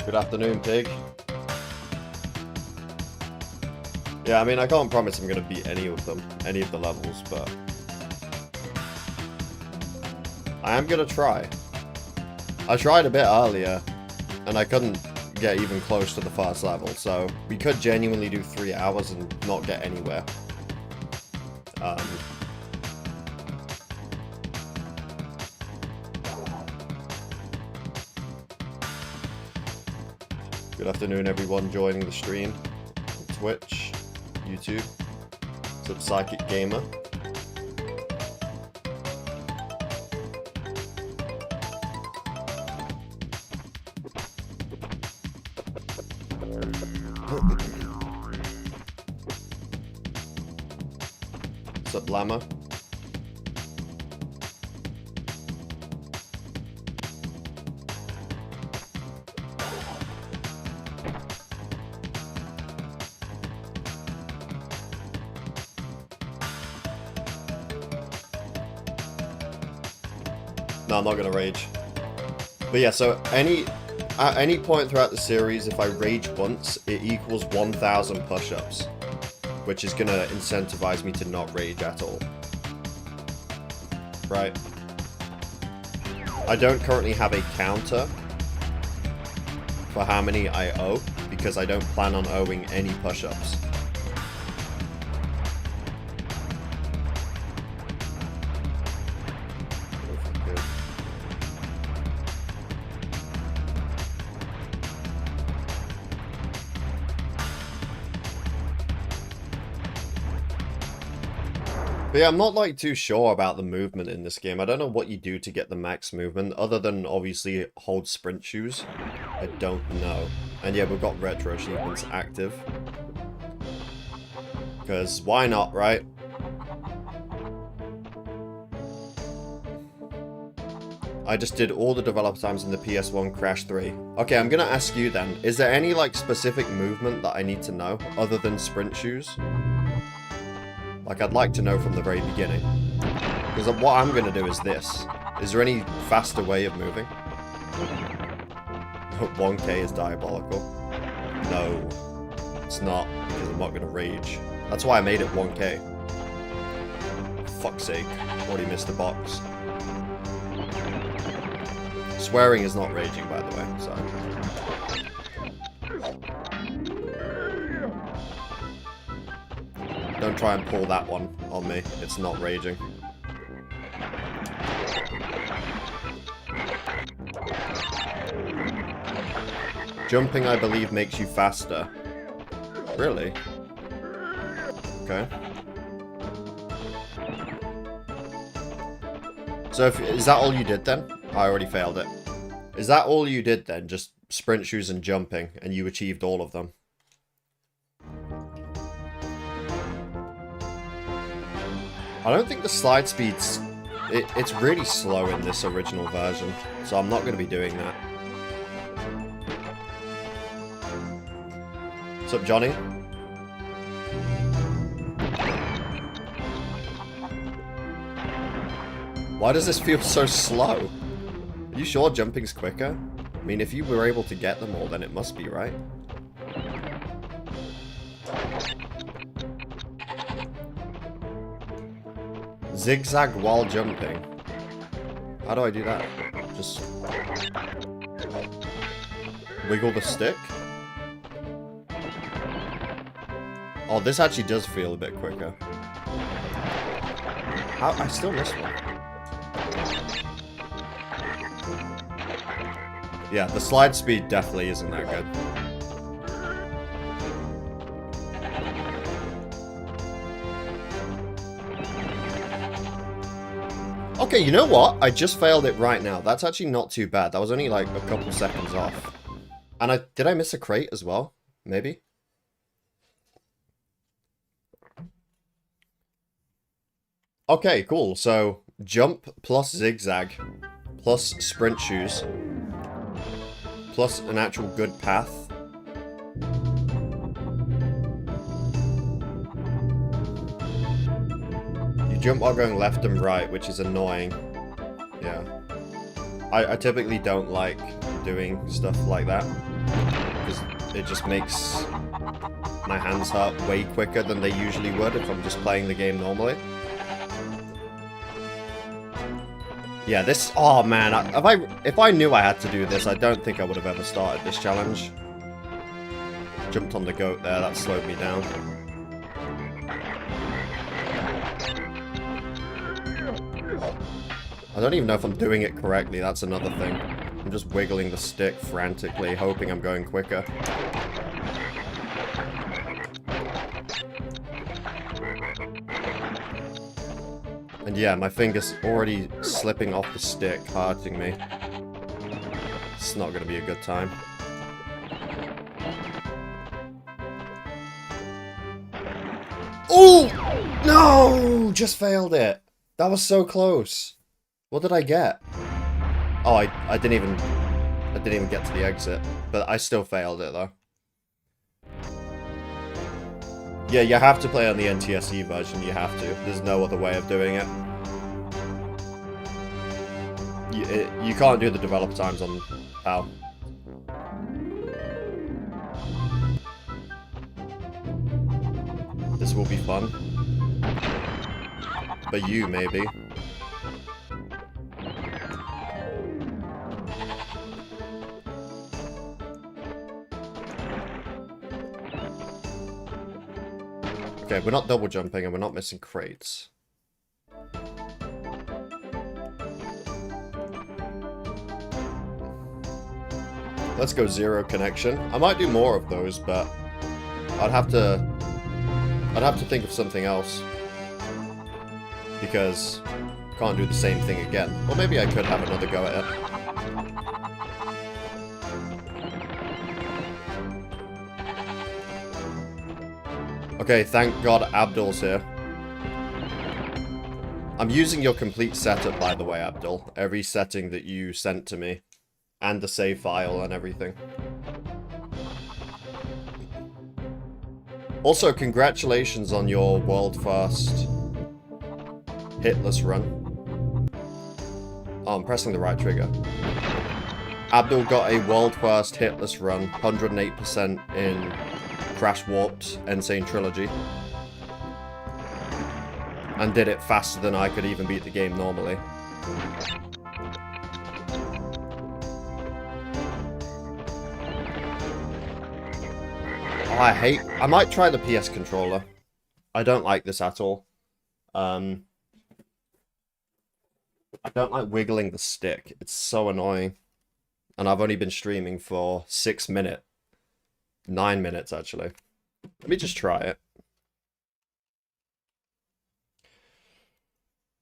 Good afternoon, pig. Yeah, I mean, I can't promise I'm gonna beat any of them, any of the levels, but I am gonna try. I tried a bit earlier, and I couldn't get even close to the first level, so we could genuinely do 3 hours and not get anywhere. Good afternoon, everyone joining the stream. Twitch, YouTube, Sub Psychic Gamer. Sup, Llama? No, I'm not gonna rage. But yeah, so at any point throughout the series, if I rage once, it equals 1,000 push-ups, which is gonna incentivize me to not rage at all. Right? I don't currently have a counter for how many I owe, because I don't plan on owing any push-ups. But yeah, I'm not like too sure about the movement in this game. I don't know what you do to get the max movement, other than obviously hold sprint shoes. I don't know. And yeah, we've got retro achievements active. Because why not, right? I just did all the developer times in the PS1 Crash 3. Okay, I'm gonna ask you then, is there any like specific movement that I need to know, other than sprint shoes? Like, I'd like to know from the very beginning. Because what I'm going to do is this. Is there any faster way of moving? 1k is diabolical. No, it's not, because I'm not going to rage. That's why I made it 1k. Fuck's sake, already missed the box. Swearing is not raging, by the way, so... Don't try and pull that one on me. It's not raging. Jumping, I believe, makes you faster. Really? Okay. So is that all you did then? I already failed it. Is that all you did then? Just sprint shoes and jumping, and you achieved all of them? I don't think the slide speed's... It's really slow in this original version, so I'm not going to be doing that. What's up, Johnny? Why does this feel so slow? Are you sure jumping's quicker? I mean, if you were able to get them all, then it must be, right? Zigzag while jumping. How do I do that? Just wiggle the stick? Oh, this actually does feel a bit quicker. How? I still missed one. Yeah, the slide speed definitely isn't that good. Okay, you know what? I just failed it right now. That's actually not too bad. That was only like a couple seconds off. And did I miss a crate as well? Maybe? Okay, cool. So, jump plus zigzag plus sprint shoes plus an actual good path. Jump while going left and right, which is annoying. Yeah. I typically don't like doing stuff like that. it just makes my hands hurt way quicker than they usually would if I'm just playing the game normally. Yeah, this... Oh, man. If I knew I had to do this, I don't think I would have ever started this challenge. Jumped on the goat there. That slowed me down. I don't even know if I'm doing it correctly. That's another thing. I'm just wiggling the stick frantically, hoping I'm going quicker. And yeah, my finger's already slipping off the stick, hurting me. It's not gonna be a good time. Oh! No! Just failed it. That was so close. What did I get? Oh, I didn't even get to the exit. But I still failed it, though. Yeah, you have to play on the NTSC version, you have to. There's no other way of doing it. You can't do the developer times on PAL. This will be fun. But you, maybe. Okay, we're not double jumping and we're not missing crates. Let's go zero connection. I might do more of those, but I'd have to think of something else. Because I can't do the same thing again. Or maybe I could have another go at it. Okay, thank God Abdul's here. I'm using your complete setup, by the way, Abdul. Every setting that you sent to me. And the save file and everything. Also, congratulations on your world first hitless run. Oh, I'm pressing the right trigger. Abdul got a world first hitless run, 108% in Crash Warped Insane Trilogy. And did it faster than I could even beat the game normally. I might try the PS controller. I don't like this at all. I don't like wiggling the stick. It's so annoying. And I've only been streaming for 6 minutes. 9 minutes, actually. Let me just try it.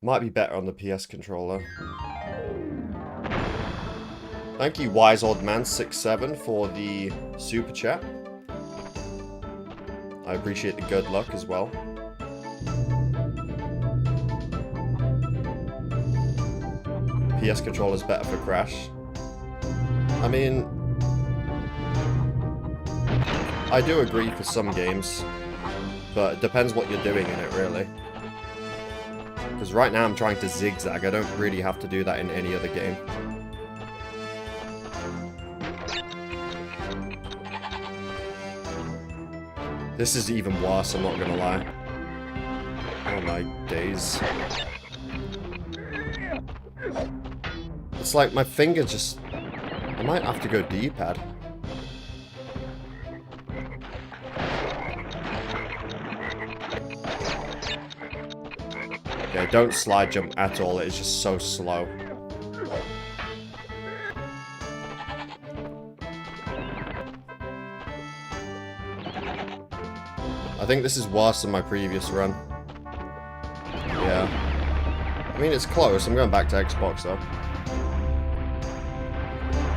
Might be better on the PS controller. Thank you, Wise Old Man 67 for the super chat. I appreciate the good luck as well. PS controller's better for Crash. I mean, I do agree for some games, but it depends what you're doing in it, really. Because right now I'm trying to zigzag. I don't really have to do that in any other game. This is even worse, I'm not gonna lie. Oh my days. It's like my finger just... I might have to go D-pad. Yeah, don't slide jump at all, it's just so slow. I think this is worse than my previous run. Yeah. I mean, it's close. I'm going back to Xbox, though.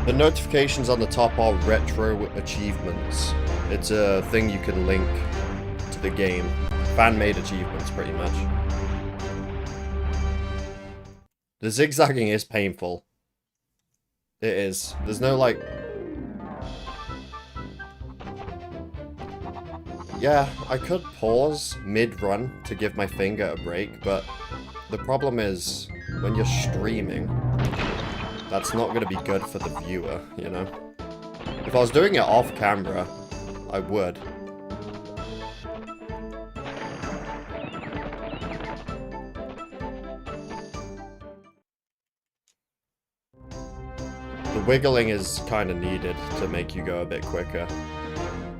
The notifications on the top are retro achievements. It's a thing you can link to the game. Fan-made achievements, pretty much. The zigzagging is painful. It is. There's no, like... Yeah, I could pause mid-run to give my finger a break, but the problem is, when you're streaming, that's not going to be good for the viewer, you know? If I was doing it off camera, I would. The wiggling is kind of needed to make you go a bit quicker.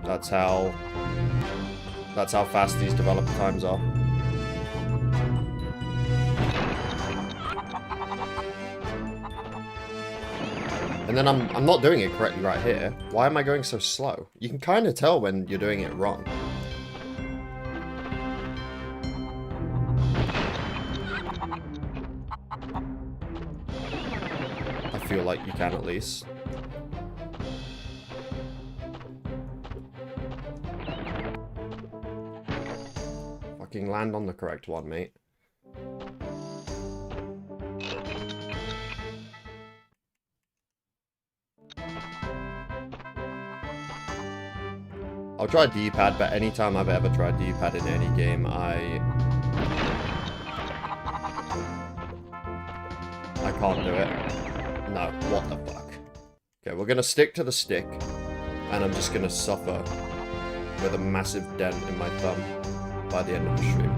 That's how fast these developer times are. And then I'm not doing it correctly right here. Why am I going so slow? You can kind of tell when you're doing it wrong. I feel like you can at least. Fucking land on the correct one, mate. I'll try D-pad, but anytime I've ever tried D-pad in any game, I can't do it. No, what the fuck? Okay, we're gonna stick to the stick, and I'm just gonna suffer with a massive dent in my thumb by the end of the stream.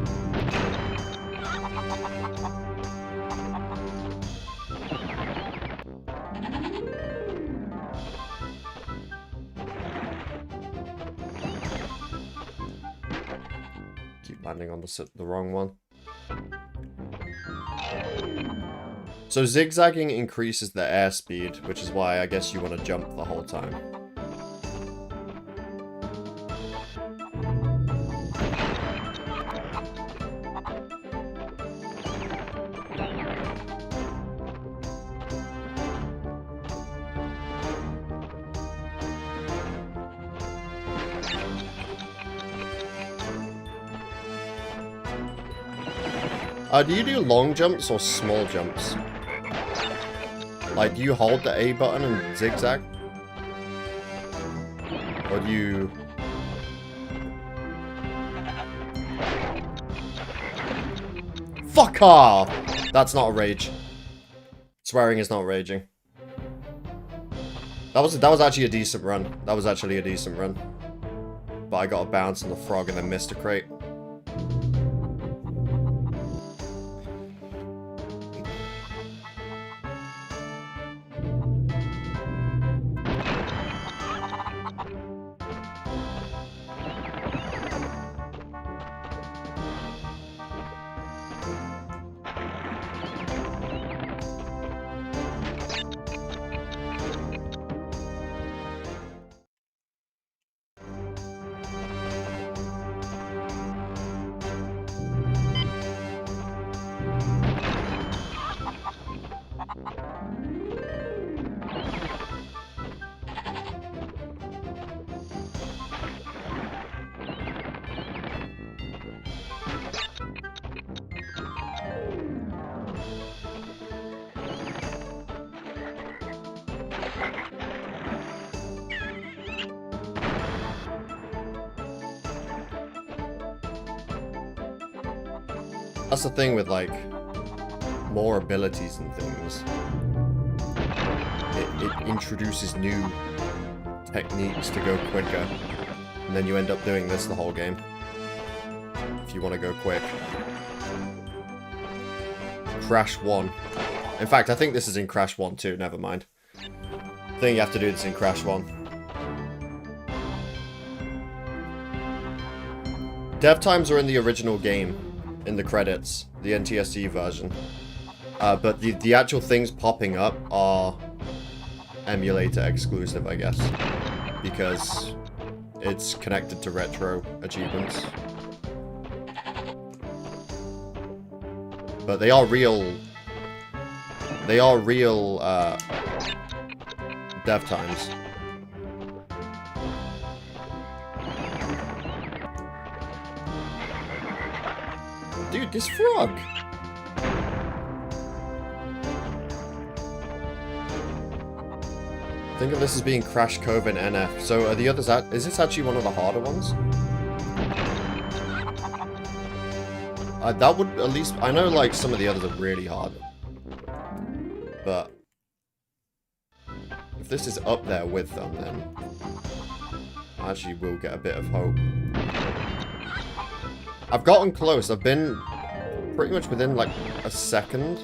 Landing on the wrong one. So zigzagging increases the airspeed, which is why I guess you want to jump the whole time. Do you do long jumps or small jumps? Like, do you hold the A button and zigzag? Or do you... Fuck off! That's not a rage. Swearing is not raging. That was actually a decent run. That was actually a decent run. But I got a bounce on the frog and then missed a crate. That's the thing with, like, more abilities and things. It introduces new techniques to go quicker. And then you end up doing this the whole game. If you want to go quick. Crash 1. In fact, I think this is in Crash 1 too, never mind. I think you have to do this in Crash 1. Dev times are in the original game. In the credits, the NTSC version. But the actual things popping up are emulator exclusive, I guess. Because it's connected to retro achievements. But they are real... They are real, dev times. Dude, this frog! Think of this as being Crash Cove and NF. So are the others is this actually one of the harder ones? That would at least... I know, like, some of the others are really hard. But... if this is up there with them, then... I actually will get a bit of hope. I've gotten close. I've been pretty much within like a second.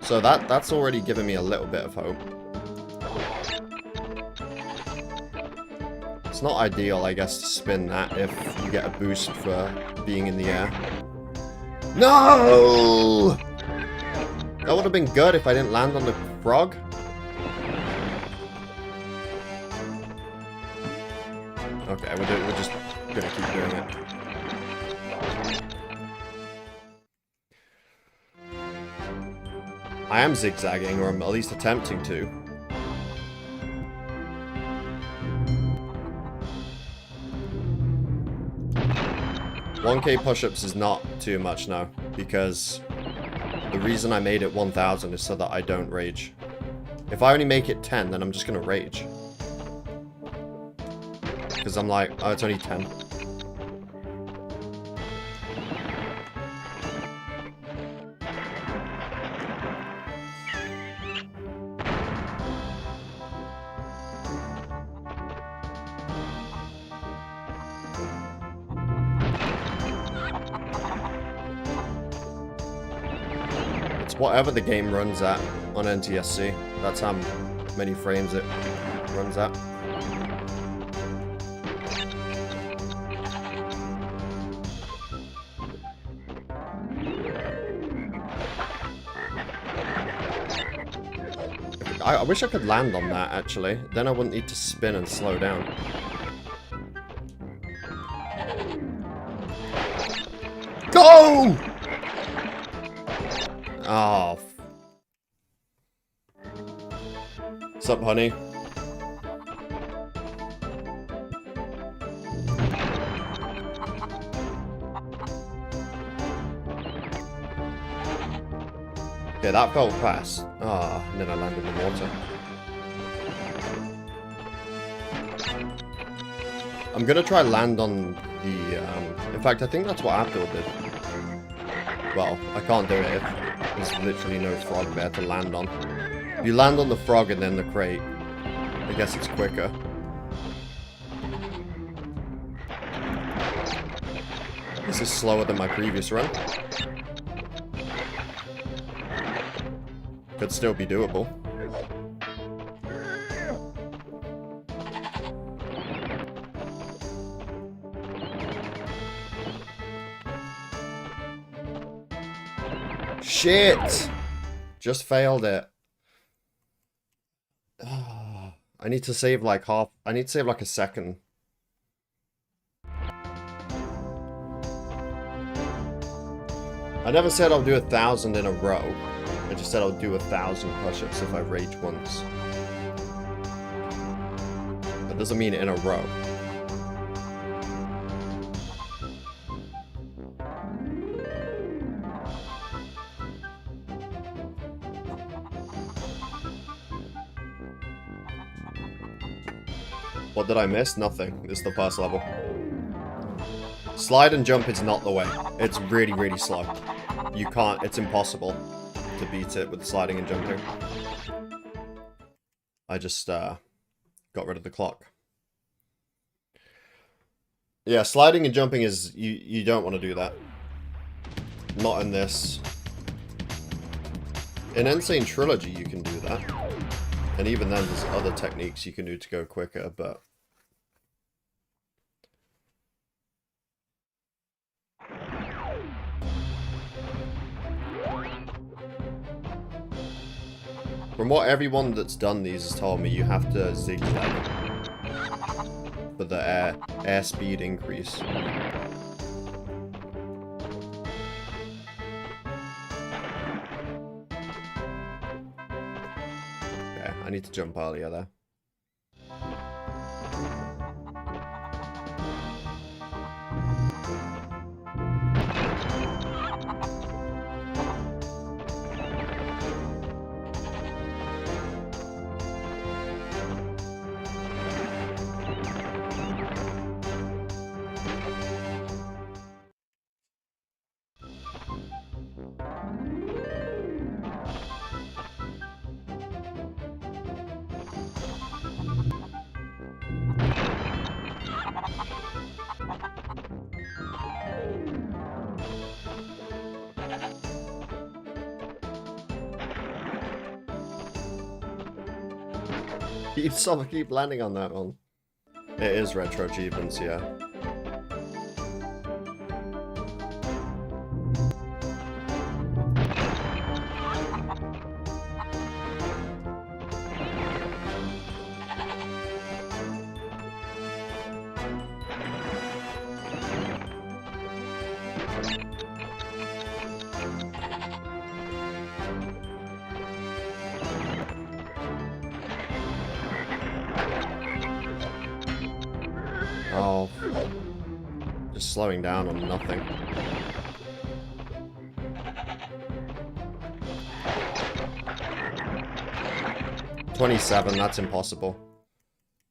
So that's already given me a little bit of hope. It's not ideal, I guess, to spin that if you get a boost for being in the air. No! That would have been good if I didn't land on the frog. Okay, we're just gonna keep doing it. I am zigzagging, or I'm at least attempting to. $1K push-ups is not too much now, because the reason I made it 1,000 is so that I don't rage. If I only make it 10, then I'm just gonna rage. Because I'm like, oh, it's only 10. It's whatever the game runs at on NTSC. That's how many frames it runs at. I wish I could land on that, actually. Then I wouldn't need to spin and slow down. Go! Oh. What's up, honey? Yeah, that felt fast. Ah, and then I landed in the water. I'm gonna try land on the, in fact, I think that's what Abdul did. Well, I can't do it if there's literally no frog there to land on. If you land on the frog and then the crate, I guess it's quicker. This is slower than my previous run. Could still be doable. Shit! Just failed it. I need to save like half. I need to save like a second. I never said I'll do 1,000 in a row. I just said I'll do 1,000 push-ups if I rage once. That doesn't mean in a row. What did I miss? Nothing. This is the first level. Slide and jump is not the way. It's really, really slow. You can't, it's impossible to beat it with sliding and jumping. I just got rid of the clock. Yeah, sliding and jumping is, you don't want to do that. Not in this. In Insane Trilogy you can do that. And even then there's other techniques you can do to go quicker, but... From what everyone that's done these has told me, you have to zigzag for the air speed increase. Okay, I need to jump earlier there. keep landing on that one. It is retro achievements, yeah. Oh, just slowing down on nothing. $27, that's impossible.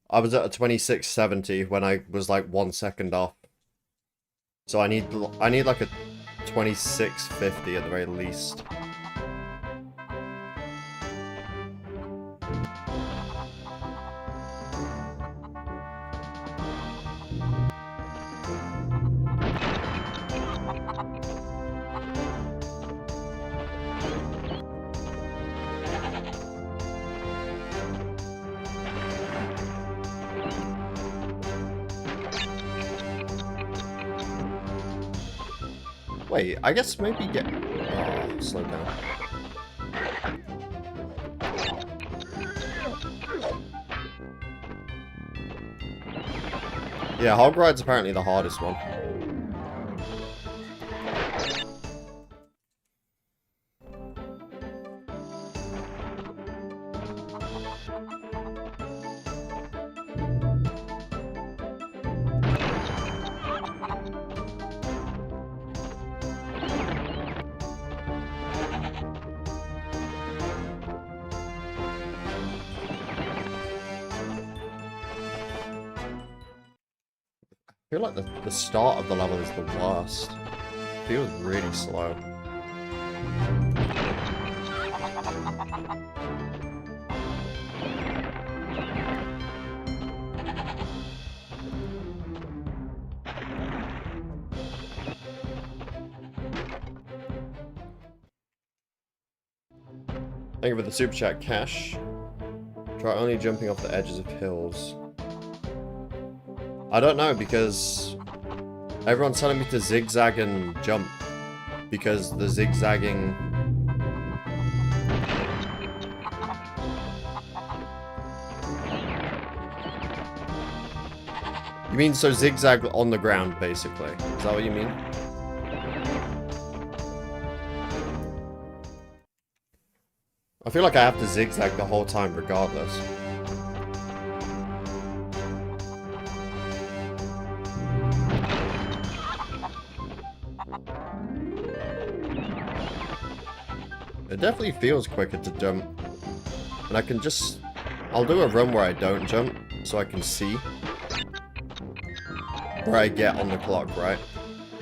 I was at a 2670 when I was like 1 second off. So I need like a 2650 at the very least. Wait, I guess maybe get... Oh, slow down. Yeah, Hog Ride's apparently the hardest one. I feel like the start of the level is the worst. It feels really slow. Thank you for the super chat, Cash. Try only jumping off the edges of hills. I don't know, because everyone's telling me to zigzag and jump, because the zigzagging... You mean so zigzag on the ground, basically? Is that what you mean? I feel like I have to zigzag the whole time regardless. It definitely feels quicker to jump. And I can just... I'll do a run where I don't jump, so I can see where I get on the clock, right?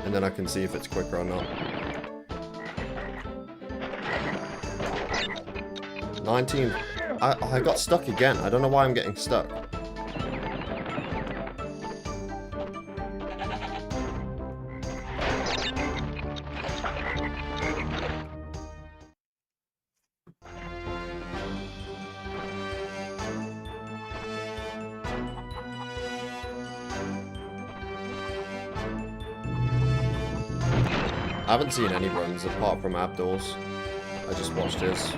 And then I can see if it's quicker or not. 19. I got stuck again. I don't know why I'm getting stuck. I haven't seen any runs apart from Abdul's. I just watched his.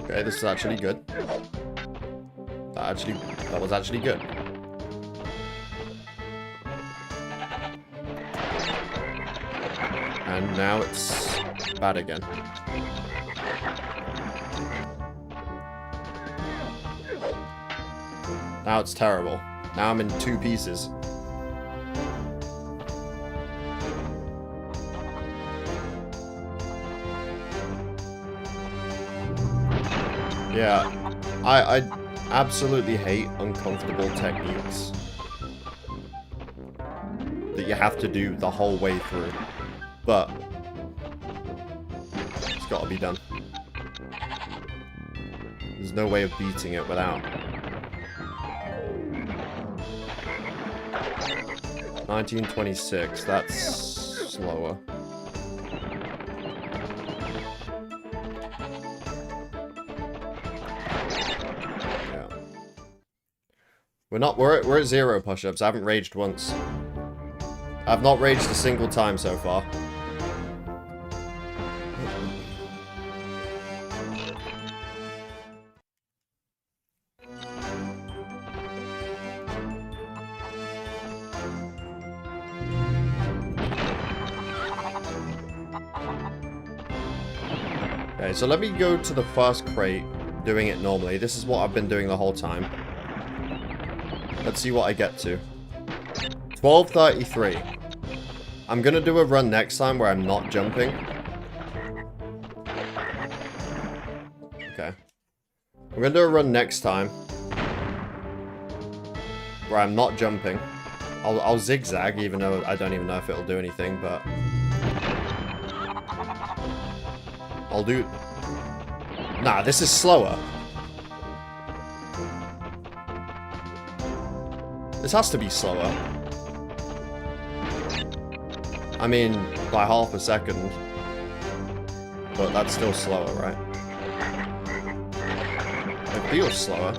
Okay, this is actually good. That was actually good. And now it's bad again. Now it's terrible. Now I'm in 2 pieces. Yeah, I absolutely hate uncomfortable techniques that you have to do the whole way through. But it's got to be done. no way of beating it without. 1926, that's slower. Yeah. We're at 0 push-ups. I haven't raged once. I've not raged a single time so far. Okay, so let me go to the first crate, doing it normally. This is what I've been doing the whole time. Let's see what I get to. 1233. I'm gonna do a run next time where I'm not jumping. Okay. We're gonna do a run next time where I'm not jumping. I'll zigzag, even though I don't even know if it'll do anything, but... I'll do... Nah, this is slower. This has to be slower. I mean, by half a second. But that's still slower, right? It feels slower.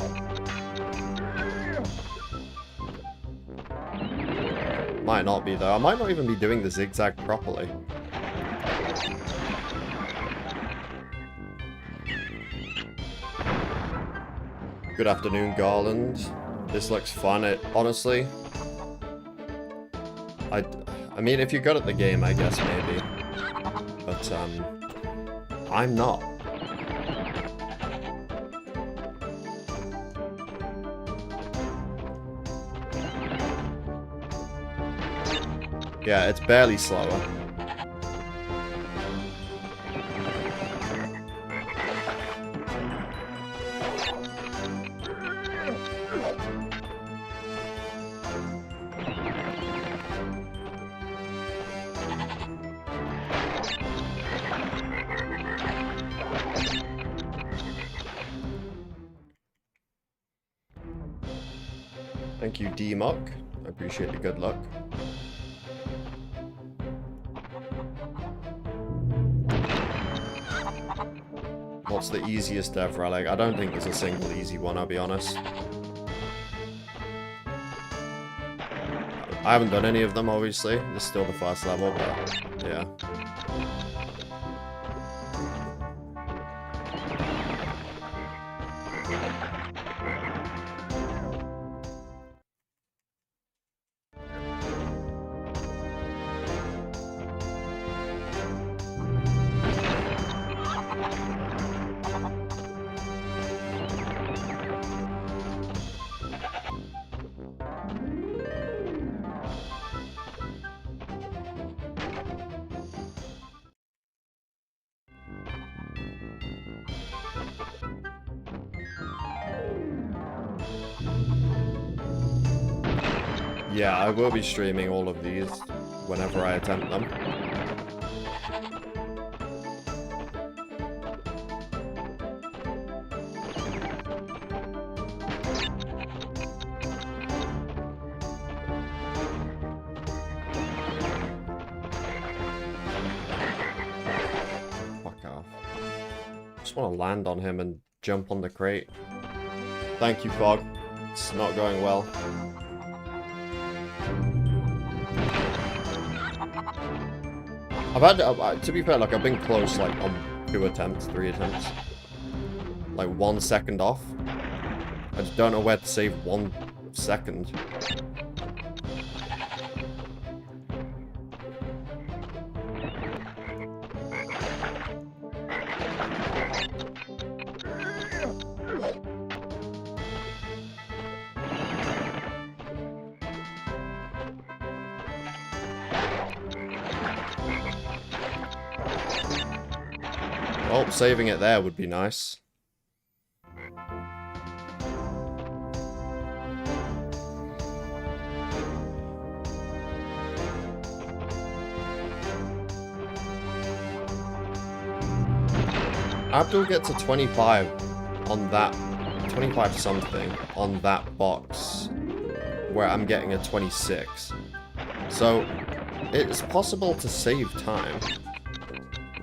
Might not be, though. I might not even be doing the zigzag properly. Good afternoon, Garland. This looks fun. Honestly, I mean, if you're good at the game, I guess maybe. But, I'm not. Yeah, it's barely slower. Thank you, D-Muck. I appreciate the good luck. What's the easiest dev relic? I don't think there's a single easy one, I'll be honest. I haven't done any of them, obviously. This is still the first level, but yeah. Yeah, I will be streaming all of these whenever I attempt them. Fuck off. Just want to land on him and jump on the crate. Thank you, Fog. It's not going well. I've had, to be fair, like, I've been close, like, on 2 attempts, 3 attempts. Like, 1 second off. I just don't know where to save 1 second. Oh, saving it there would be nice. Abdul gets a 25 on that 25 something on that box where I'm getting a 26. So it's possible to save time.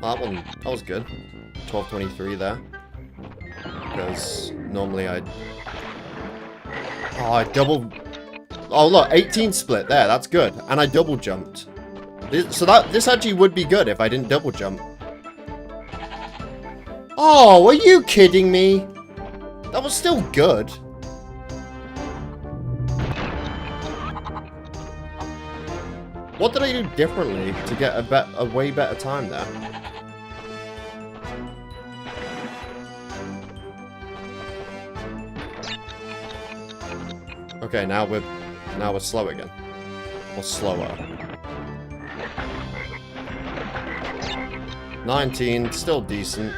That was good. 12:23 there. Because normally I double... Oh look, 18 split there, that's good. And I double jumped. This actually would be good if I didn't double jump. Oh, are you kidding me? That was still good. What did I do differently to get a way better time there? Okay, now we're slow again. Or slower. 19, still decent.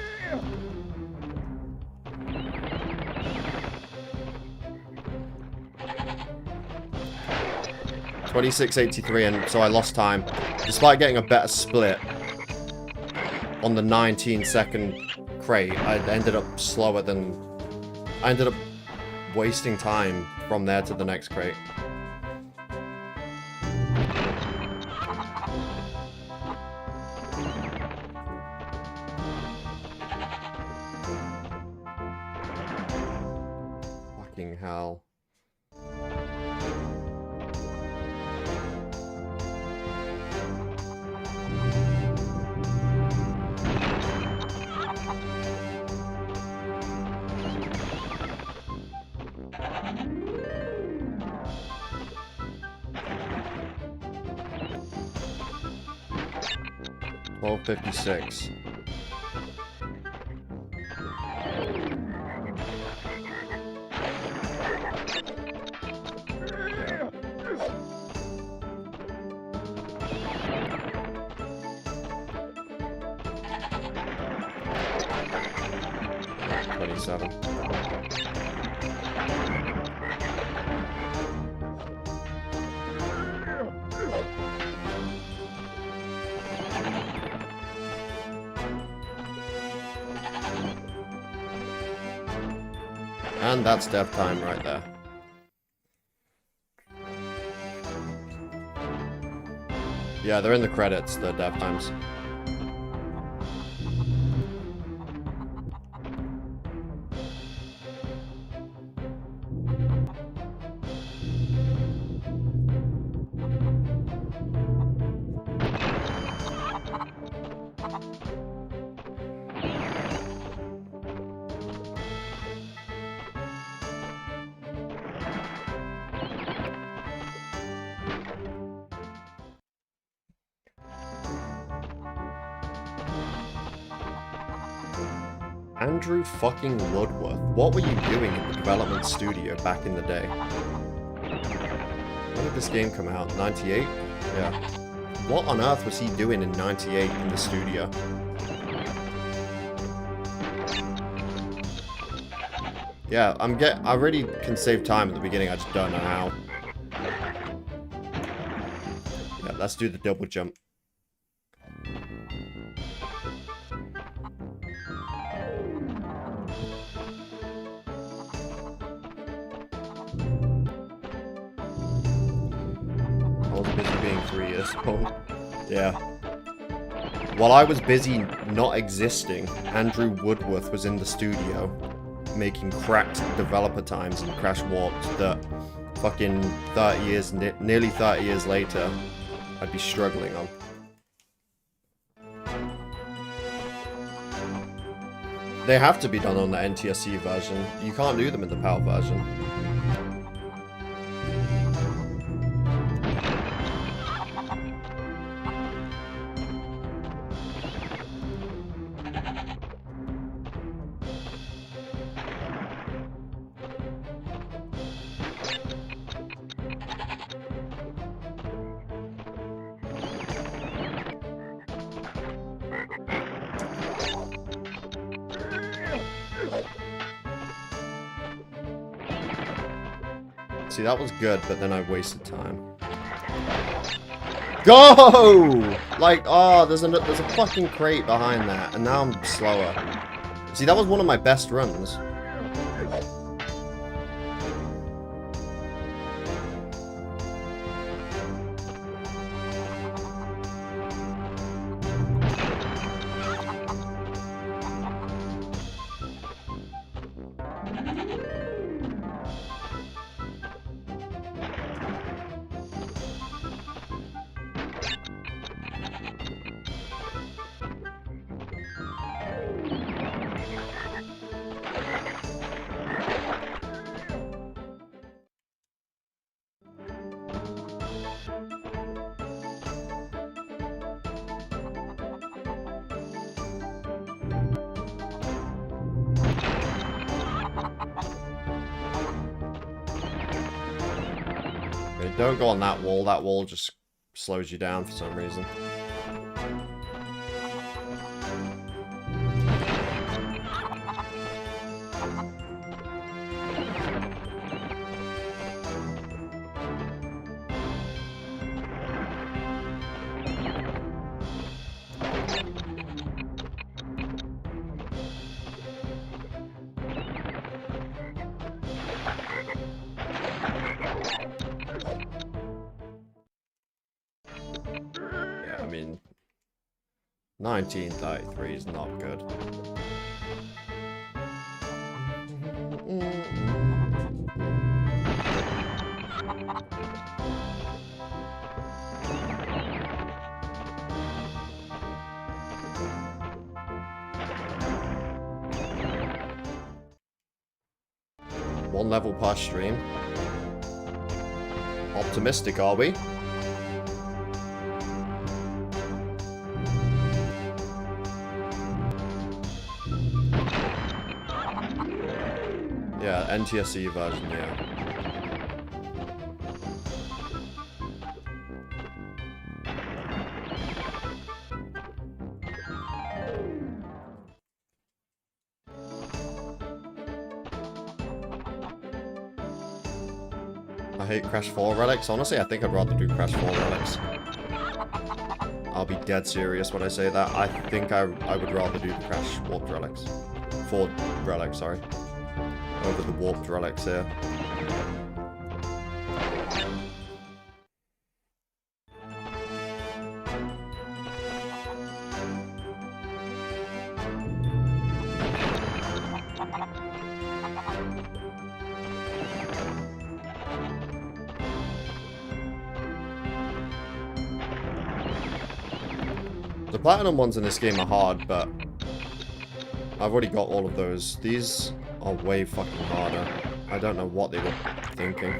$26.83, and so I lost time. Despite getting a better split on the 19-second crate, I ended up slower than... I ended up wasting time from there to the next crate. Fucking hell. $12.56. Yeah. 27. And that's death time right there. Yeah, they're in the credits, the death times. Andrew fucking Woodworth. What were you doing in the development studio back in the day? When did this game come out? 98? Yeah. What on earth was he doing in 98 in the studio? Yeah, I really can save time at the beginning, I just don't know how. Yeah, let's do the double jump. I was busy being 3 years old. Yeah. While I was busy not existing, Andrew Woodworth was in the studio making cracked developer times and Crash Warped that fucking 30 years, nearly 30 years later, I'd be struggling on. They have to be done on the NTSC version. You can't do them in the PAL version. See, that was good, but then I wasted time. Go! Like, oh, there's a fucking crate behind that, and now I'm slower. See, that was one of my best runs. Okay, don't go on that wall. That wall just slows you down for some reason. Yeah, I mean, 1933 is not good. One level per stream. Optimistic, are we? Yeah, NTSC version, yeah. I hate Crash 4 relics. Honestly, I think I'd rather do Crash 4 relics. I'll be dead serious when I say that. I think I would rather do the Crash Warped relics. 4 relics, sorry. Over the Warped relics here. The platinum ones in this game are hard, but I've already got all of those. These are way fucking harder. I don't know what they were thinking.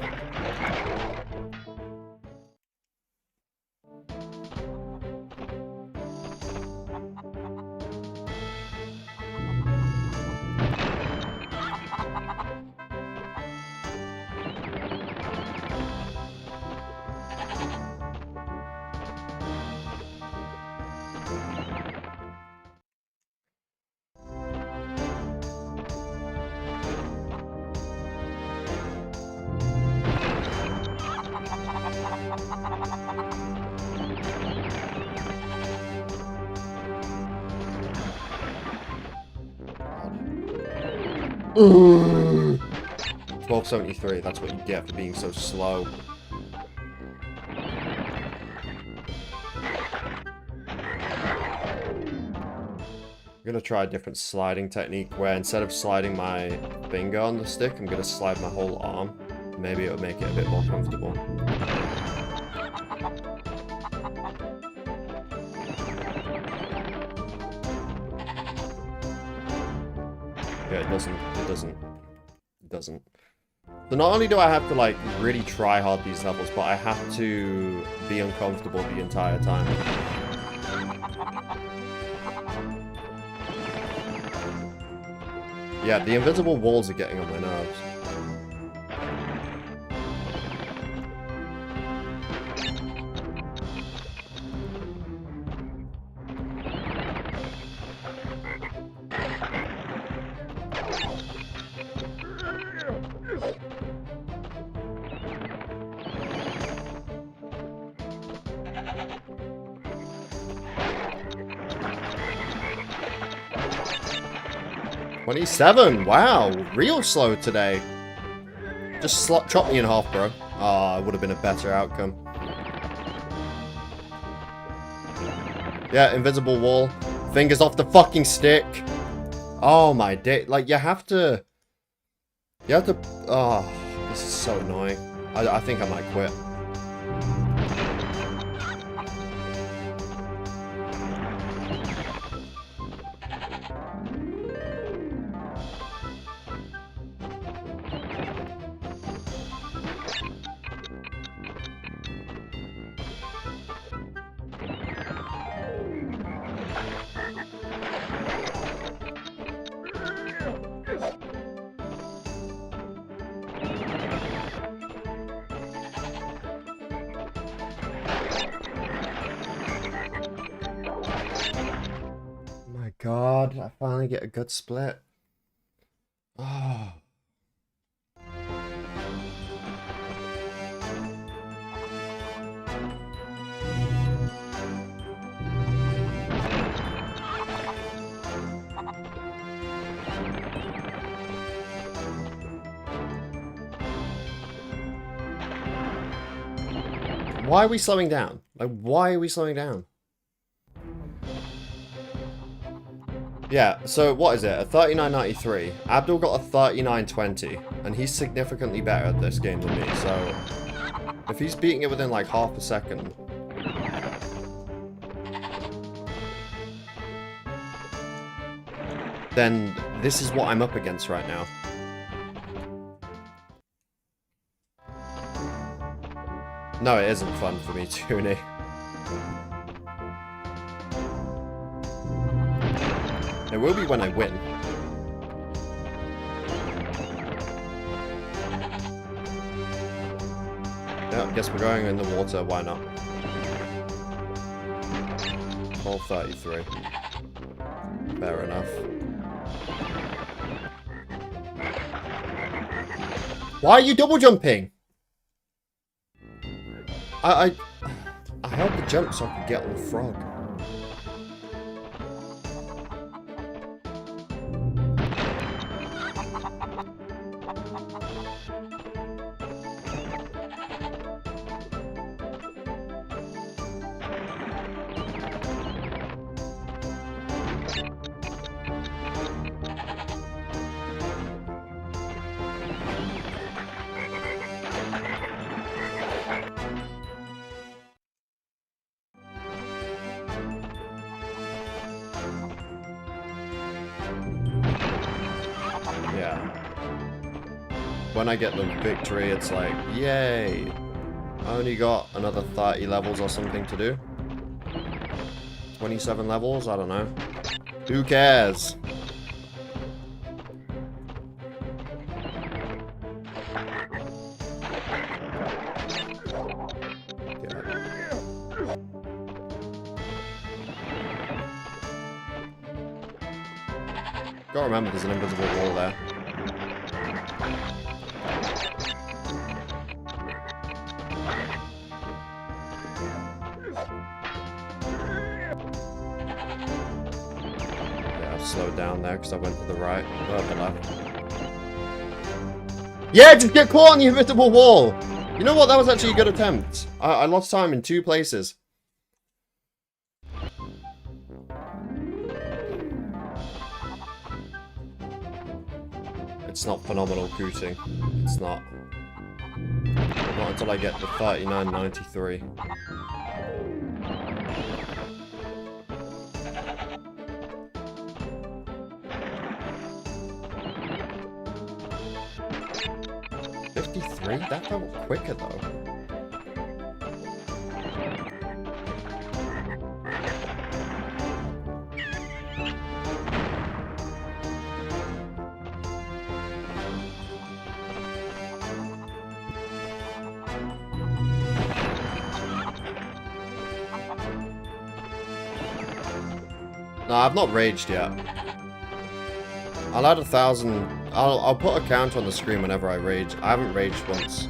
Ooh. 1273, that's what you get for being so slow. I'm gonna try a different sliding technique where instead of sliding my finger on the stick, I'm gonna slide my whole arm. Maybe it'll make it a bit more comfortable. Yeah, it doesn't. So not only do I have to, like, really try hard these levels, but I have to be uncomfortable the entire time. Yeah, the invisible walls are getting on my nerves. $27, wow, real slow today. Just chop me in half, bro. Ah, it would have been a better outcome. Yeah, invisible wall. Fingers off the fucking stick. Oh my day. Like, you have to... Oh, this is so annoying. I think I might quit. god, I finally get a good split. Oh. Why are we slowing down? Like, why are we slowing down? Yeah, so what is it? A 39.93. Abdul got a 39.20, and he's significantly better at this game than me, so if he's beating it within like half a second. Then this is what I'm up against right now. No, it isn't fun for me, Toonie. It will be when I win. Yeah, I guess we're going in the water, why not? Hole 33. Fair enough. Why are you double jumping? I held the jump so I could get on the frog. Yeah. When I get the victory, it's like, yay! I only got another 30 levels or something to do. 27 levels? I don't know. Who cares? Gotta remember there's an invisible wall there. Yeah, I've slowed down there because I went to the right, the left. Yeah, just get caught on the invisible wall! You know what? That was actually a good attempt. I lost time in 2 places. It's not phenomenal cooting. It's not. Not until I get the 39.93. $53? That felt quicker though. No, I've not raged yet. I'll add 1,000. I'll put a counter on the screen whenever I rage. I haven't raged once.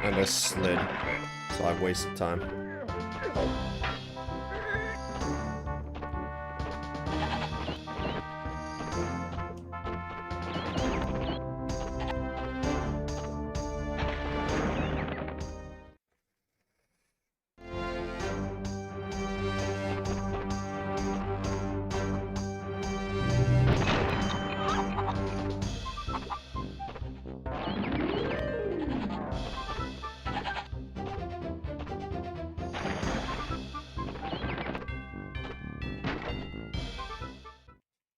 And I slid, so I've wasted time.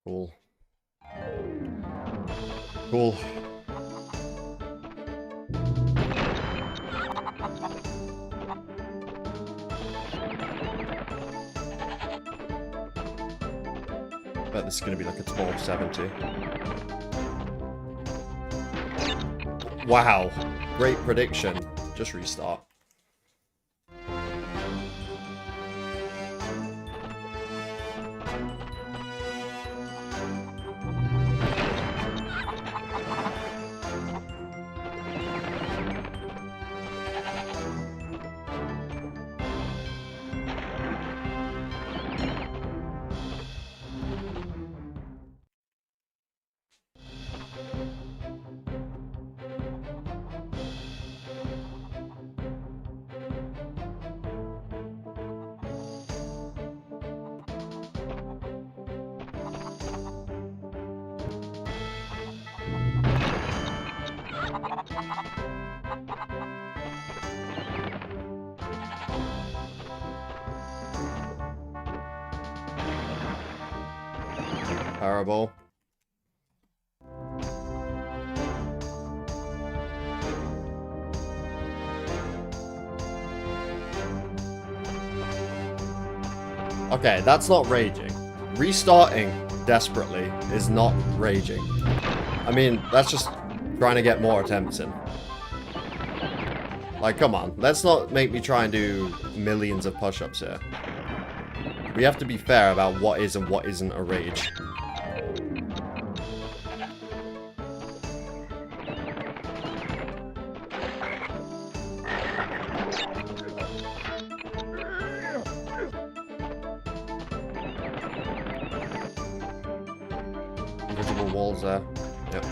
Cool. Cool. Bet this is going to be like a 1270. Wow. Great prediction. Just restart. Terrible. Okay, that's not raging. Restarting desperately is not raging. I mean, that's just trying to get more attempts in. Like, come on. Let's not make me try and do millions of push-ups here. We have to be fair about what is and what isn't a rage. Invisible walls there. Yep.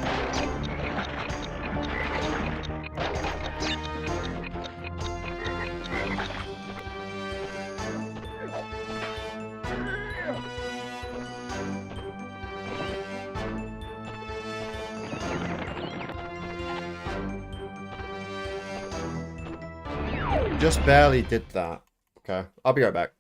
Just barely did that. Okay, I'll be right back.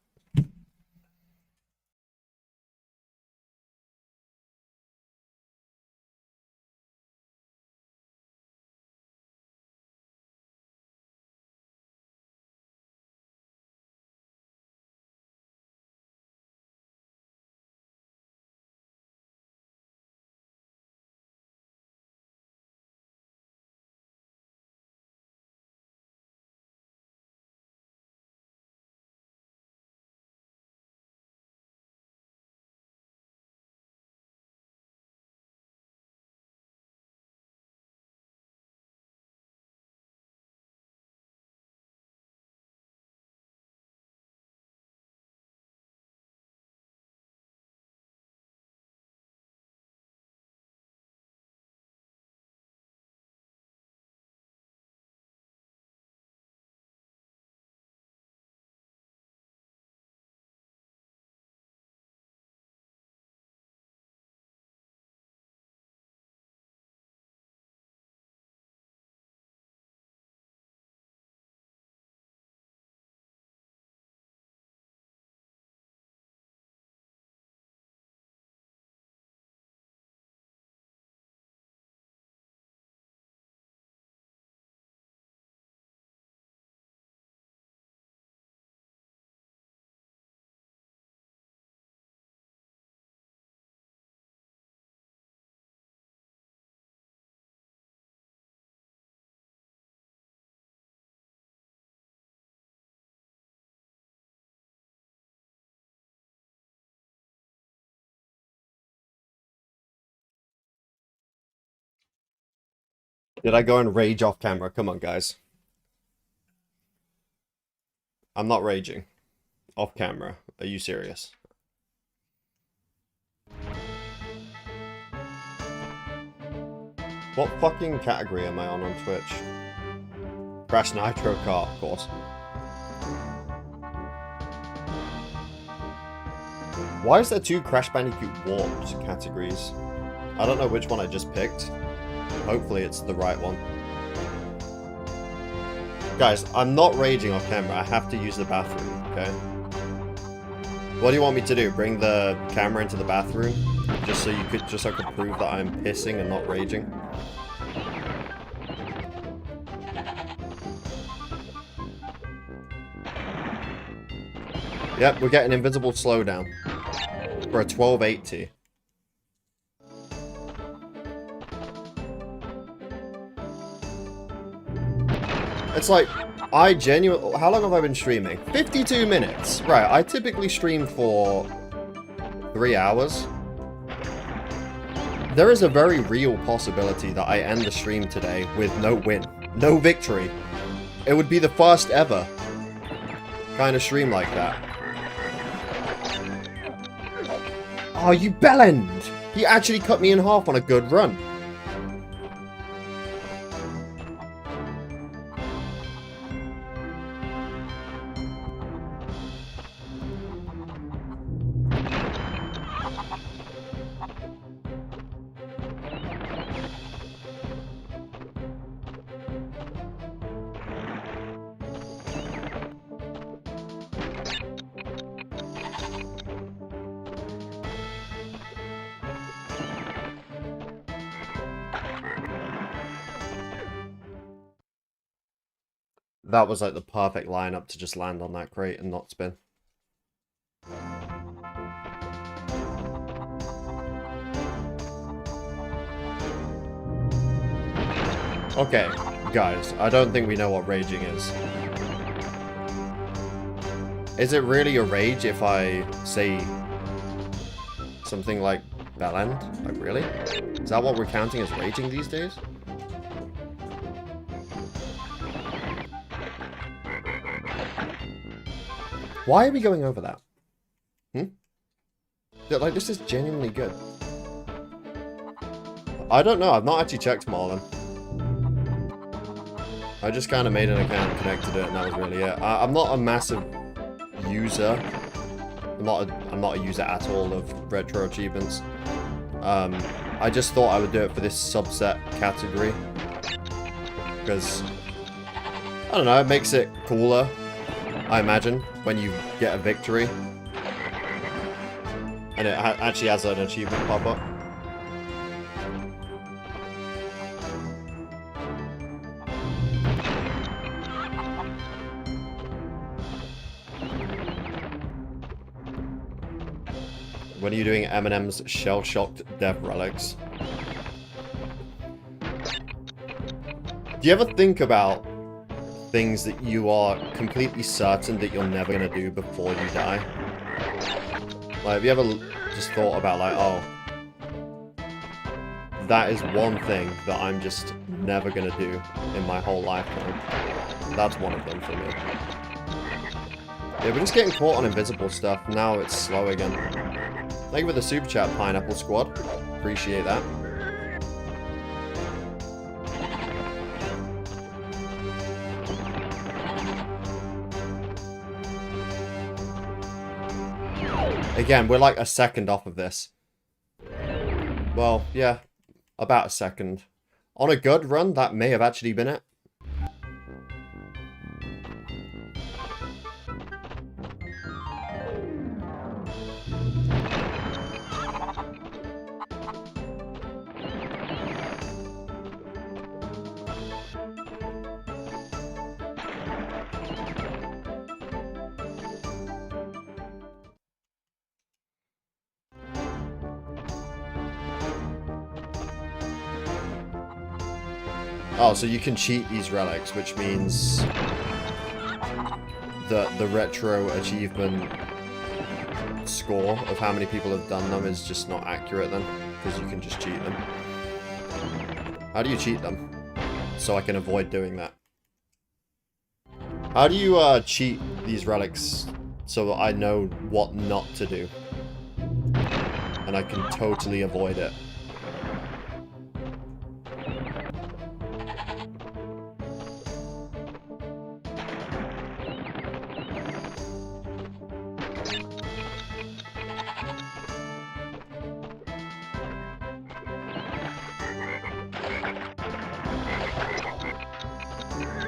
Did I go and rage off camera? Come on, guys. I'm not raging. Off camera. Are you serious? What fucking category am I on Twitch? Crash Nitro Kart, of course. Why is there two Crash Bandicoot Warped categories? I don't know which one I just picked. Hopefully it's the right one. Guys, I'm not raging off camera. I have to use the bathroom, okay? What do you want me to do? Bring the camera into the bathroom? Just so I could prove that I'm pissing and not raging? Yep, we're getting invisible slowdown. For a 1280. It's like, I genuinely... How long have I been streaming? 52 minutes. Right, I typically stream for 3 hours. There is a very real possibility that I end the stream today with no win. No victory. It would be the first ever kind of stream like that. Oh, you bellend! He actually cut me in half on a good run. That was like the perfect lineup to just land on that crate and not spin. Okay, guys, I don't think we know what raging is. Is it really a rage if I say something like bellend? Like, really? Is that what we're counting as raging these days? Why are we going over that? Like, this is genuinely good. I don't know. I've not actually checked all of them. I just kind of made an account, connected it, and that was really it. I'm not a massive user. I'm not a user at all of retro achievements. I just thought I would do it for this subset category. Because, I don't know, it makes it cooler, I imagine, when you get a victory. And it actually has an achievement pop up. When are you doing Eminem's shell-shocked death relics? Do you ever think about things that you are completely certain that you're never going to do before you die? Like, have you ever just thought about, like, oh, that is one thing that I'm just never going to do in my whole lifetime? That's one of them for me. Yeah, we're just getting caught on invisible stuff. Now it's slow again. Thank you for the super chat, Pineapple Squad. Appreciate that. Again, we're like a second off of this. Well, yeah, about a second. On a good run, that may have actually been it. Oh, so you can cheat these relics, which means that the retro achievement score of how many people have done them is just not accurate then, because you can just cheat them. How do you cheat them? So I can avoid doing that. How do you cheat these relics so that I know what not to do? And I can totally avoid it.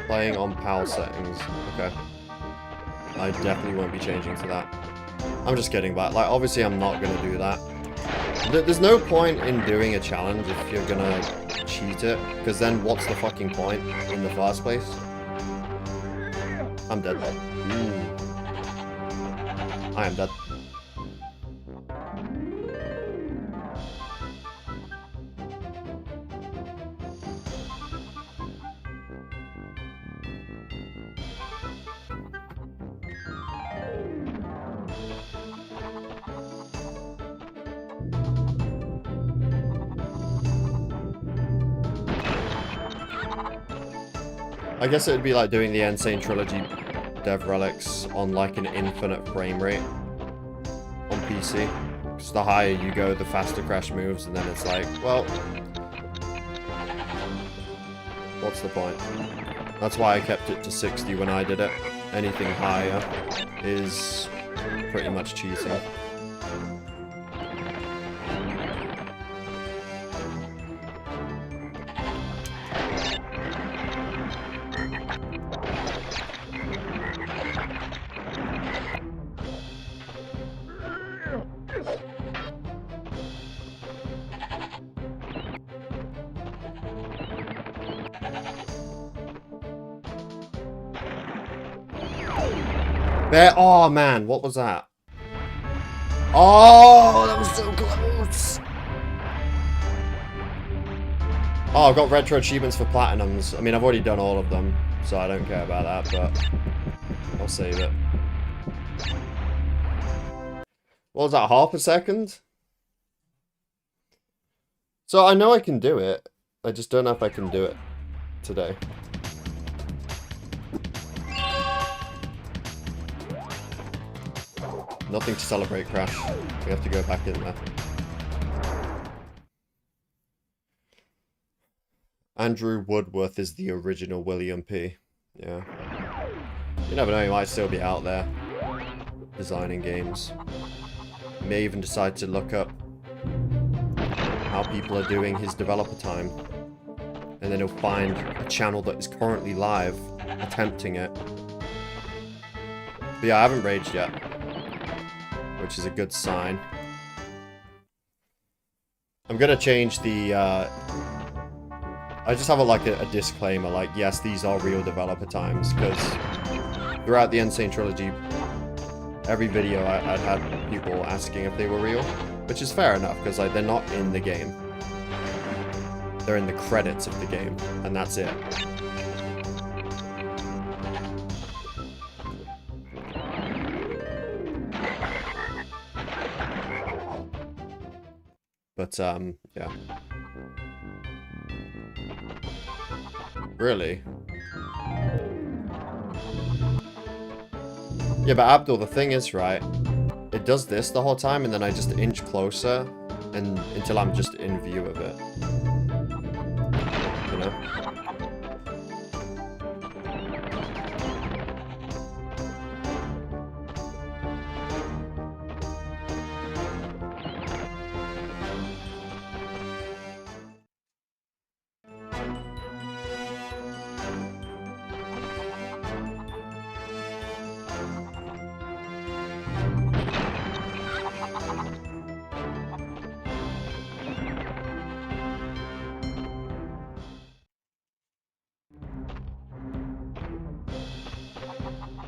Playing on PAL settings. Okay. I definitely won't be changing to that. I'm just kidding, but like, obviously I'm not gonna do that. There's no point in doing a challenge if you're gonna cheat it, because then what's the fucking point in the first place? I'm dead. Ooh. I am dead. I guess it would be like doing the Insane Trilogy dev relics on like an infinite frame rate on PC. Because the higher you go, the faster Crash moves, and then it's like, well, what's the point? That's why I kept it to 60 when I did it. Anything higher is pretty much cheating. There, oh man, what was that? Oh, that was so close! Oh, I've got retro achievements for platinums. I mean, I've already done all of them, so I don't care about that, but I'll save it. What was that, half a second? So I know I can do it. I just don't know if I can do it today. Nothing to celebrate, Crash. We have to go back in there. Andrew Woodworth is the original William P. Yeah. You never know, he might still be out there designing games. He may even decide to look up how people are doing his developer time. And then he'll find a channel that is currently live, attempting it. But yeah, I haven't raged yet, which is a good sign. I'm gonna change the, I just have a disclaimer, like, yes, these are real developer times, because throughout the Insane Trilogy, every video I'd had people asking if they were real, which is fair enough, because like, they're not in the game. They're in the credits of the game, and that's it. But, yeah. Really? Yeah, but Abdul, the thing is, right, it does this the whole time, and then I just inch closer and until I'm just in view of it. You know?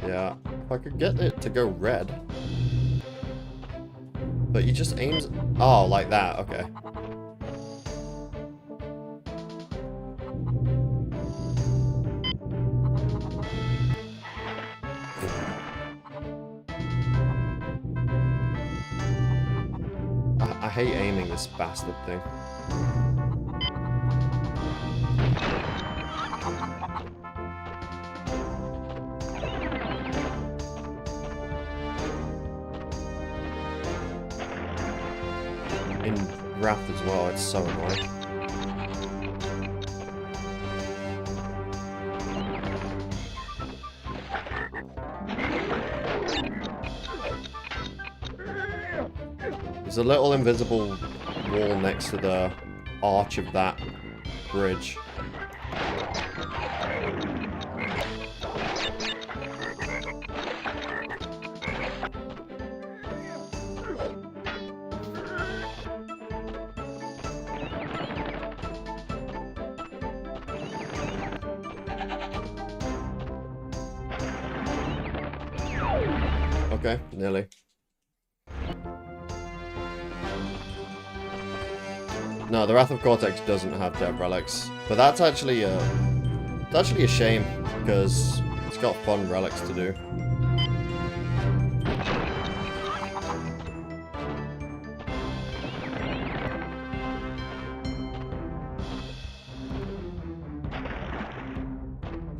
Yeah, if I could get it to go red. But he just aims... Oh, like that, okay. I hate aiming this bastard thing. In Wrath as well, it's so annoying. There's a little invisible wall next to the arch of that bridge. Okay, nearly. No, the Wrath of Cortex doesn't have dev relics, but that's actually a shame because it's got fun relics to do.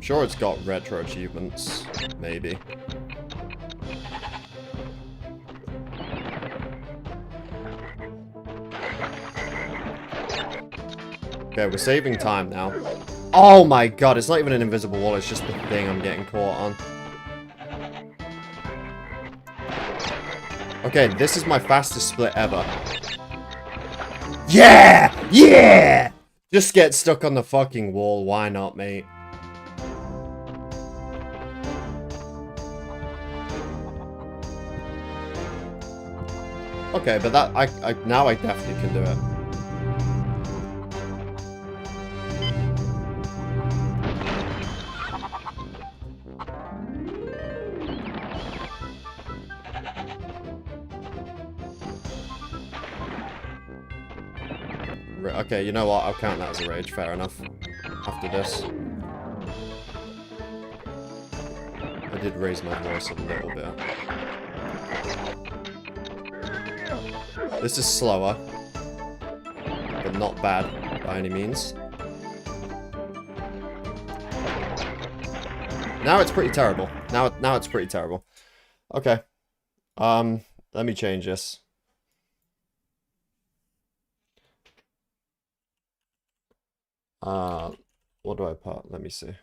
Sure, it's got retro achievements, maybe. Okay, we're saving time now. Oh my god, it's not even an invisible wall, it's just the thing I'm getting caught on. Okay, this is my fastest split ever. Yeah! Yeah! Just get stuck on the fucking wall, why not, mate? Okay, but that, now I definitely can do it. Okay, you know what? I'll count that as a rage. Fair enough. After this. I did raise my voice a little bit. This is slower. But not bad by any means. Now it's pretty terrible. Now it's pretty terrible. Okay. Let me change this. What do I put? Let me see.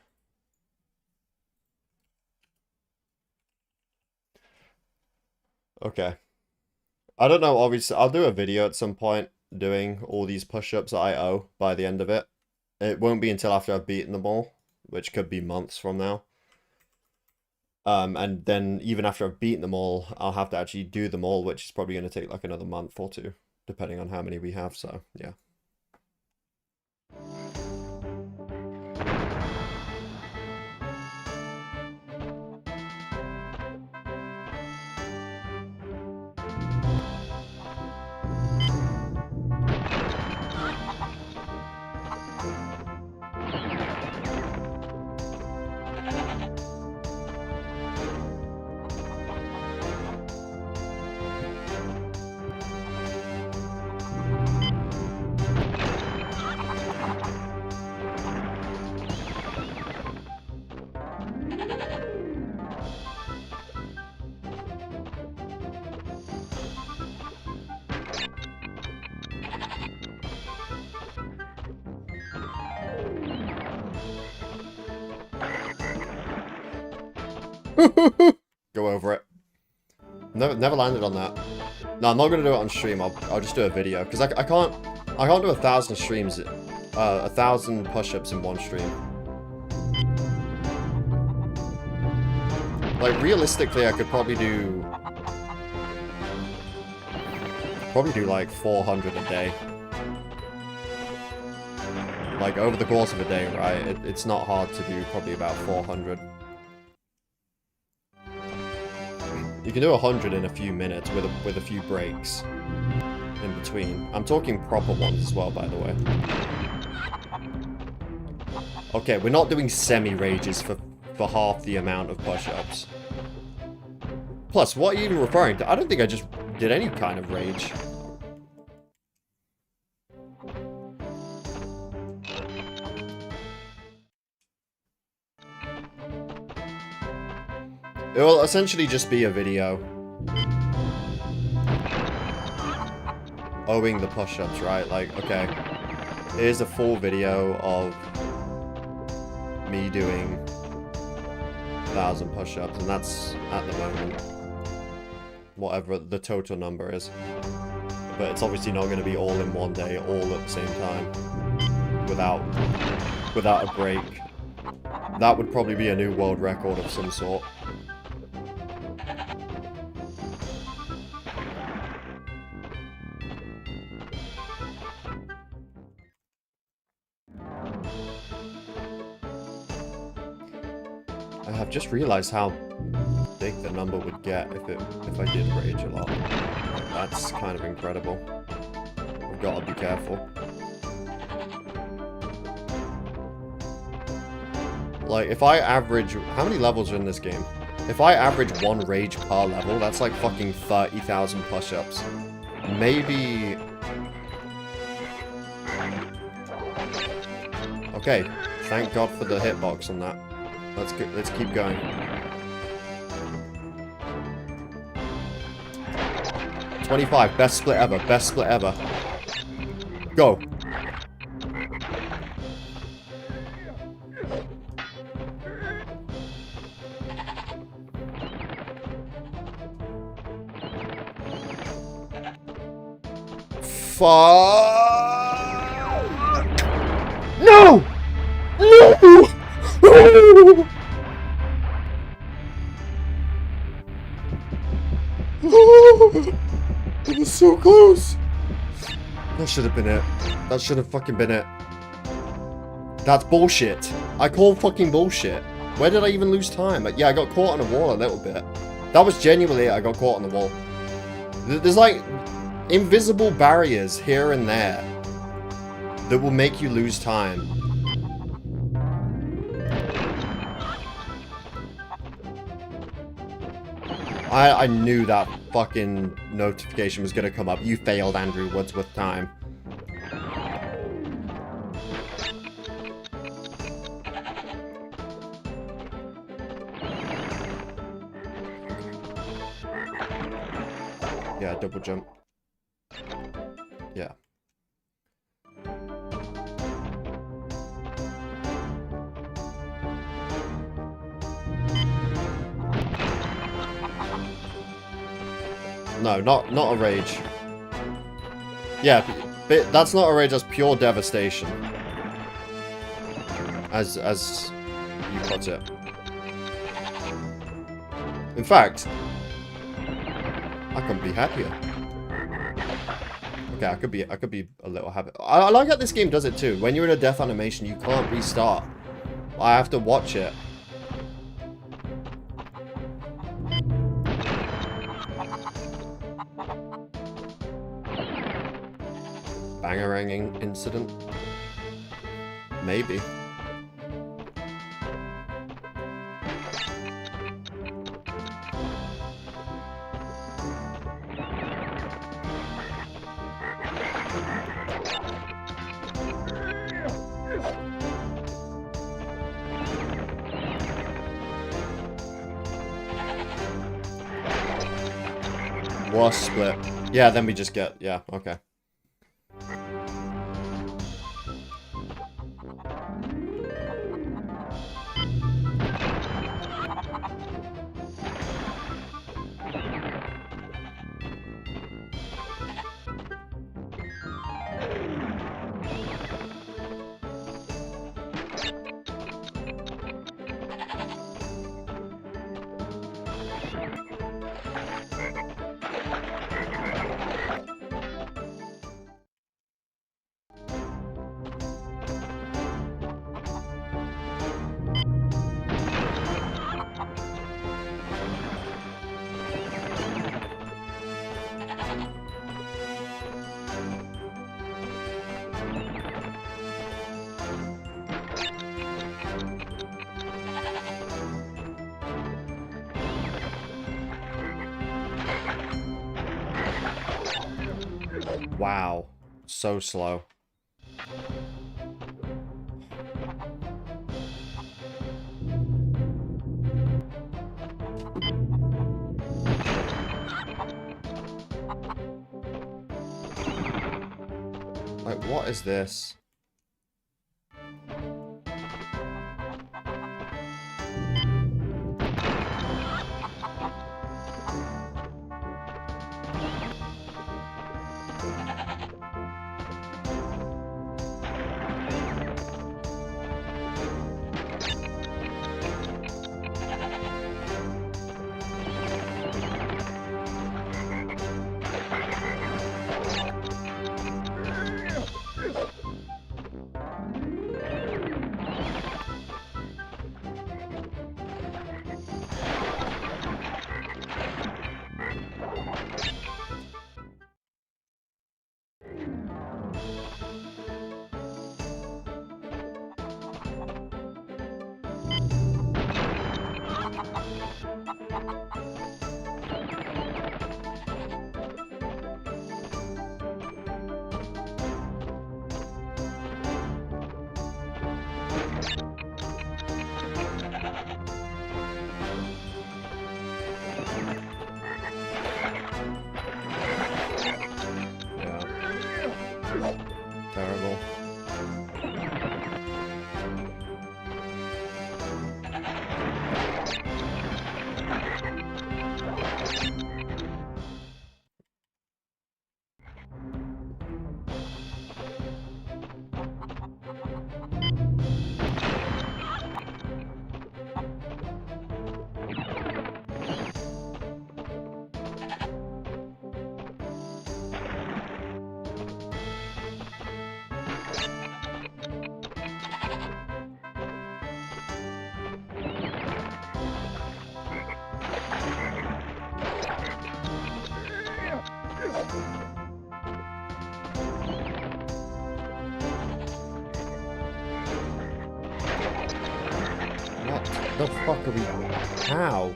Okay. I don't know, obviously, I'll do a video at some point doing all these push-ups that I owe by the end of it. It won't be until after I've beaten them all, which could be months from now. And then even after I've beaten them all, I'll have to actually do them all, which is probably going to take like another month or two, depending on how many we have, so yeah. Go over it. Never landed on that. No, I'm not gonna do it on stream. I'll just do a video because I can't do 1,000 streams, 1,000 push-ups in one stream. Like realistically, I could probably do like 400 a day. Like over the course of a day, right? It's not hard to do probably about 400. You can do 100 in a few minutes with a few breaks in between. I'm talking proper ones as well, by the way. Okay, we're not doing semi-rages for half the amount of push-ups. Plus, what are you even referring to? I don't think I just did any kind of rage. It will essentially just be a video owing the push-ups, right? Like, okay, here's a full video of me doing 1,000 push-ups, and that's, at the moment, whatever the total number is. But it's obviously not going to be all in one day, all at the same time, without a break. That would probably be a new world record of some sort. I've just realized how big the number would get if I did rage a lot. That's kind of incredible. I've got to be careful. Like, if I average... How many levels are in this game? If I average one rage per level, that's like fucking 30,000 push-ups. Maybe... Okay, thank God for the hitbox on that. Let's keep going. 25, best split ever, best split ever. Go. Fuck. No! No! It was so close. That should have been it. That should have fucking been it. That's bullshit. I call fucking bullshit. Where did I even lose time? Yeah, I got caught on a wall a little bit. That was genuinely it. I got caught on the wall. There's like invisible barriers here and there that will make you lose time. I knew that fucking notification was gonna come up. You failed, Andrew Woods, with time. Yeah, double jump. Yeah. No, not a rage. Yeah, but that's not a rage, that's pure devastation. As you put it. In fact, I couldn't be happier. Okay, I could be a little happy. I like how this game does it too. When you're in a death animation, you can't restart. I have to watch it. Bangaranging incident? Maybe. Worst split. Yeah, then we just get... Yeah, okay. Wow. So slow. Like, what is this? Terrible. What the fuck are we... How?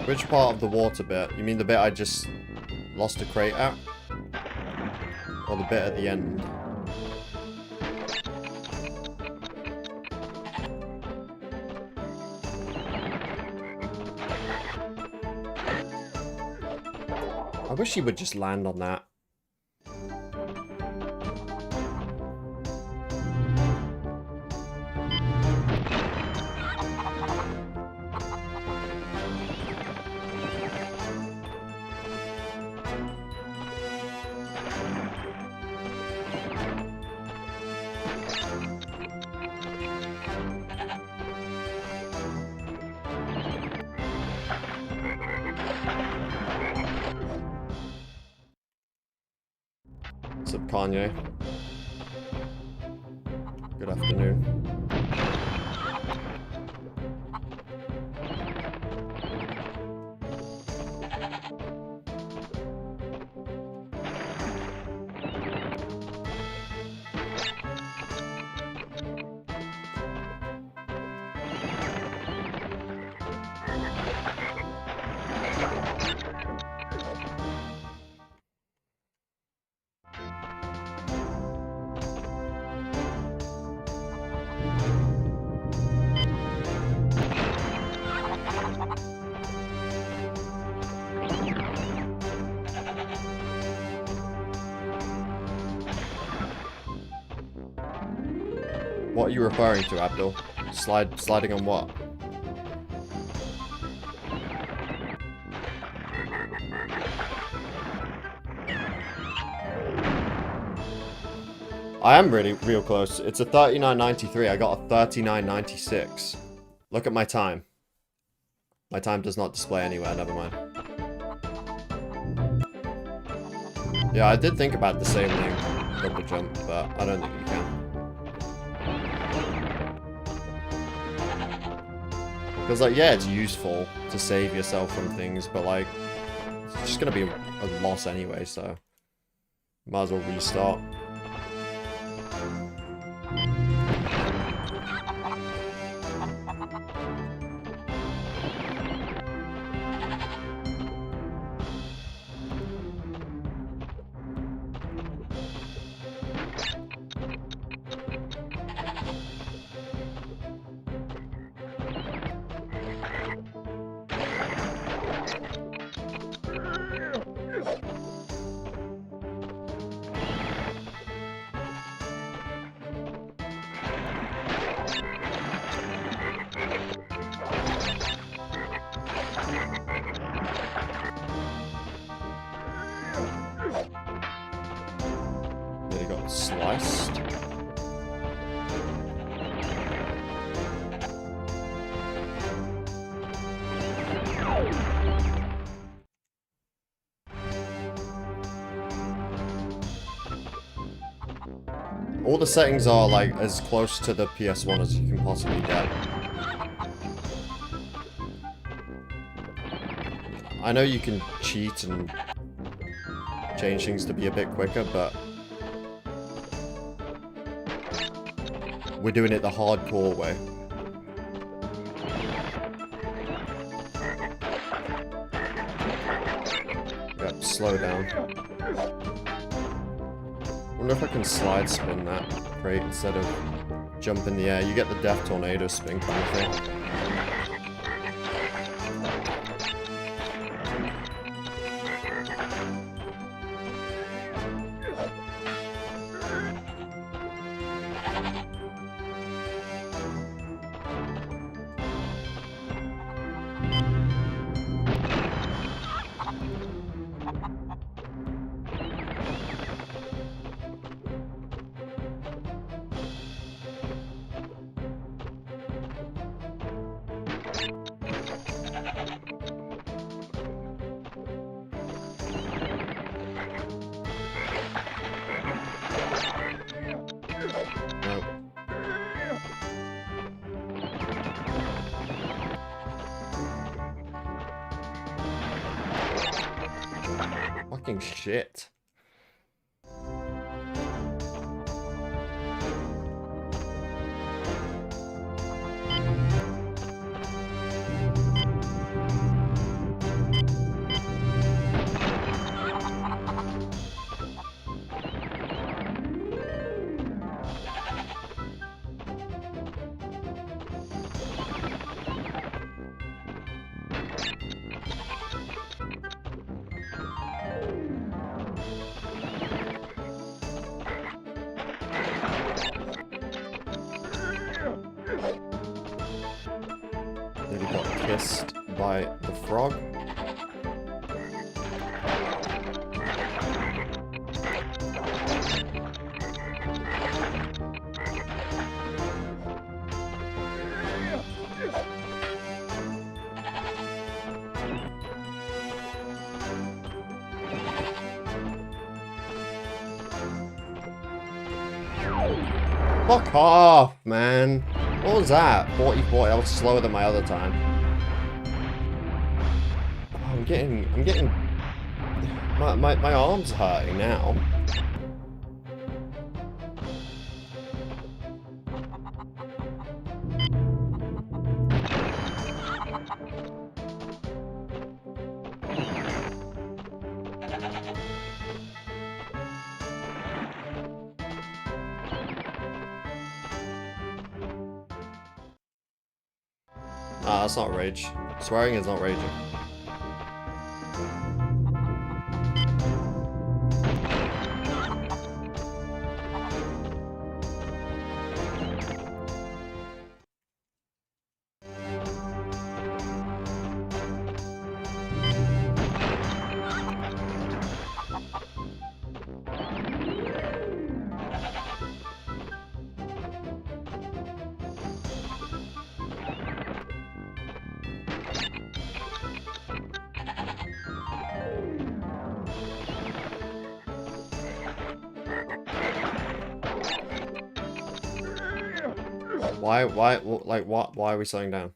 Which part of the water bit? You mean the bit I just lost a crate at? Or the bit at the end? I wish he would just land on that. What's up, Kanye? Good afternoon. What are you referring to, Abdul? Sliding on what? I am really real close. It's a 39.93. I got a 39.96. Look at my time. My time does not display anywhere, never mind. Yeah, I did think about the same thing, double jump, but I don't think you can. Because, like, yeah, it's useful to save yourself from things, but, like, it's just gonna be a loss anyway, so might as well restart. They got sliced. All the settings are like as close to the PS1 as you can possibly get. I know you can cheat and change things to be a bit quicker, but we're doing it the hardcore way. Yep, slow down. wonder if I can slide spin that crate instead of jump in the air. You get the death tornado spin kind of thing. Fucking shit. Nearly got kissed by the frog. Fuck off, man. What was that? 40-40. That was slower than my other time. Oh, I'm getting... My arm's hurting now. Ah, that's not rage. Swearing is not raging. Why are we slowing down?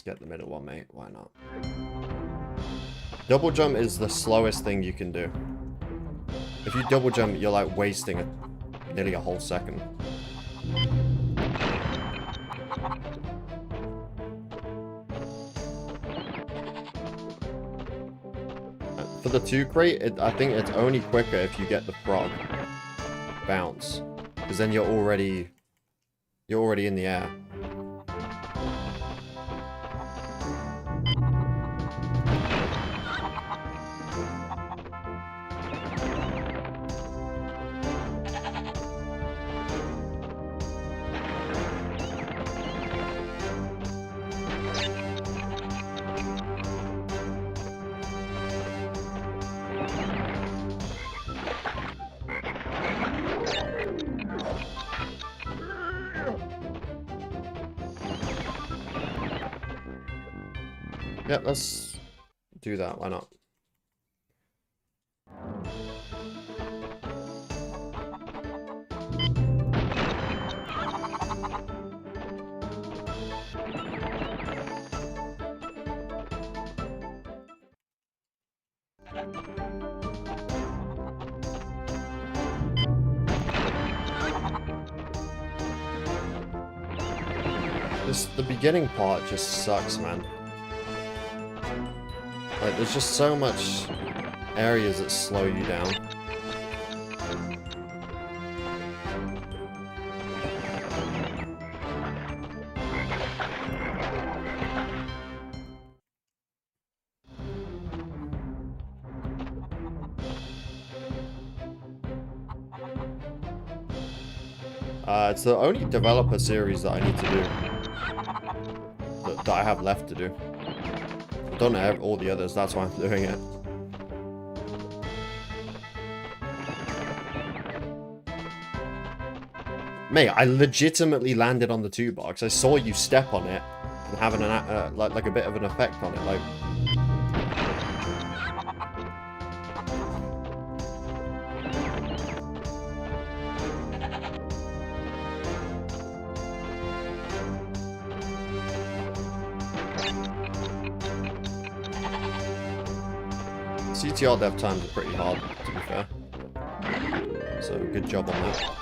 Get the middle one, mate. Why not? Double jump is the slowest thing you can do. If you double jump, you're like wasting nearly a whole second. For the 2 crate, I think it's only quicker if you get the frog bounce, because then you're already in the air. Yep, let's do that. Why not? The beginning part just sucks, man. Like, there's just so much areas that slow you down. It's the only developer series that I need to do. That I have left to do. I've done all the others, that's why I'm doing it. Mate, I legitimately landed on the 2-box. I saw you step on it and having an like a bit of an effect on it. Like, CTR dev times are pretty hard, to be fair. So, good job on that.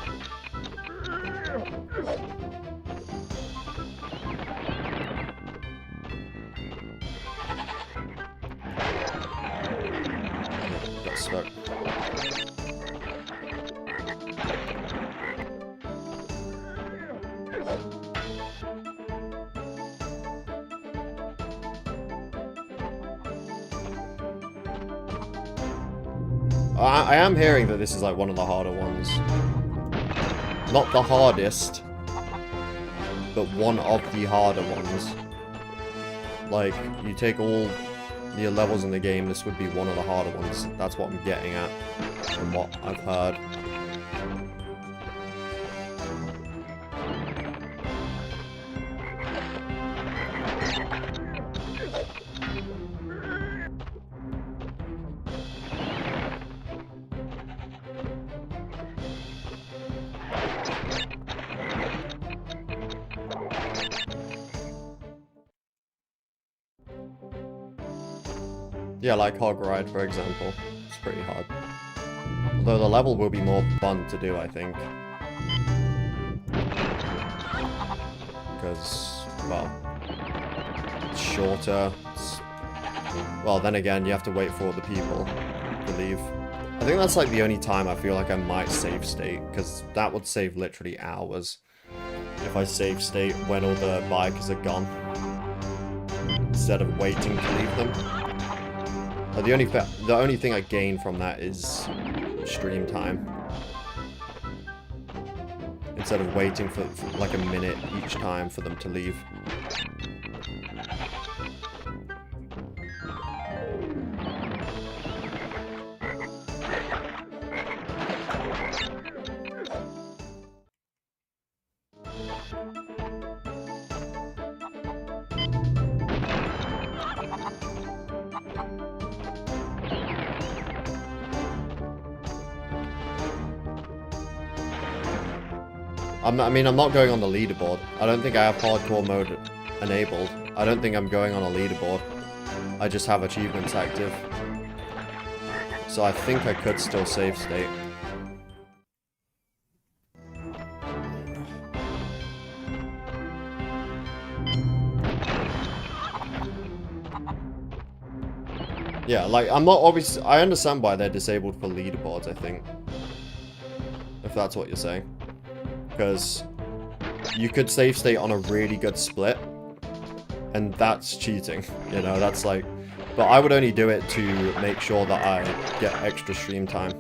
Got stuck. I am hearing that this is like one of the harder ones. Not the hardest, but one of the harder ones. Like, you take all the levels in the game, this would be one of the harder ones. That's what I'm getting at, from what I've heard. Yeah, like Hog Ride, for example. It's pretty hard. Although the level will be more fun to do, I think. Because, well, it's shorter. Well, then again, you have to wait for the people to leave. I think that's like the only time I feel like I might save state, because that would save literally hours. If I save state when all the bikers are gone. Instead of waiting to leave them. The only thing I gain from that is stream time. Instead of waiting for like a minute each time for them to leave. I mean, I'm not going on the leaderboard. I don't think I have hardcore mode enabled. I don't think I'm going on a leaderboard. I just have achievements active. So I think I could still save state. Yeah, like, I'm not obviously... I understand why they're disabled for leaderboards, I think. If that's what you're saying. Because you could save state on a really good split, and that's cheating, you know, that's like, but I would only do it to make sure that I get extra stream time.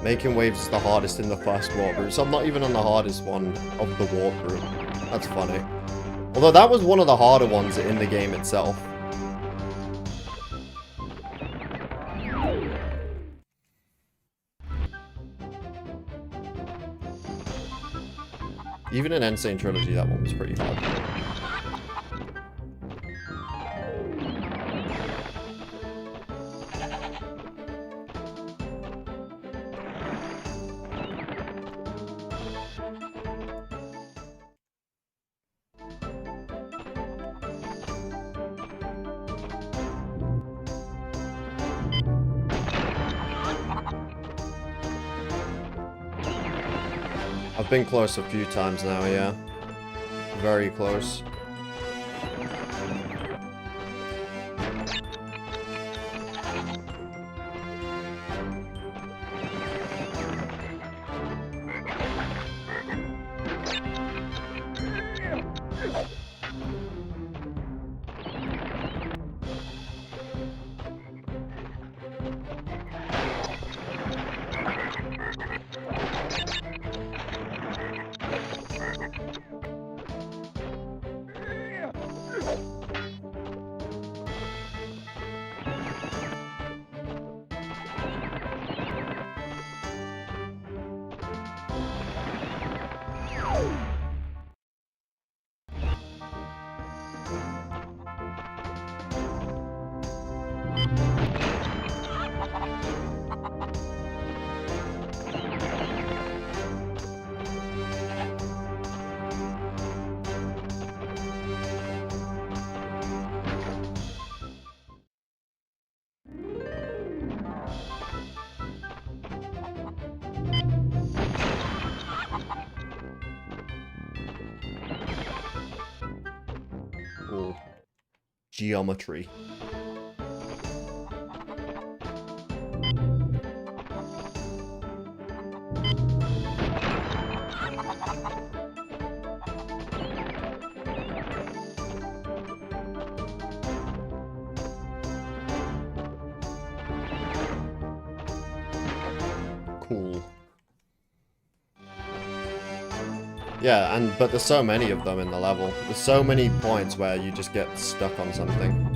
Making waves is the hardest in the first warp route, so I'm not even on the hardest one of the warp route. That's funny. Although that was one of the harder ones in the game itself. Even in Insane Trilogy, that one was pretty hard. I've been close a few times now, yeah. Very close. Ooh. Geometry. Cool. Yeah, but there's so many of them in the level. There's so many points where you just get stuck on something.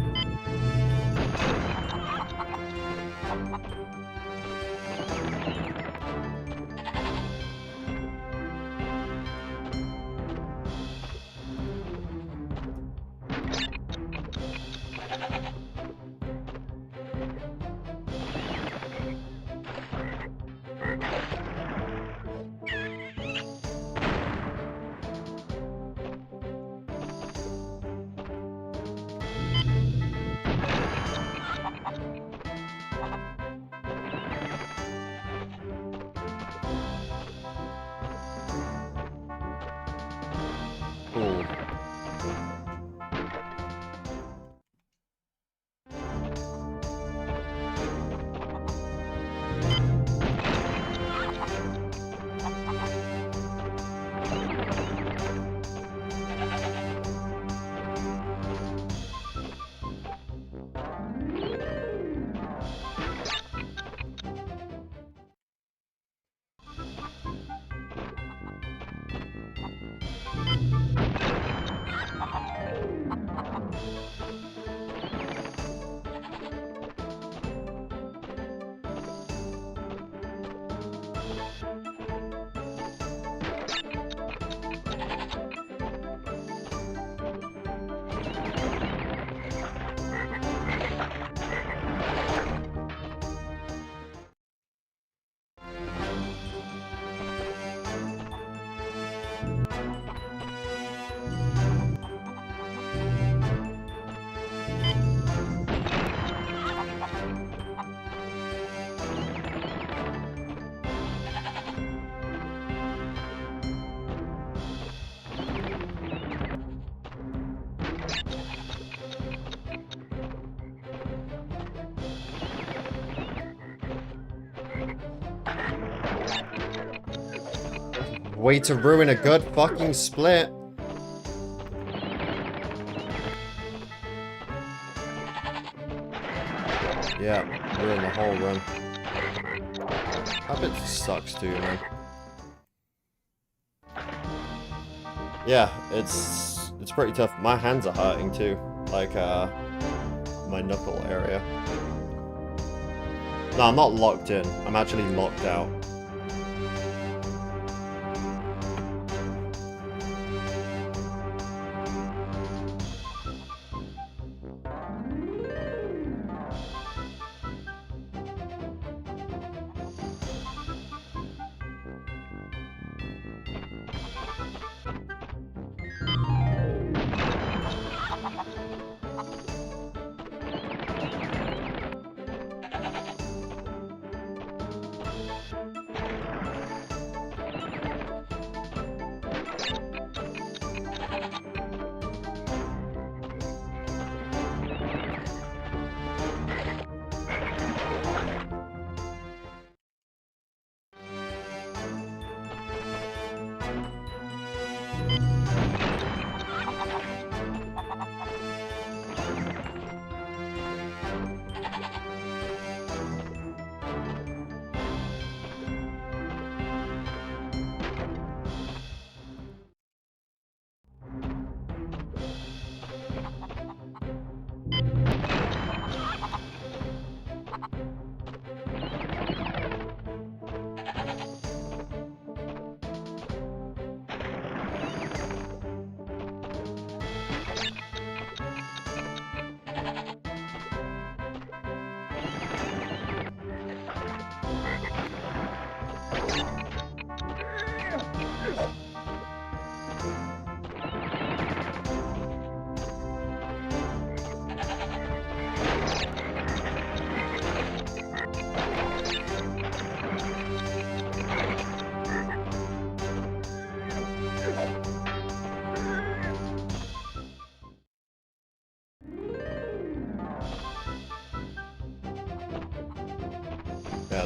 Cool. Way to ruin a good fucking split. Yeah, ruin the whole run. That bit sucks too, man. Yeah, it's pretty tough. My hands are hurting too. Like, my knuckle area. No, I'm not locked in. I'm actually locked out.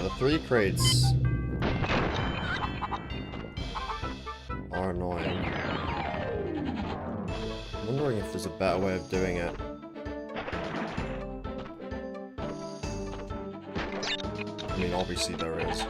the 3 crates are annoying. I'm wondering if there's a better way of doing it. I mean, obviously there is.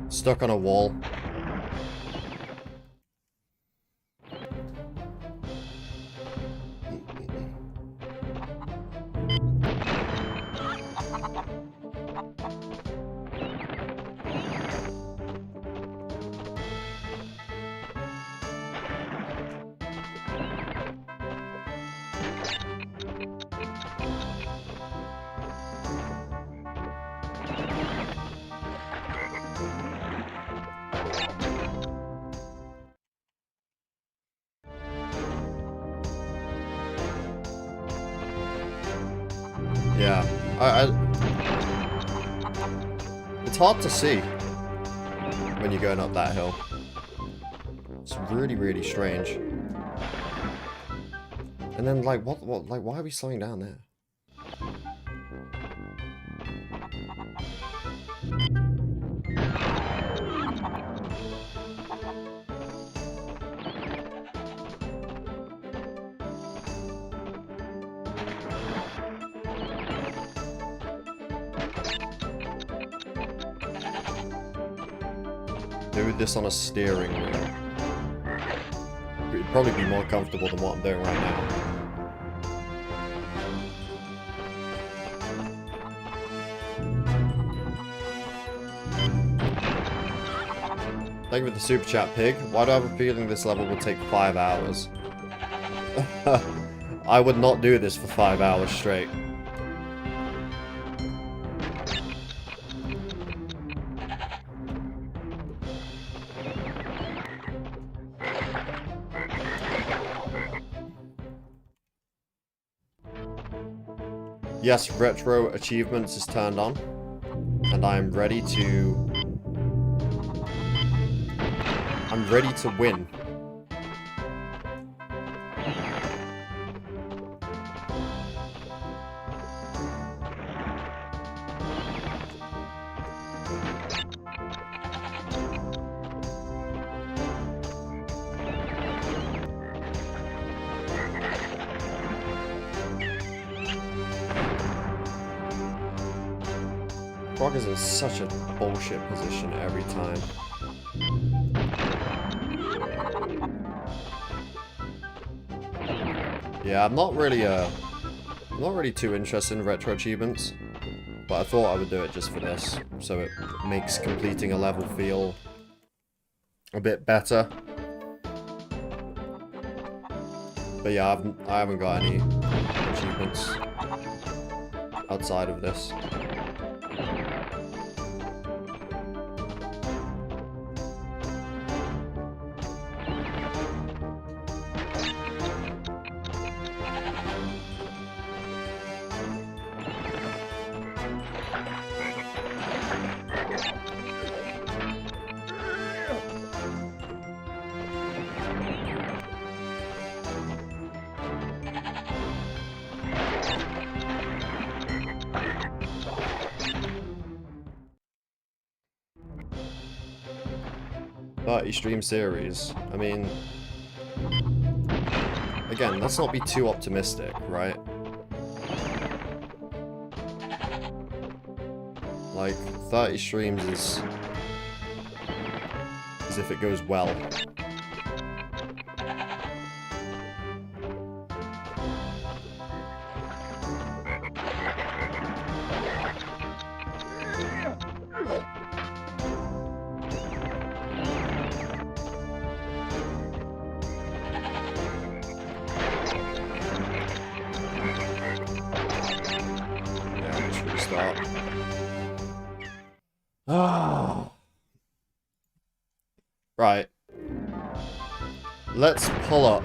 Stuck on a wall. Yeah, it's hard to see when you're going up that hill. It's really, really strange. And then, like, what, like, why are we slowing down there? Do this on a steering wheel. It'd probably be more comfortable than what I'm doing right now. Thank you for the super chat, Pig. Why do I have a feeling this level will take 5 hours? I would not do this for 5 hours straight. Yes, retro achievements is turned on, and I'm ready to win. Frog is in such a bullshit position every time. Yeah, I'm not really too interested in retro achievements, but I thought I would do it just for this, so it makes completing a level feel a bit better. But yeah, I haven't got any achievements outside of this. Stream series. I mean, again, let's not be too optimistic, right? Like, 30 streams is if it goes well. out. Ah. Right. Let's pull up.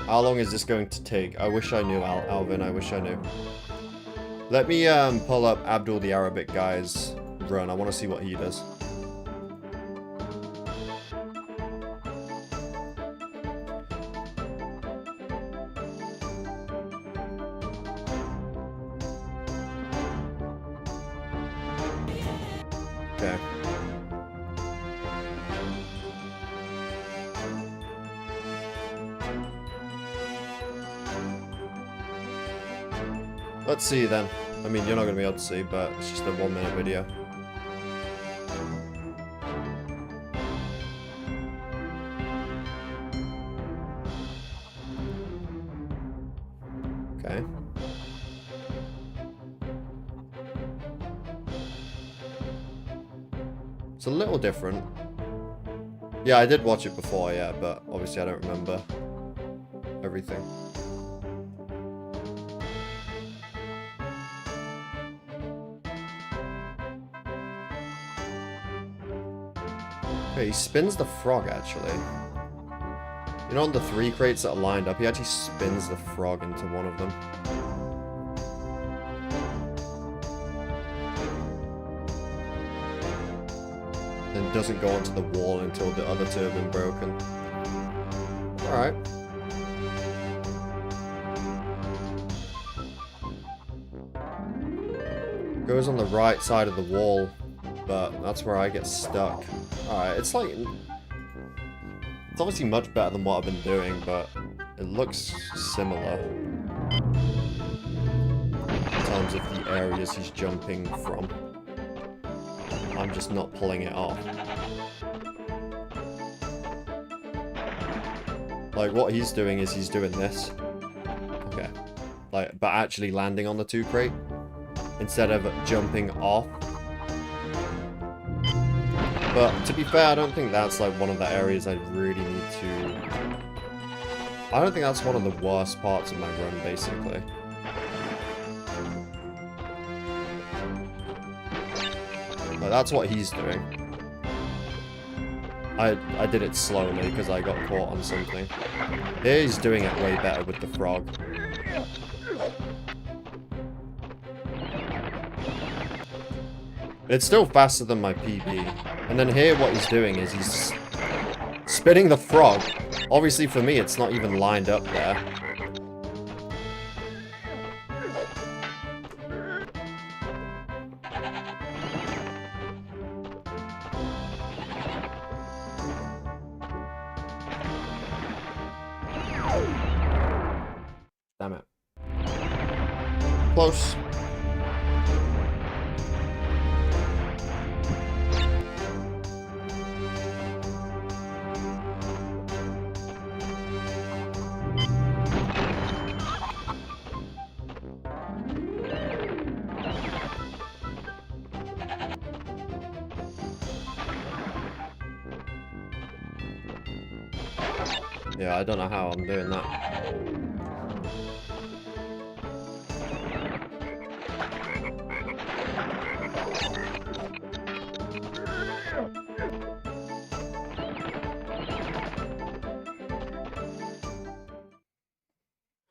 How long is this going to take? I wish I knew, Alvin. I wish I knew. Let me pull up Abdul the Arabic guy's run. I want to see what he does. Okay. Let's see then. I mean, you're not going to be able to see, but it's just a 1-minute video. Okay. It's a little different. Yeah, I did watch it before, yeah, but obviously I don't remember everything. Okay, he spins the frog, actually. You know, on the 3 crates that are lined up, he actually spins the frog into one of them. Then doesn't go onto the wall until the other two have been broken. Alright. Goes on the right side of the wall, but that's where I get stuck. Alright, it's like... It's obviously much better than what I've been doing, but it looks similar. In terms of the areas he's jumping from. I'm just not pulling it off. Like, what he's doing is he's doing this. Okay. Like, but actually landing on the 2 crate. Instead of jumping off. But to be fair, I don't think that's like one of the areas I really need to... I don't think that's one of the worst parts of my run, basically. Like, that's what he's doing. I did it slowly because I got caught on something. Here he's doing it way better with the frog. It's still faster than my PB. And then here what he's doing is he's spinning the frog. Obviously for me it's not even lined up there. Damn it. Close. Yeah, I don't know how I'm doing that.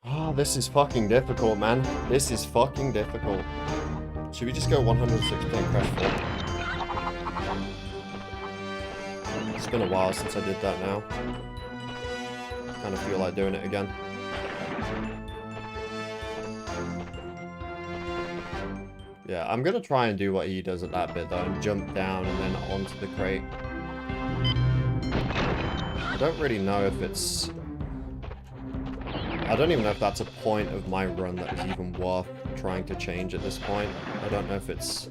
Oh, this is fucking difficult, man. This is fucking difficult. Should we just go 106% crash 4? It's been a while since I did that now. Kind of feel like doing it again. Yeah, I'm gonna try and do what he does at that bit though, and jump down and then onto the crate. I don't really know if it's... I don't even know if that's a point of my run that is even worth trying to change at this point. I don't know if it's...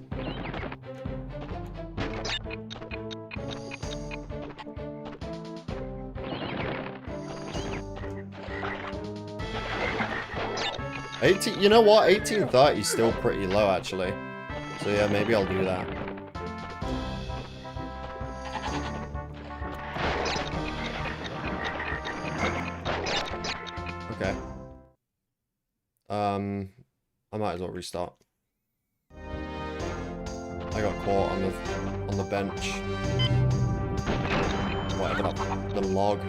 18, you know what? 1830 is still pretty low, actually. So yeah, maybe I'll do that. Okay. I might as well restart. I got caught on the bench. Whatever that, the log.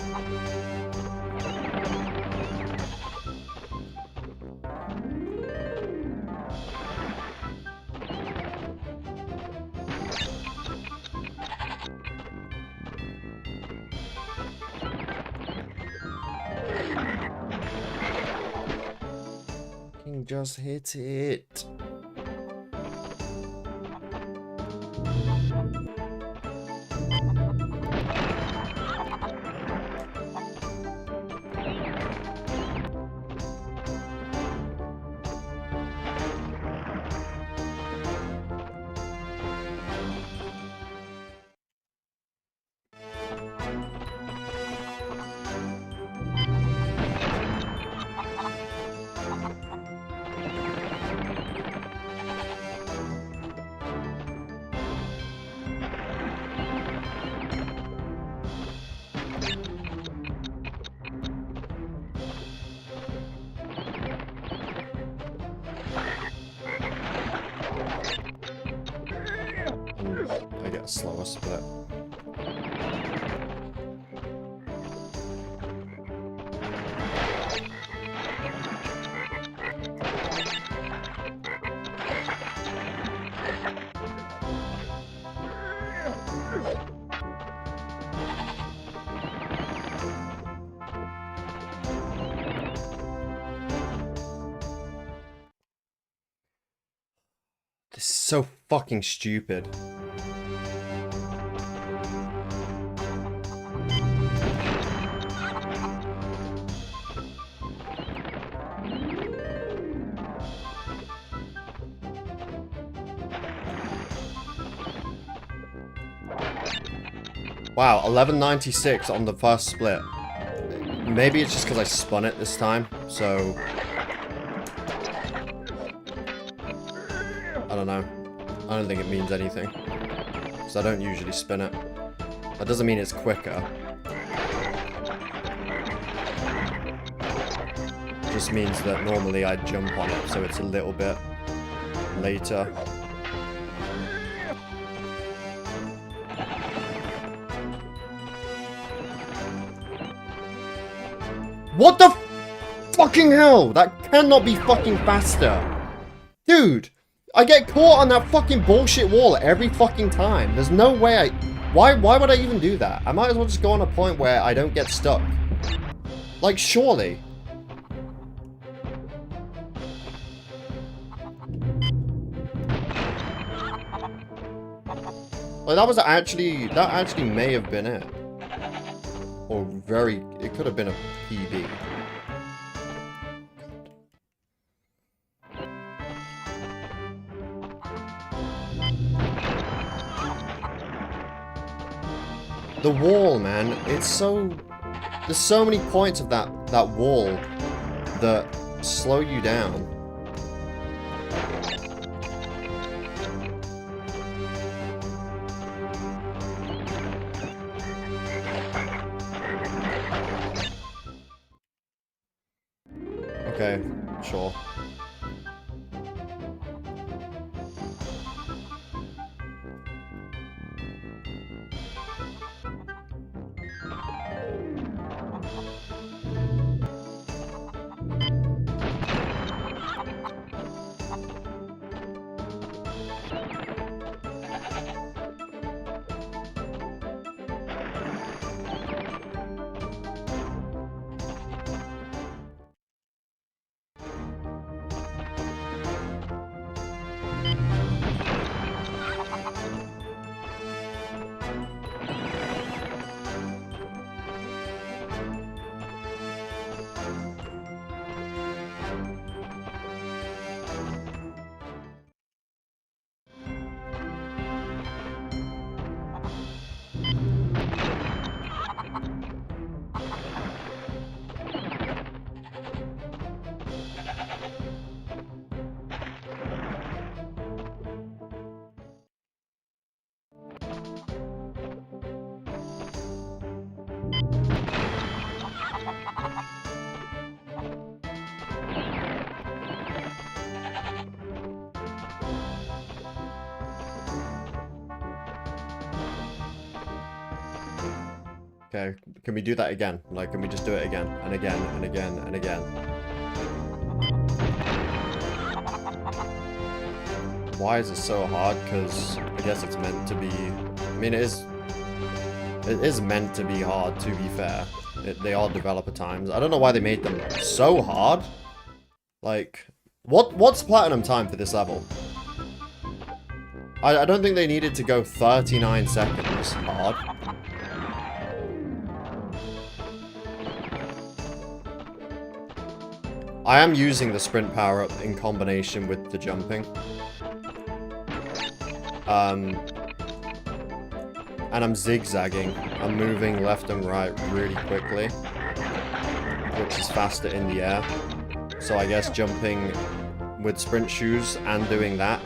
Just hit it. I get a slower split. This is so fucking stupid. Wow, 1196 on the first split. Maybe it's just because I spun it this time, so... I don't know. I don't think it means anything. Because I don't usually spin it. That doesn't mean it's quicker. It just means that normally I jump on it, so it's a little bit later. What the fucking hell? That cannot be fucking faster. Dude, I get caught on that fucking bullshit wall every fucking time. There's no way I... Why would I even do that? I might as well just go on a point where I don't get stuck. Like, surely. Like, that actually may have been it. Or it could have been a PB. The wall, man, it's so... There's so many points of that wall that slow you down. Okay, sure. Okay, can we do that again? Like, can we just do it again and again and again and again? Why is it so hard? Because I guess it's meant to be... I mean, it is meant to be hard, to be fair. They are developer times. I don't know why they made them so hard. Like, what's platinum time for this level? I don't think they needed to go 39 seconds hard. I am using the sprint power-up in combination with the jumping. And I'm zigzagging. I'm moving left and right really quickly, which is faster in the air. So I guess jumping with sprint shoes and doing that,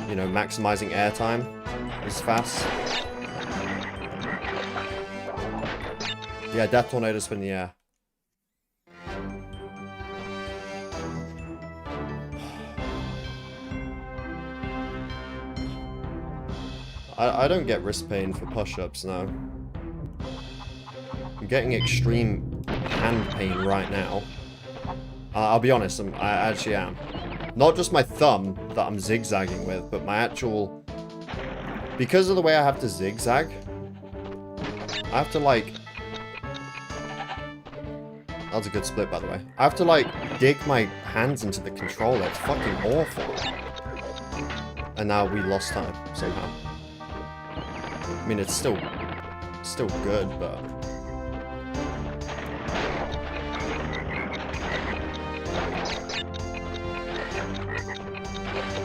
you know, maximizing airtime is fast. Yeah, Death Tornado spin in the air. I don't get wrist pain for push-ups now. I'm getting extreme hand pain right now. I'll be honest, I actually am. Not just my thumb that I'm zigzagging with, but my actual... Because of the way I have to zigzag, I have to, like... That was a good split, by the way. I have to, like, dig my hands into the controller. It's fucking awful. And now we lost time, somehow. I mean, it's still good, but...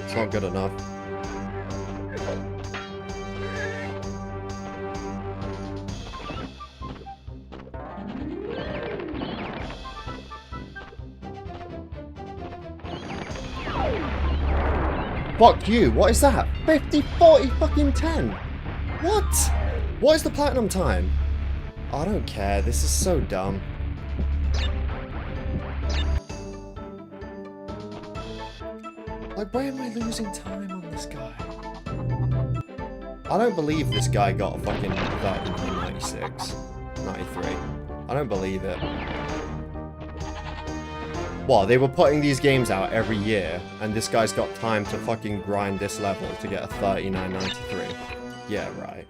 It's not good enough. Fuck you, what is that? 50, 40, fucking 10! What? What is the platinum time? I don't care, this is so dumb. Like, why am I losing time on this guy? I don't believe this guy got a fucking 96, 93. I don't believe it. Well, they were putting these games out every year, and this guy's got time to fucking grind this level to get a 39.93. Yeah, right.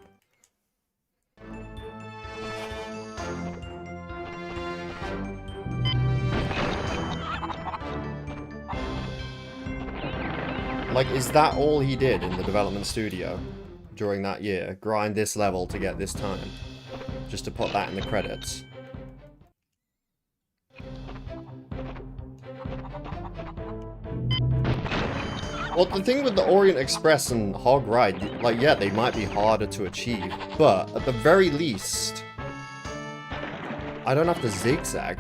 Like, is that all he did in the development studio during that year? Grind this level to get this time? Just to put that in the credits? Well, the thing with the Orient Express and Hog Ride, like, yeah, they might be harder to achieve, but at the very least, I don't have to zigzag.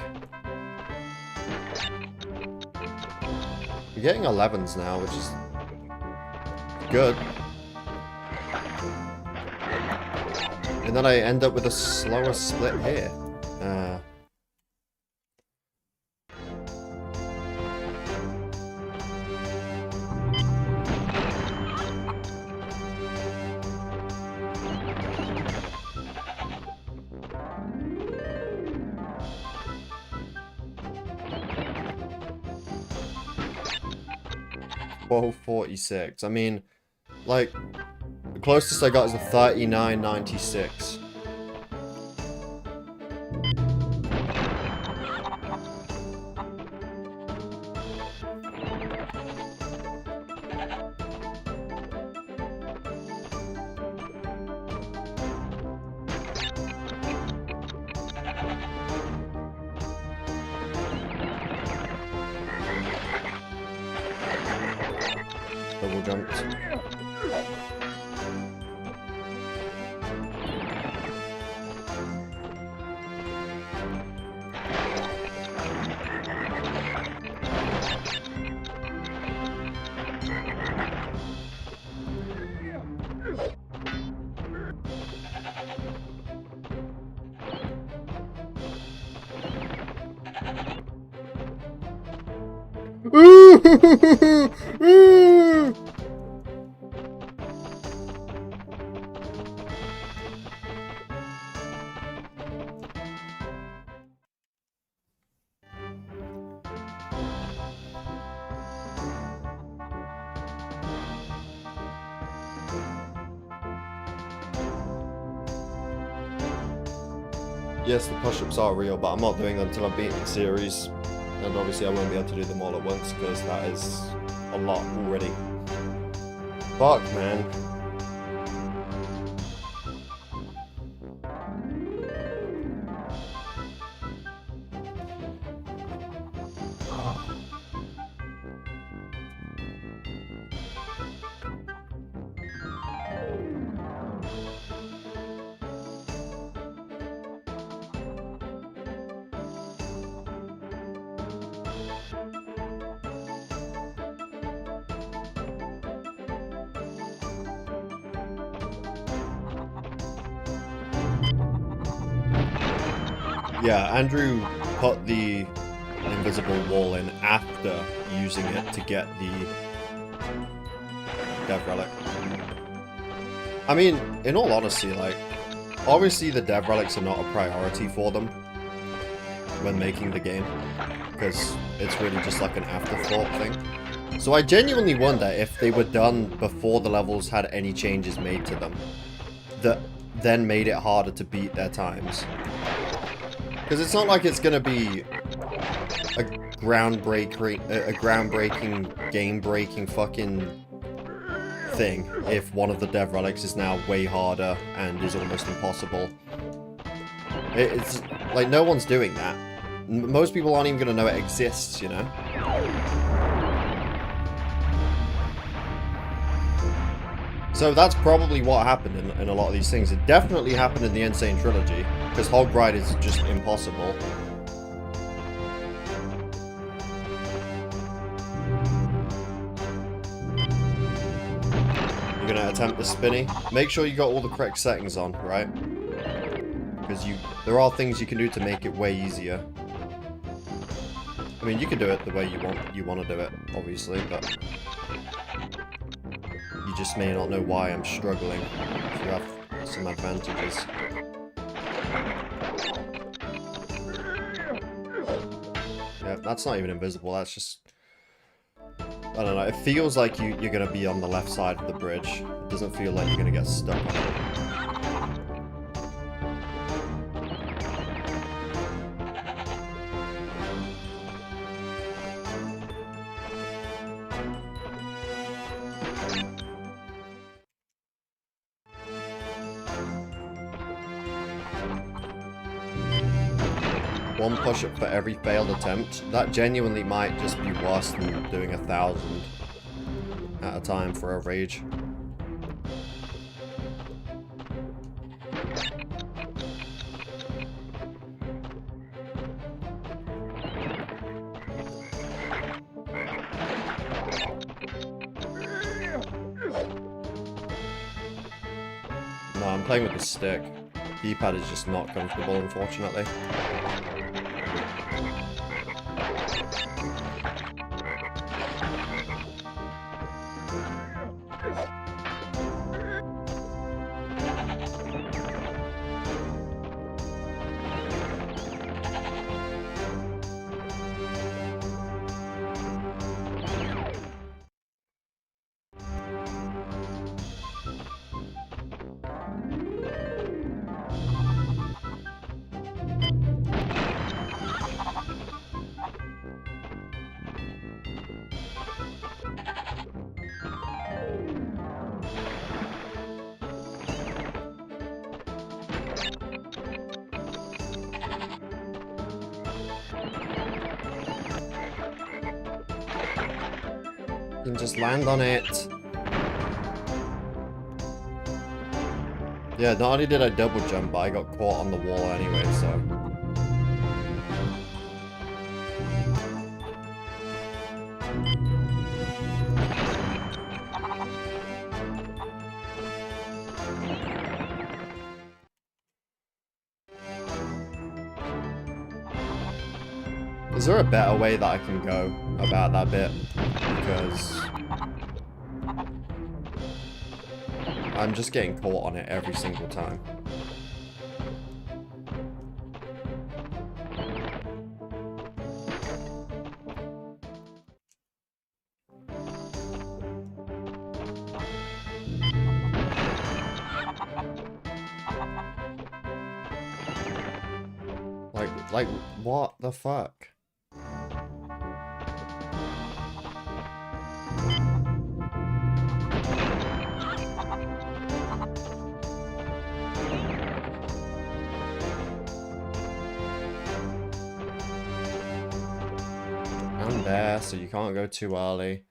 I'm getting 11s now, which is good. And then I end up with a slower split here. $12.46. I mean, like, the closest I got is a 39.96. Double jumped. Yes, the push-ups are real, but I'm not doing them until I've beaten the series. And obviously I won't be able to do them all at once, because that is a lot already. Fuck, man. Yeah, Andrew put the invisible wall in after using it to get the dev relic. I mean, in all honesty, like, obviously the dev relics are not a priority for them when making the game, because it's really just like an afterthought thing. So I genuinely wonder if they were done before the levels had any changes made to them that then made it harder to beat their times. Because it's not like it's going to be a groundbreaking, game-breaking fucking thing if one of the dev relics is now way harder and is almost impossible. It's like, no one's doing that. Most people aren't even going to know it exists, you know? So that's probably what happened in a lot of these things. It definitely happened in the Insane Trilogy, because Hog Ride is just impossible. You're gonna attempt the spinny. Make sure you got all the correct settings on, right? Because there are things you can do to make it way easier. I mean, you can do it the way you want to do it, obviously, but you just may not know why I'm struggling if you have some advantages. Yeah, that's not even invisible, that's just... I don't know, it feels like you're going to be on the left side of the bridge. It doesn't feel like you're going to get stuck on it. One push-up for every failed attempt. That genuinely might just be worse than doing 1,000 at a time for a rage. No, I'm playing with the stick. D-pad is just not comfortable, unfortunately. You can just land on it. Yeah, not only did I double jump, but I got caught on the wall anyway, so... Is there a better way that I can go about that bit? Because I'm just getting caught on it every single time. Like, what the fuck? I'm there, so you can't go too early.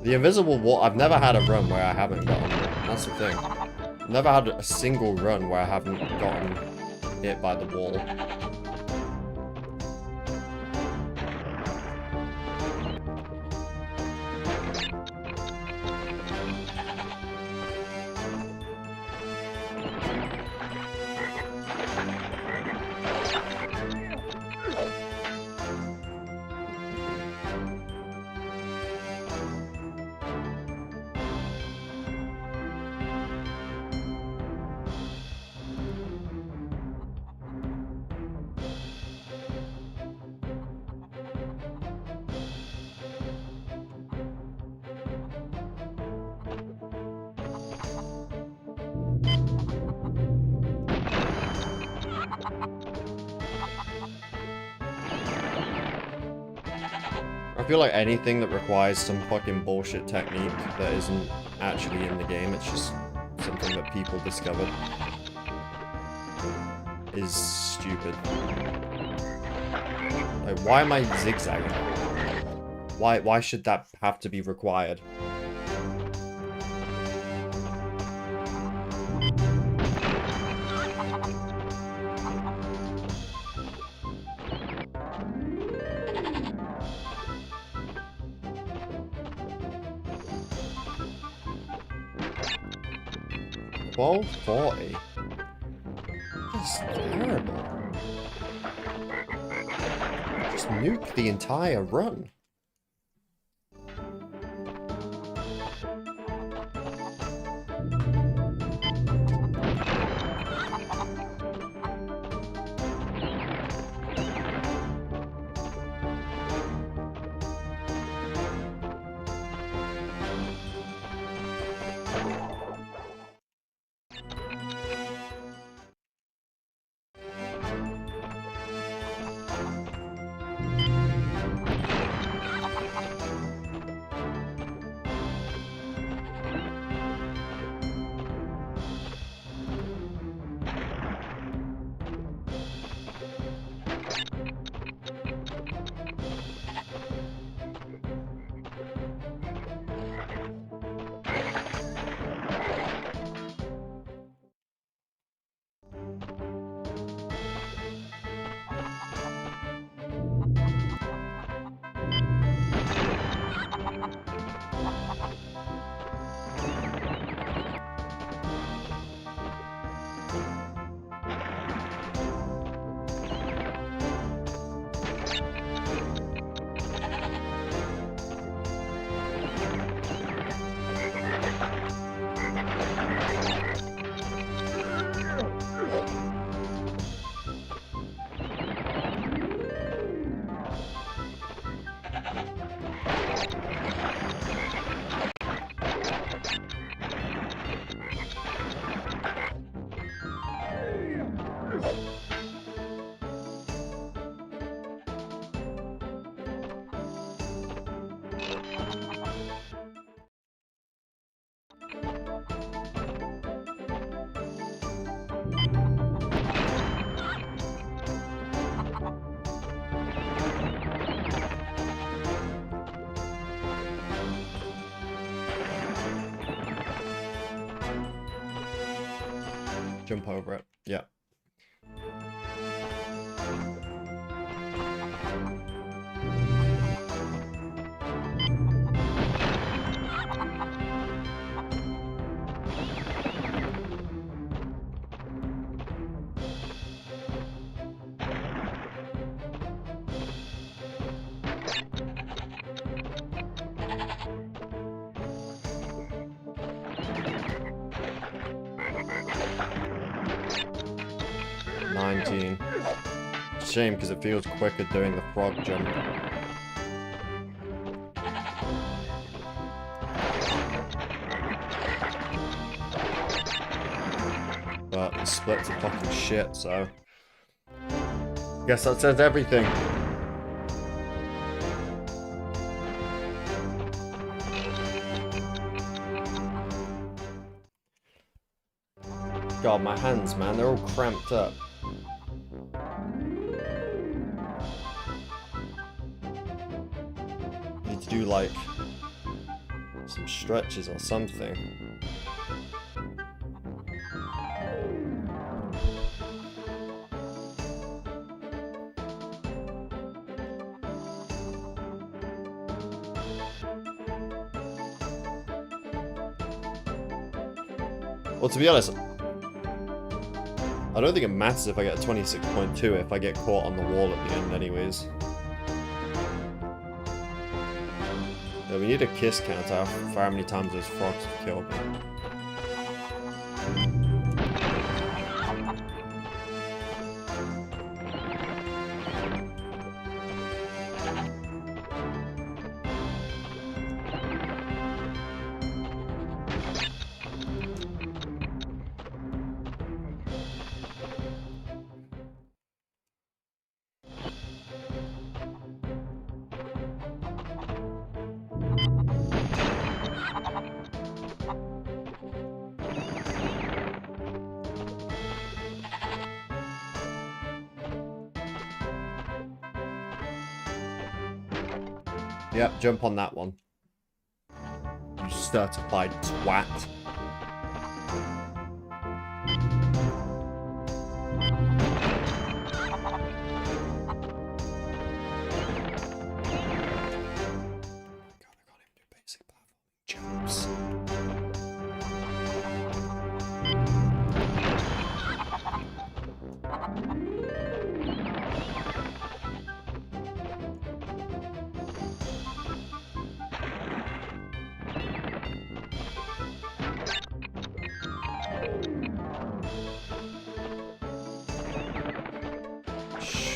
The invisible wall, I've never had a run where I haven't gotten it. That's the thing. I've never had a single run where I haven't gotten hit by the wall. I feel like anything that requires some fucking bullshit technique that isn't actually in the game, it's just something that people discovered, is stupid. Like, why am I zigzagging? Why should that have to be required? $12.40? That's terrible. Just nuke the entire run. Jump over it. Yeah. 19. Shame, because it feels quicker doing the frog jump. But the splits are fucking shit, so... guess that says everything. God, my hands, man, they're all cramped up. Need to do, like, some stretches or something. Well, to be honest, I don't think it matters if I get a 26.2 if I get caught on the wall at the end anyways. Yeah, we need a kiss counter for how many times those frogs have killed me. Yep, jump on that one. You certified twat.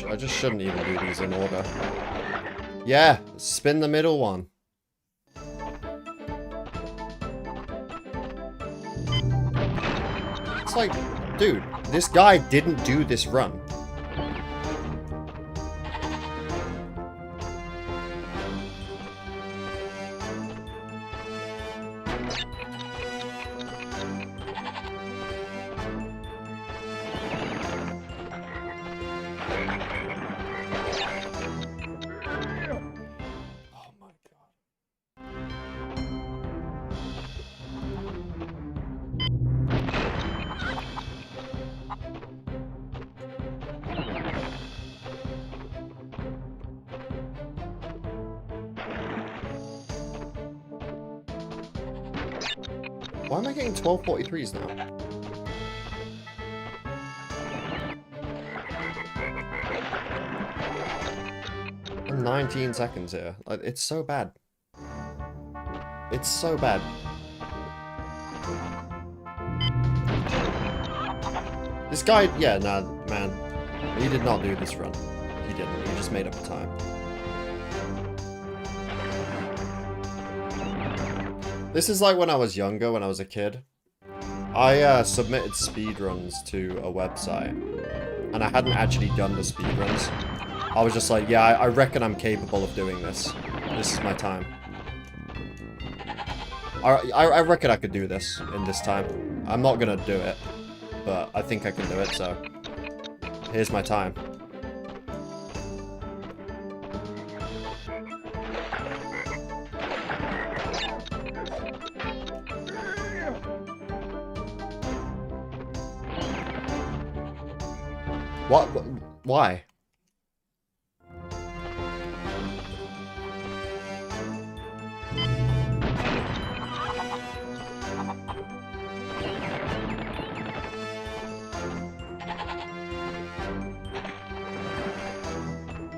I just shouldn't even do these in order. Yeah, spin the middle one. It's like, dude, this guy didn't do this run. Why am I getting 1243s now? And 19 seconds here. Like, it's so bad. It's so bad. This guy, yeah, nah, man. He did not do this run. He didn't. He just made up a time. This is like when I was younger, when I was a kid. I submitted speedruns to a website, and I hadn't actually done the speedruns. I was just like, yeah, I reckon I'm capable of doing this. This is my time. I reckon I could do this in this time. I'm not gonna do it, but I think I can do it, so here's my time. What? Why?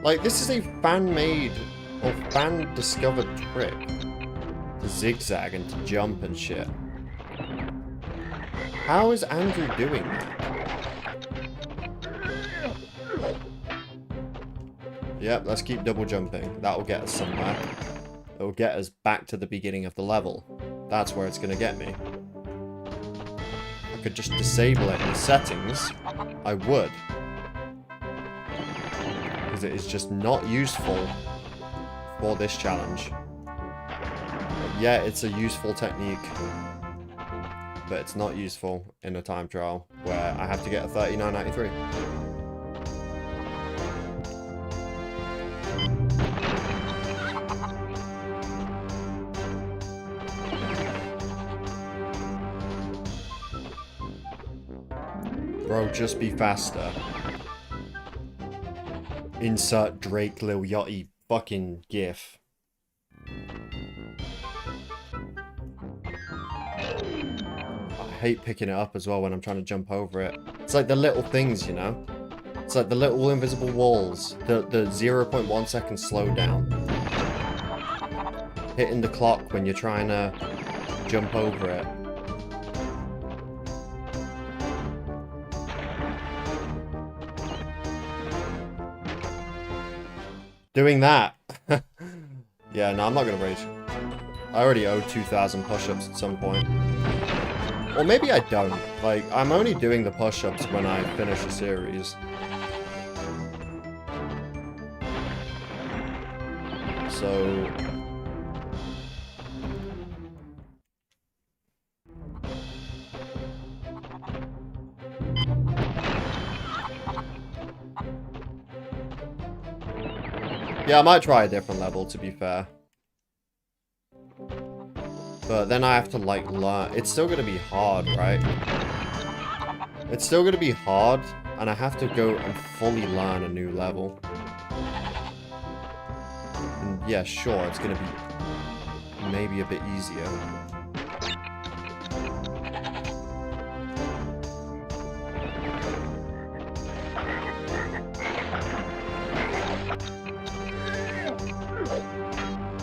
Like, this is a fan-made or fan-discovered trick to zigzag and to jump and shit. How is Andrew doing that? Yep, let's keep double jumping. That'll get us somewhere. It'll get us back to the beginning of the level. That's where it's going to get me. I could just disable it in the settings. I would. Because it is just not useful for this challenge. But yeah, it's a useful technique. But it's not useful in a time trial where I have to get a 39.93. Bro, just be faster. Insert Drake Lil Yachty fucking gif. I hate picking it up as well when I'm trying to jump over it. It's like the little things, you know? It's like the little invisible walls. The 0.1 second slowdown. Hitting the clock when you're trying to jump over it. Doing that. Yeah, no, I'm not gonna rage. I already owe 2,000 push-ups at some point. Or maybe I don't. Like, I'm only doing the push-ups when I finish a series. So... yeah, I might try a different level, to be fair. But then I have to, like, learn. It's still going to be hard, right? It's still going to be hard, and I have to go and fully learn a new level. And yeah, sure, it's going to be maybe a bit easier.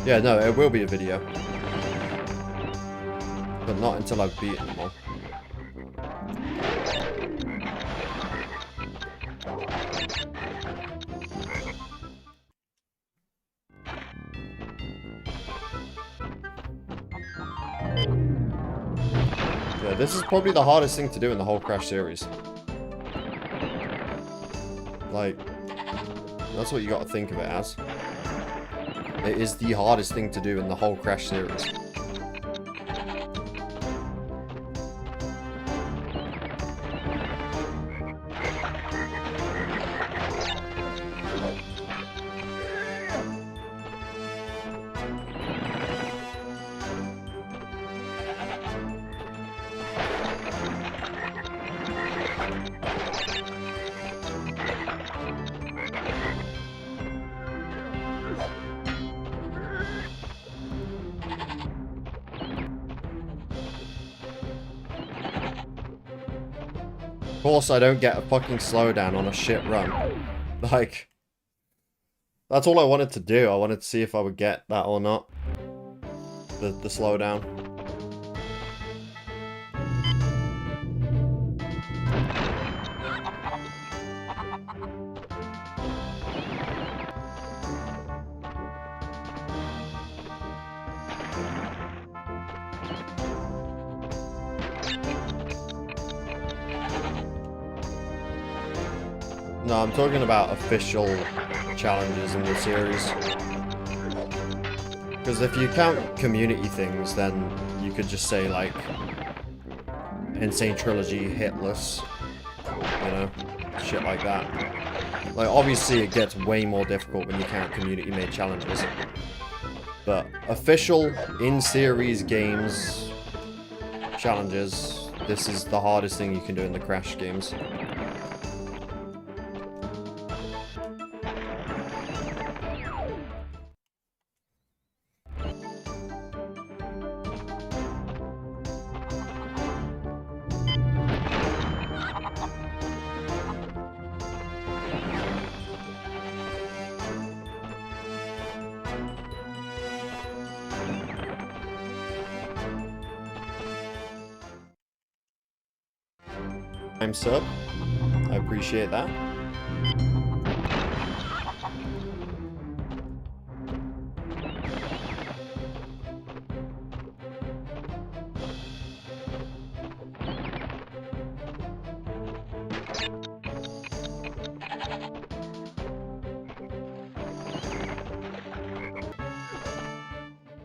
Yeah, no, it will be a video. But not until I've beaten them all. Yeah, this is probably the hardest thing to do in the whole Crash series. Like, that's what you gotta think of it as. It is the hardest thing to do in the whole Crash series. Of course I don't get a fucking slowdown on a shit run. Like, that's all I wanted to do. I wanted to see if I would get that or not. The slowdown. No, I'm talking about official challenges in the series. Because if you count community things, then you could just say, like, Insane Trilogy, Hitless, you know, shit like that. Like, obviously it gets way more difficult when you count community-made challenges. But official, in-series games, challenges, this is the hardest thing you can do in the Crash games. Sub. I appreciate that.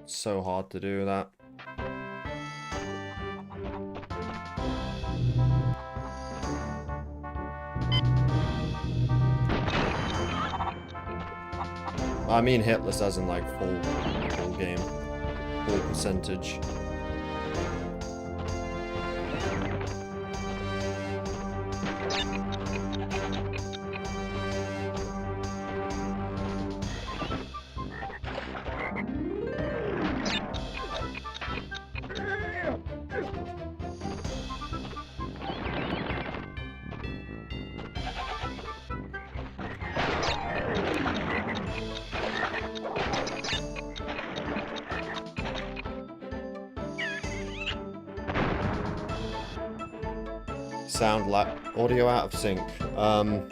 It's so hard to do that. I mean hitless as in like full game, full percentage. Sound like audio out of sync. I mean,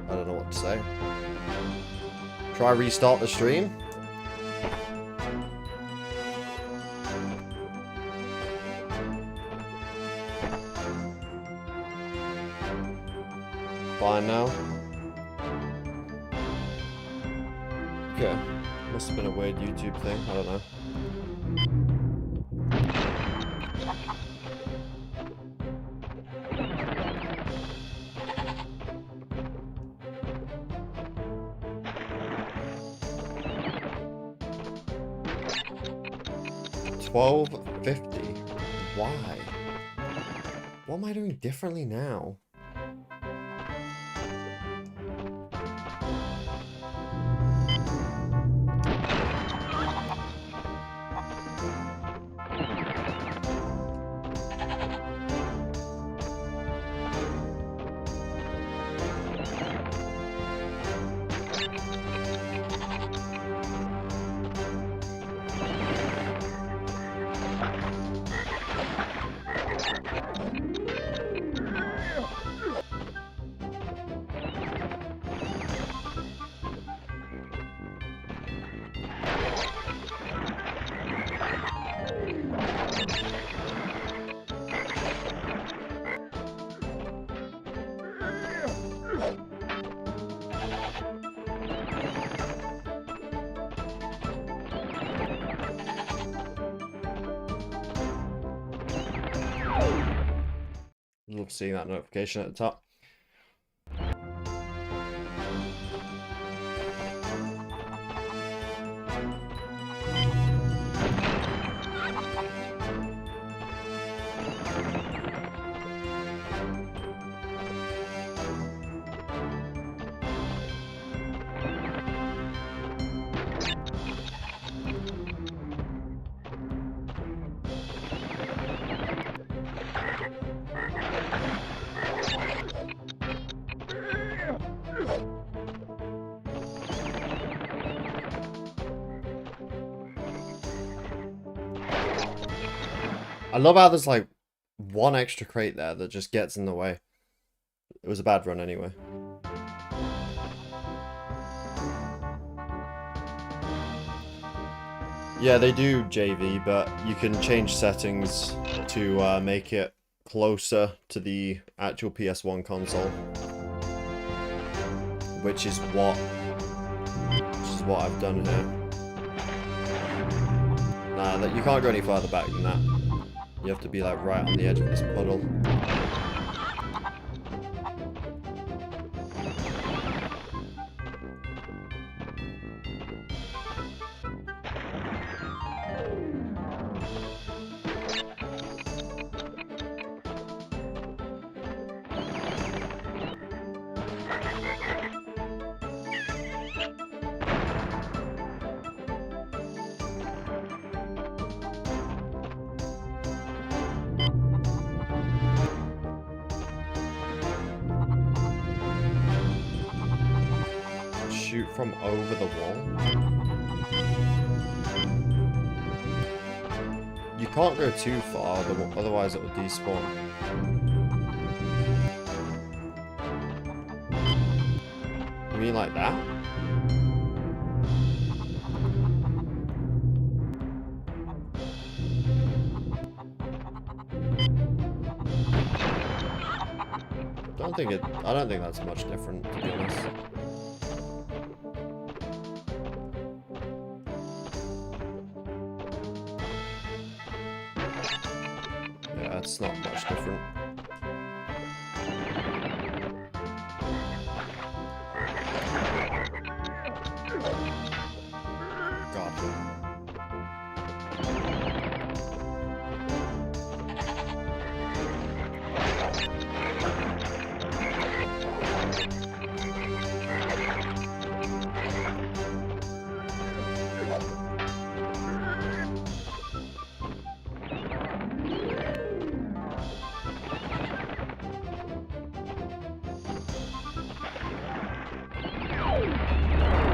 I don't know what to say. Try restart the stream? Fine now. Okay. Must have been a weird YouTube thing, I don't know. $12.50. Why? What am I doing differently now? Love seeing that notification at the top. I love how there's like one extra crate there that just gets in the way. It was a bad run anyway. Yeah, they do JV, but you can change settings to make it closer to the actual PS1 console. Which is what I've done here. Nah, you can't go any further back than that. You have to be like right on the edge of this puddle. Shoot from over the wall? You can't go too far, otherwise it will despawn. You mean like that? I don't think that's much different, to be honest. Yeah, it's not much different. God.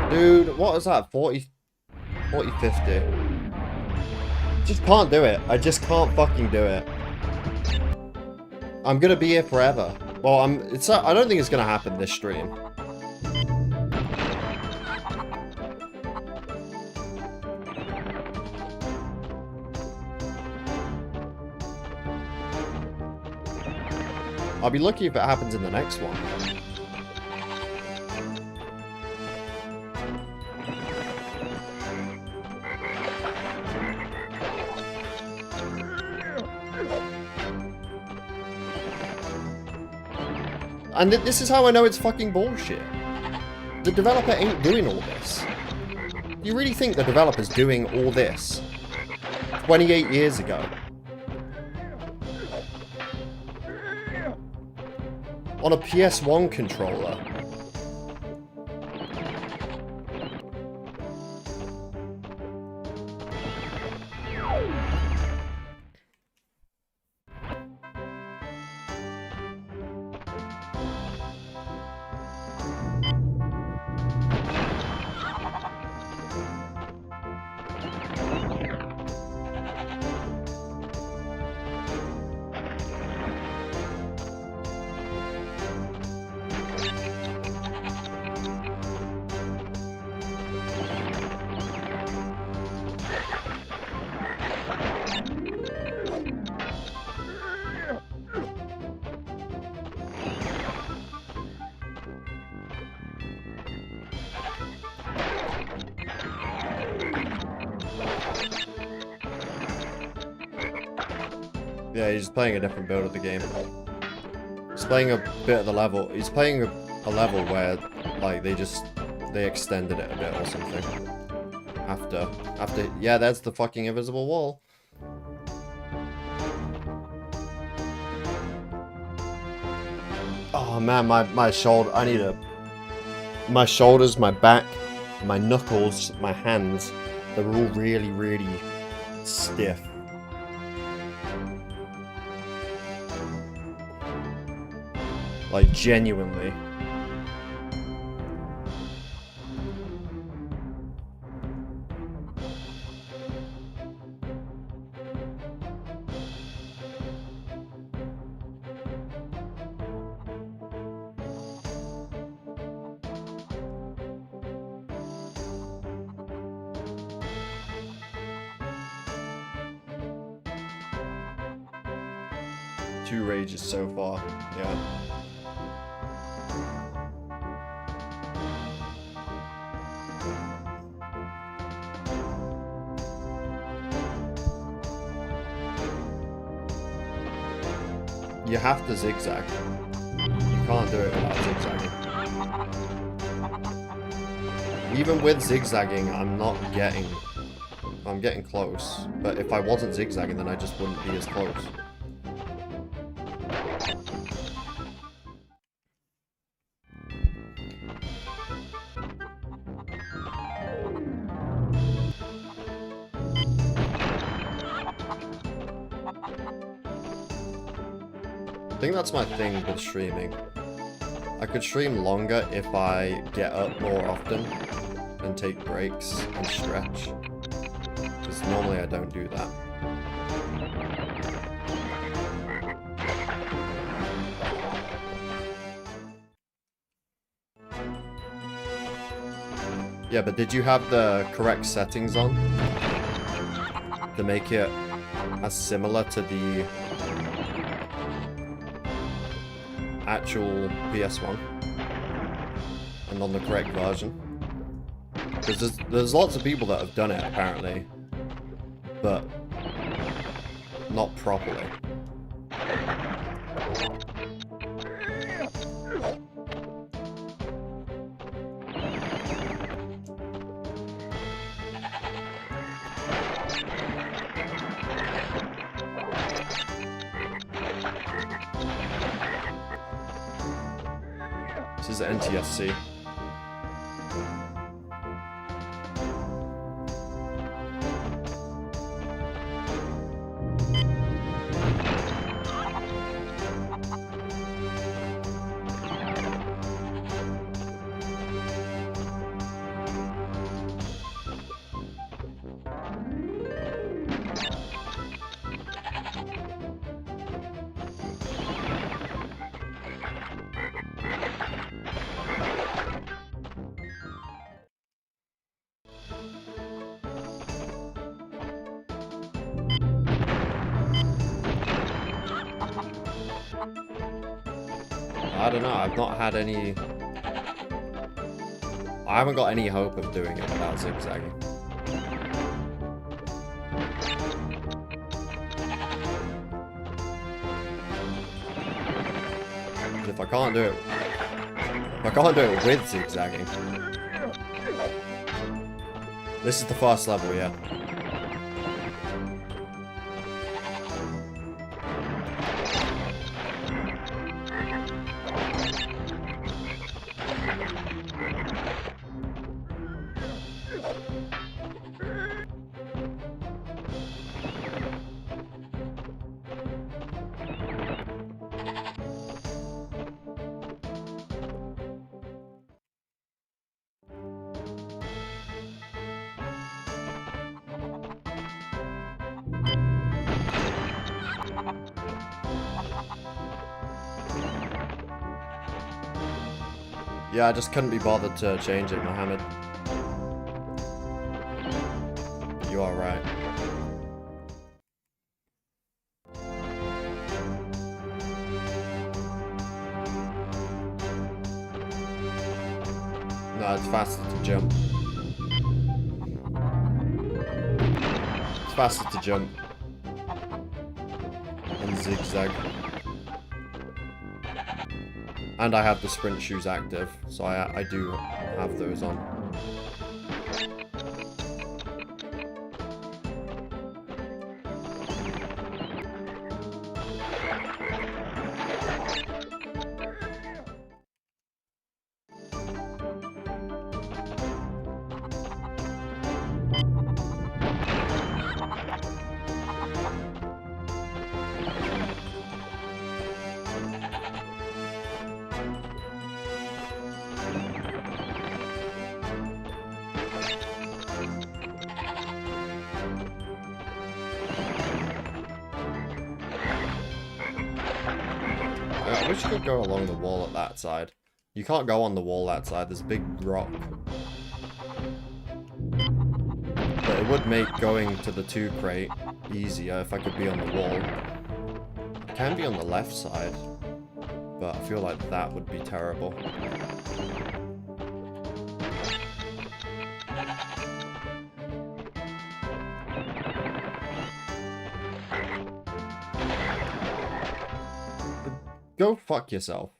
Dude, what is that? 40, 50. Just can't do it. I just can't fucking do it. I'm gonna be here forever. Well, I don't think it's gonna happen this stream. I'll be lucky if it happens in the next one. And this is how I know it's fucking bullshit. The developer ain't doing all this. You really think the developer's doing all this 28 years ago? On a PS1 controller. Yeah, he's playing a different build of the game. He's playing a bit of the level. He's playing a level where, like, they extended it a bit or something. After, yeah, that's the fucking invisible wall. Oh man, my shoulder, my shoulders, my back, my knuckles, my hands, they're all really, really stiff. Like, genuinely. Two rages so far, yeah. You have to zigzag. You can't do it without zigzagging. Even with zigzagging, I'm getting close. But if I wasn't zigzagging, then I just wouldn't be as close. I think that's my thing with streaming. I could stream longer if I get up more often and take breaks and stretch. Because normally I don't do that. Yeah, but did you have the correct settings on to make it as similar to the actual PS1 and on the correct version. Because there's lots of people that have done it, apparently, but not properly. This is NTSC. I don't know, I've not had any... I haven't got any hope of doing it without zigzagging. If I can't do it... If I can't do it with zigzagging... This is the first level, yeah. Yeah, I just couldn't be bothered to change it, Mohammed. You are right. No, it's faster to jump. It's faster to jump. And zigzag. And I have the sprint shoes active, so I do have those on. I wish you could go along the wall at that side. You can't go on the wall that side, there's a big rock. But it would make going to the 2 crate easier if I could be on the wall. I can be on the left side, but I feel like that would be terrible. Go fuck yourself.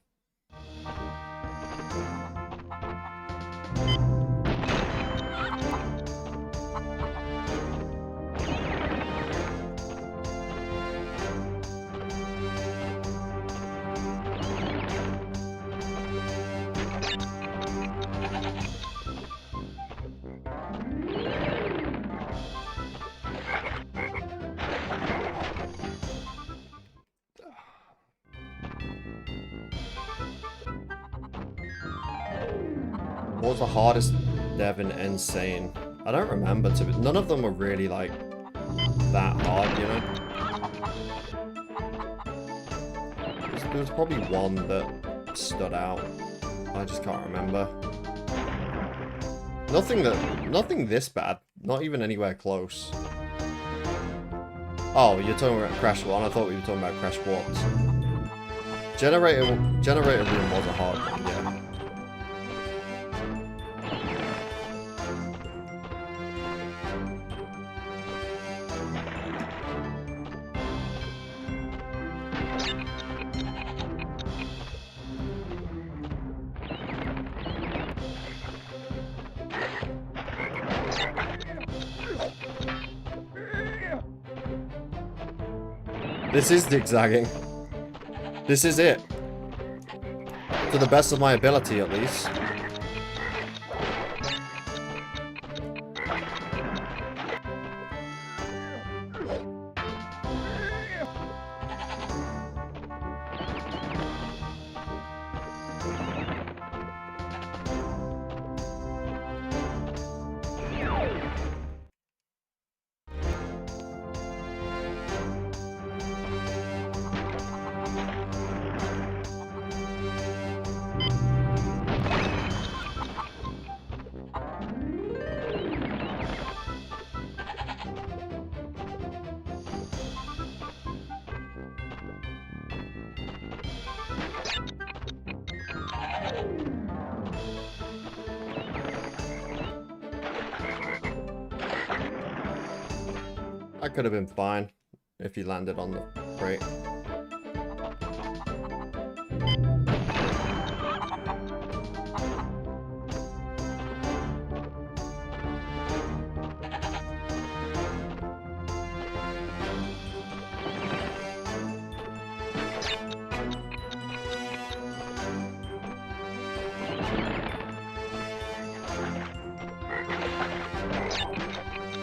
What was the hardest Devon Insane? I don't remember, none of them were really like that hard, you know? There was probably one that stood out. I just can't remember. Nothing this bad. Not even anywhere close. Oh, you're talking about Crash 1? I thought we were talking about Crash Warped. Generator room was a hard one, yeah. This is zigzagging. This is it. To the best of my ability, at least. That could have been fine if he landed on the crate.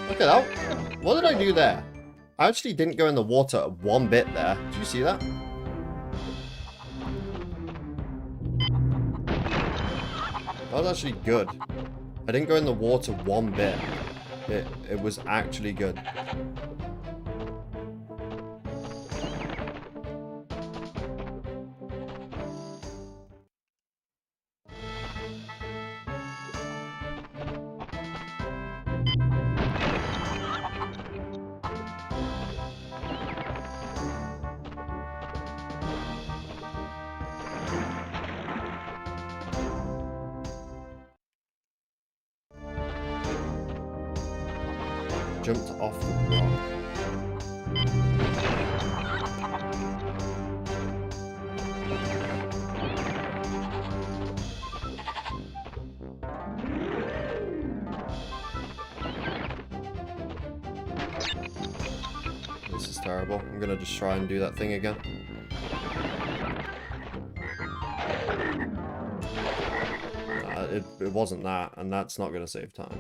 Look at that. What did I do there? I actually didn't go in the water one bit there. Did you see that? That was actually good. I didn't go in the water one bit. It was actually good. Jumped off the rock. This is terrible. I'm gonna just try and do that thing again. It wasn't that, and that's not gonna save time.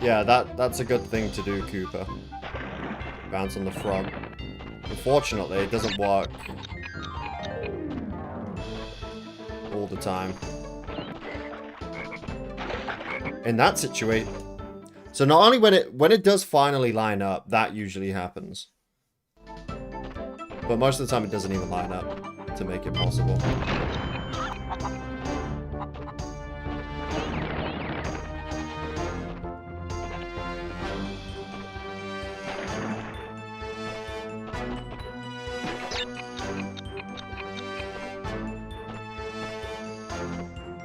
Yeah, that's a good thing to do, Cooper. Bounce on the frog. Unfortunately, it doesn't work all the time. In that situation... So not only when it does finally line up, that usually happens. But most of the time it doesn't even line up to make it possible.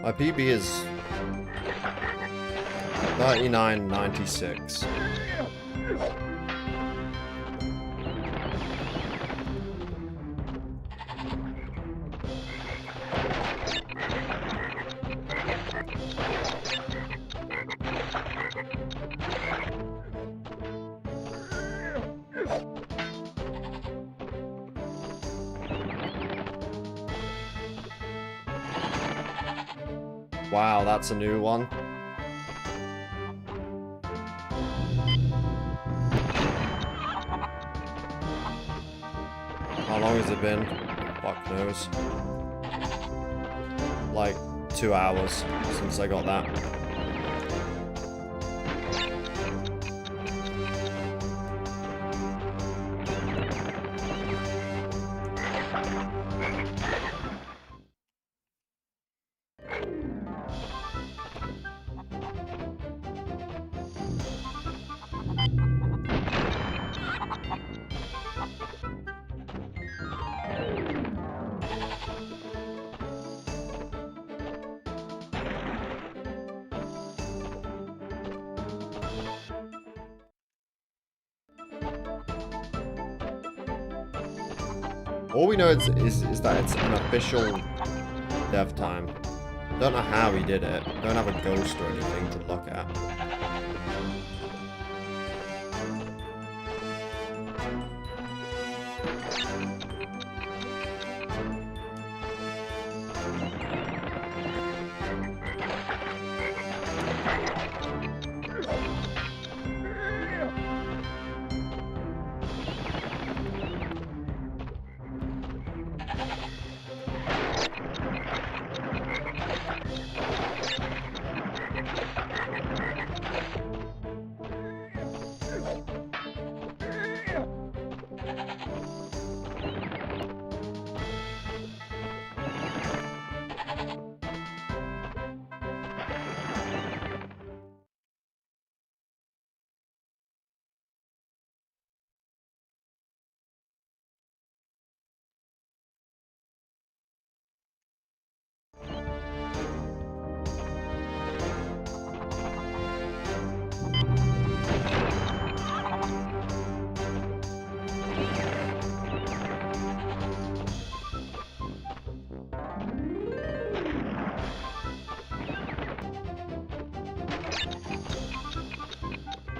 My PB is 39.96. Wow, that's a new one. How long has it been? Fuck knows. Like 2 hours since I got that. All we know is that it's an official dev time. Don't know how he did it. Don't have a ghost or anything to look at.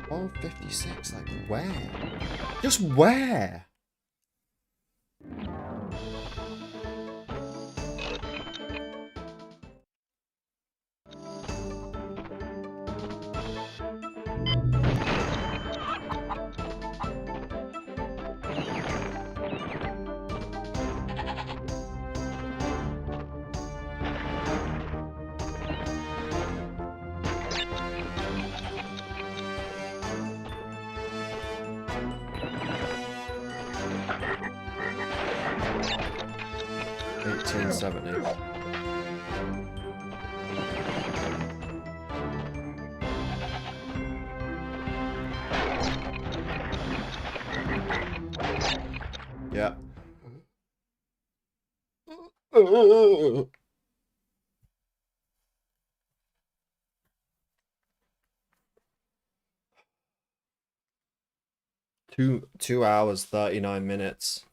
Oh, 56, like where? Just where? $18.70. Yeah. Two hours, 39 minutes.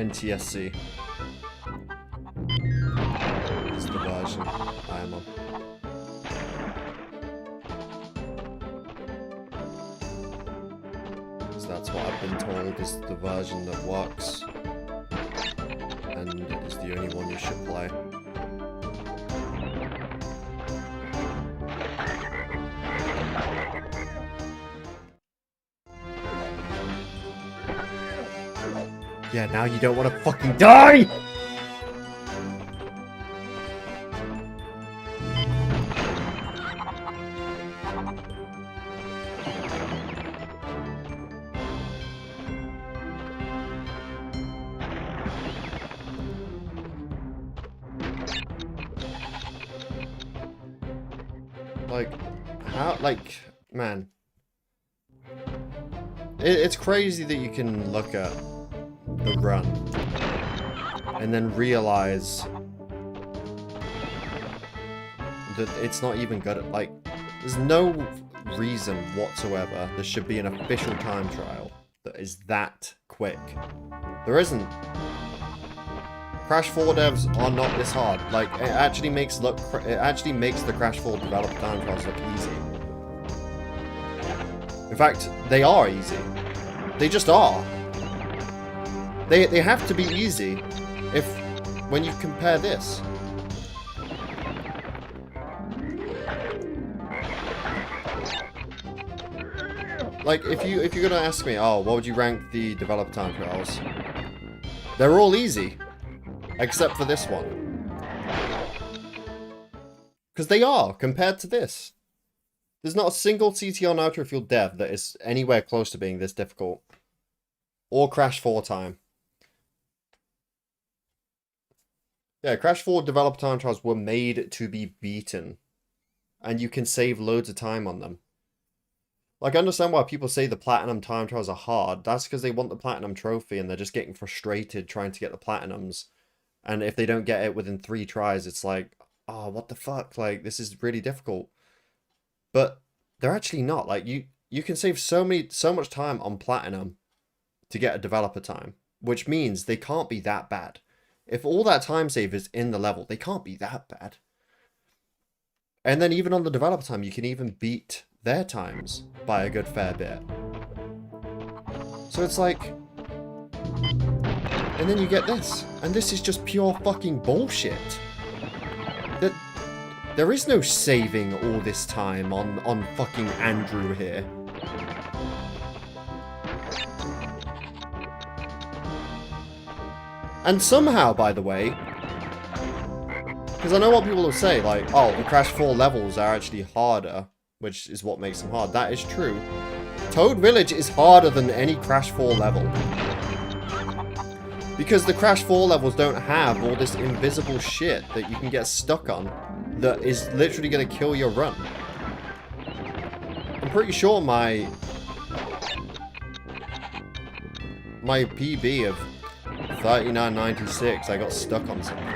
NTSC is the version I am on. So that's what I've been told is the version that works. And is the only one you should play. Yeah, now you don't want to fucking die! Like, how, like, man. It's crazy that you can look at the run and then realize that it's not even good at, like, there's no reason whatsoever there should be an official time trial that is that quick. There isn't. Crash 4 devs are not this hard. Like, it actually makes the Crash 4 developer time trials look easy. In fact, they are easy. They just are. They have to be easy when you compare this. Like, if you're gonna ask me, oh, what would you rank the developer time trials? They're all easy. Except for this one. Because they are, compared to this. There's not a single CTR Nitro Fuel dev that is anywhere close to being this difficult. Or Crash 4 time. Yeah, Crash 4 developer time trials were made to be beaten. And you can save loads of time on them. Like, I understand why people say the Platinum time trials are hard. That's because they want the Platinum trophy and they're just getting frustrated trying to get the Platinums. And if they don't get it within 3 tries, it's like, oh, what the fuck? Like, this is really difficult. But they're actually not. Like, you can save so much time on Platinum to get a developer time. Which means they can't be that bad. If all that time save is in the level, they can't be that bad. And then even on the developer time, you can even beat their times by a good fair bit. So it's like... And then you get this. And this is just pure fucking bullshit. There is no saving all this time on fucking Andrew here. And somehow, by the way, because I know what people will say, like, oh, the Crash 4 levels are actually harder, which is what makes them hard. That is true. Toad Village is harder than any Crash 4 level. Because the Crash 4 levels don't have all this invisible shit that you can get stuck on that is literally going to kill your run. I'm pretty sure my PB of 39.96, I got stuck on something.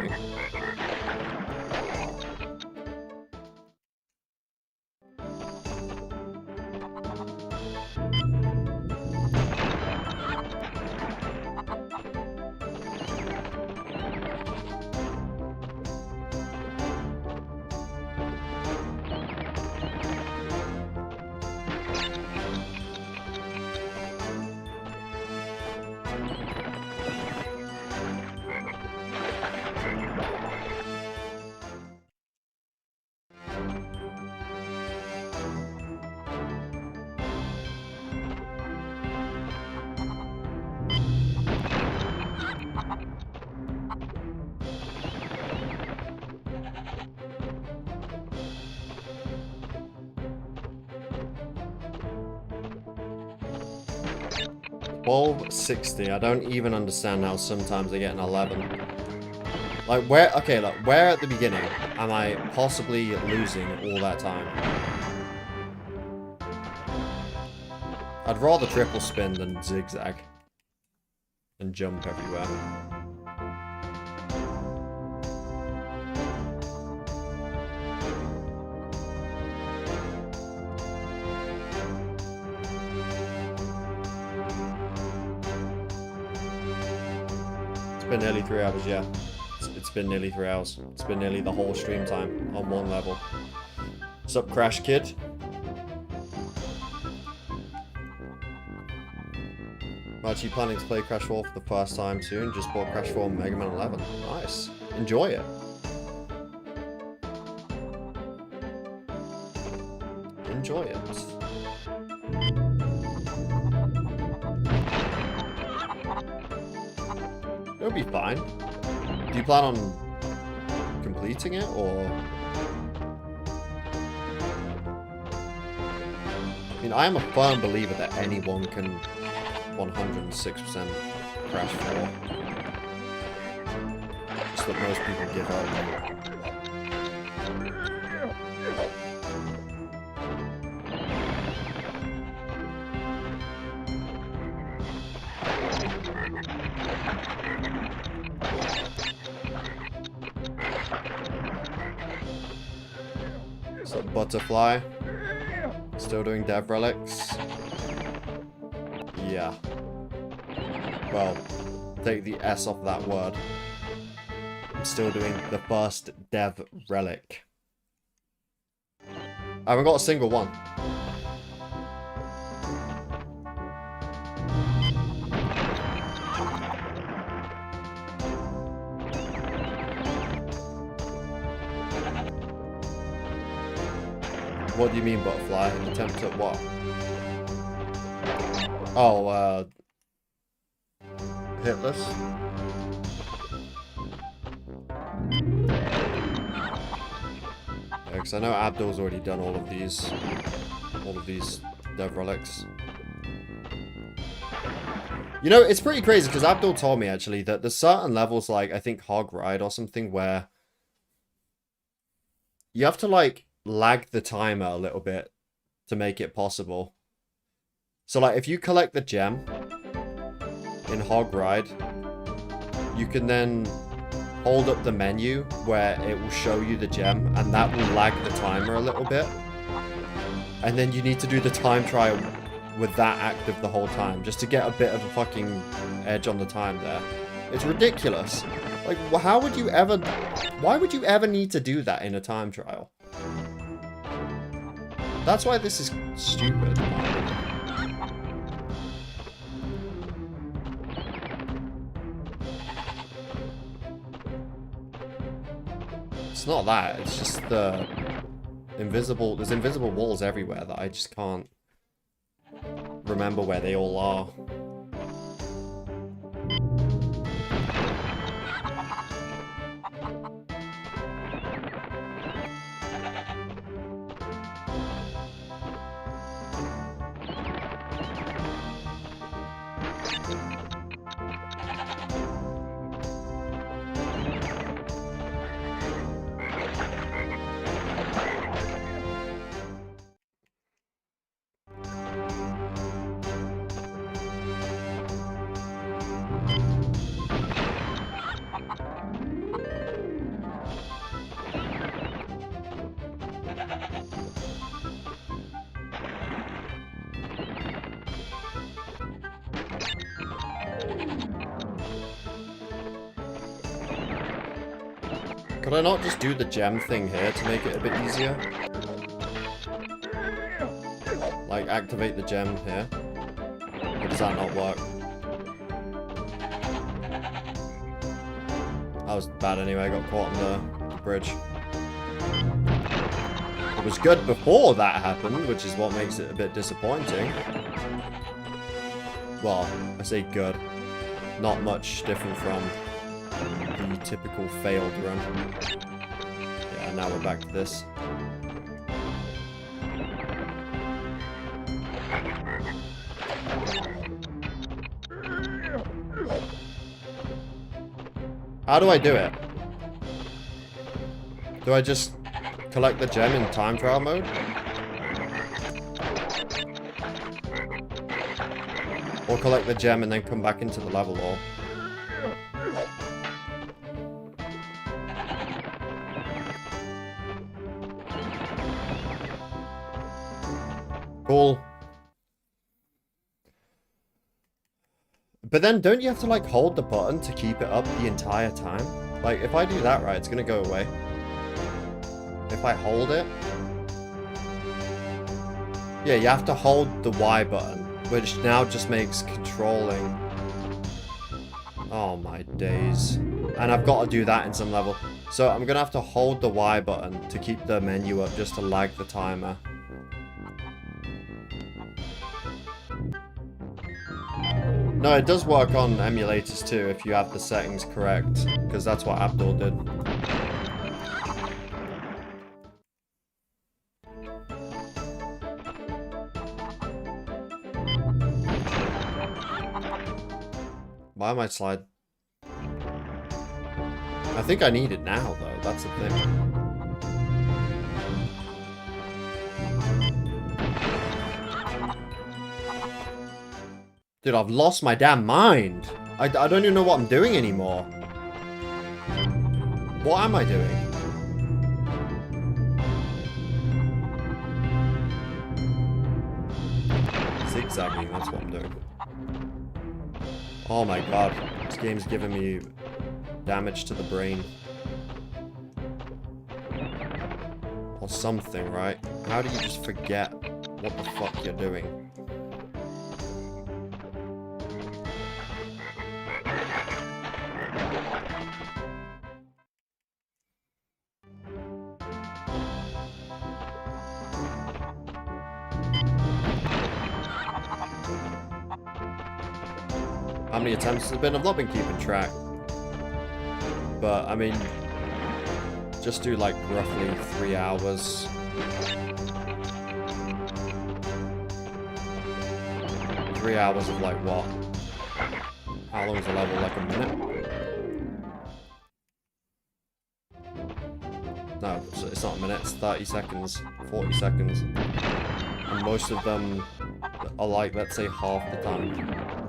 $12.60. I don't even understand how sometimes I get an 11. Like, where at the beginning am I possibly losing all that time? I'd rather triple spin than zigzag. And jump everywhere. been nearly 3 hours, yeah. It's been nearly 3 hours. It's been nearly the whole stream time on one level. What's up, Crash Kid? I'm actually planning to play Crash 4 for the first time soon. Just bought Crash 4 and Mega Man 11. Nice. Enjoy it. Enjoy it. It'll be fine. Do you plan on completing it, or...? I mean, I am a firm believer that anyone can 106% Crash 4. Just that most people give up. So Butterfly, still doing dev relics. Yeah. Well, take the S off that word. I'm still doing the first dev relic. I haven't got a single one. What do you mean, Butterfly? An attempt at what? Oh, hitless? Yeah, because I know Abdul's already done all of these dev relics. You know, it's pretty crazy, because Abdul told me, actually, that there's certain levels, like, I think Hog Ride or something, where you have to, like, lag the timer a little bit to make it possible. So, like, if you collect the gem in Hog Ride, you can then hold up the menu where it will show you the gem, and that will lag the timer a little bit. And then you need to do the time trial with that active the whole time, just to get a bit of a fucking edge on the time there. It's ridiculous. Like, how would you ever... Why would you ever need to do that in a time trial? That's why this is stupid. It's not that, it's just the invisible... There's invisible walls everywhere that I just can't remember where they all are. Could I not just do the gem thing here to make it a bit easier? Like, activate the gem here? Or does that not work? That was bad anyway, I got caught on the bridge. It was good before that happened, which is what makes it a bit disappointing. Well, I say good. Not much different from the typical failed run. Yeah, now we're back to this. How do I do it? Do I just collect the gem in time trial mode? Or collect the gem and then come back into the level, or... Cool. But then don't you have to like hold the button to keep it up the entire time? Like if I do that right, it's gonna go away. If I hold it. Yeah, you have to hold the Y button, which now just makes controlling. Oh my days. And I've got to do that in some level. So I'm gonna have to hold the Y button to keep the menu up just to lag the timer. No, it does work on emulators too if you have the settings correct, because that's what Abdul did. Why am I slide? I think I need it now though, that's the thing. Dude, I've lost my damn mind. I don't even know what I'm doing anymore. What am I doing? Zigzagging, that's what I'm doing. Oh my god, this game's giving me damage to the brain. Or something, right? How do you just forget what the fuck you're doing? How many attempts has it been? I've not been keeping track. But, I mean, just do like roughly 3 hours. Three hours of like what? How long is the level? Like a minute? No, it's not a minute, it's 30 seconds, 40 seconds. And most of them are like, let's say, half the time.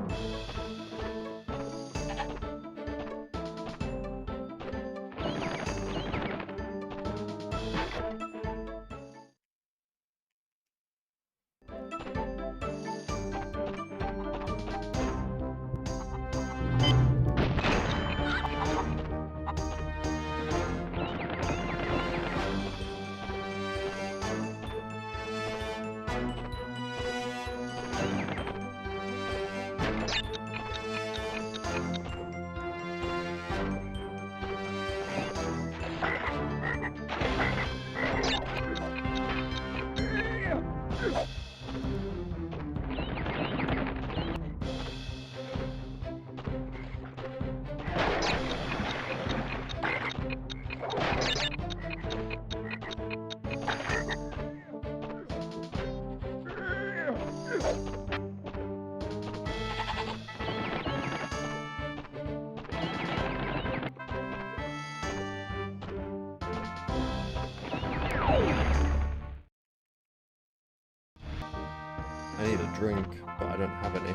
I need a drink, but I don't have any.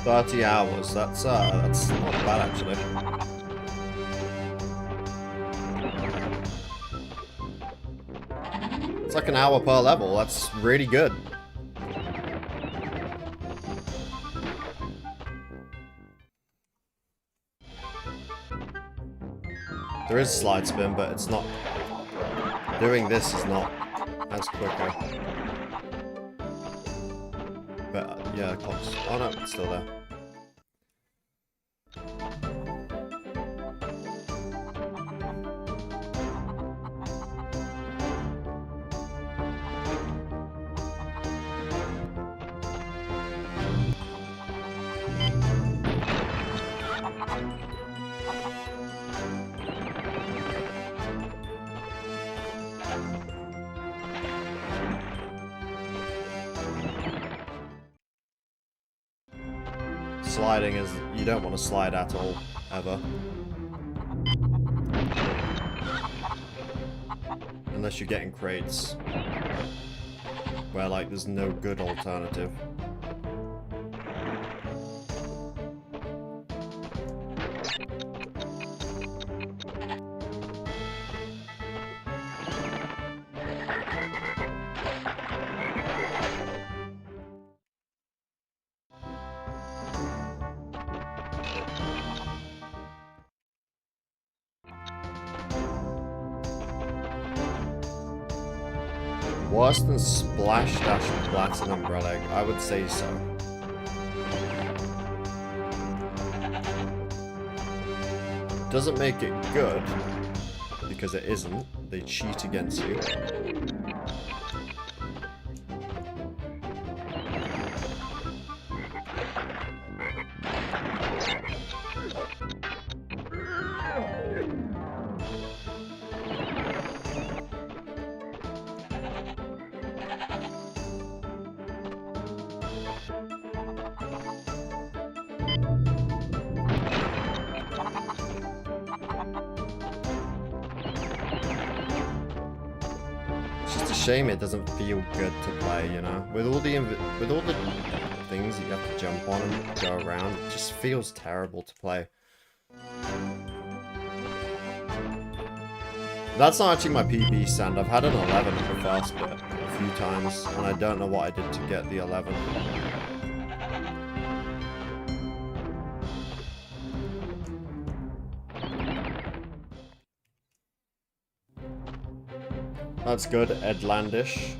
$30 hours, that's not bad actually. It's like an hour per level, that's really good. There is slide spin, but it's not... Doing this is not as quicker. But, yeah, close. Oh no, it's still there. Sliding is, you don't want to slide at all, ever. Unless you're getting crates. Where, like, there's no good alternative. Worse than Splash Dash Platinum Relic? I would say so. Doesn't make it good, because it isn't. They cheat against you. Shame it doesn't feel good to play, you know. With all the things that you have to jump on and go around, it just feels terrible to play. That's not actually my PB stand. I've had an 11 in the first bit a few times, and I don't know what I did to get the 11. That's good, Edlandish.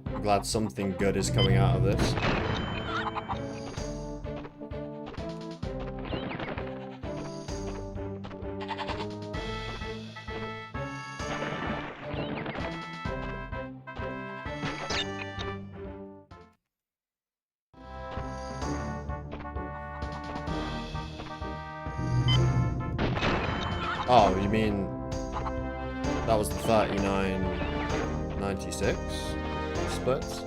I'm glad something good is coming out of this. Oh, you mean that was the 39.96 splits?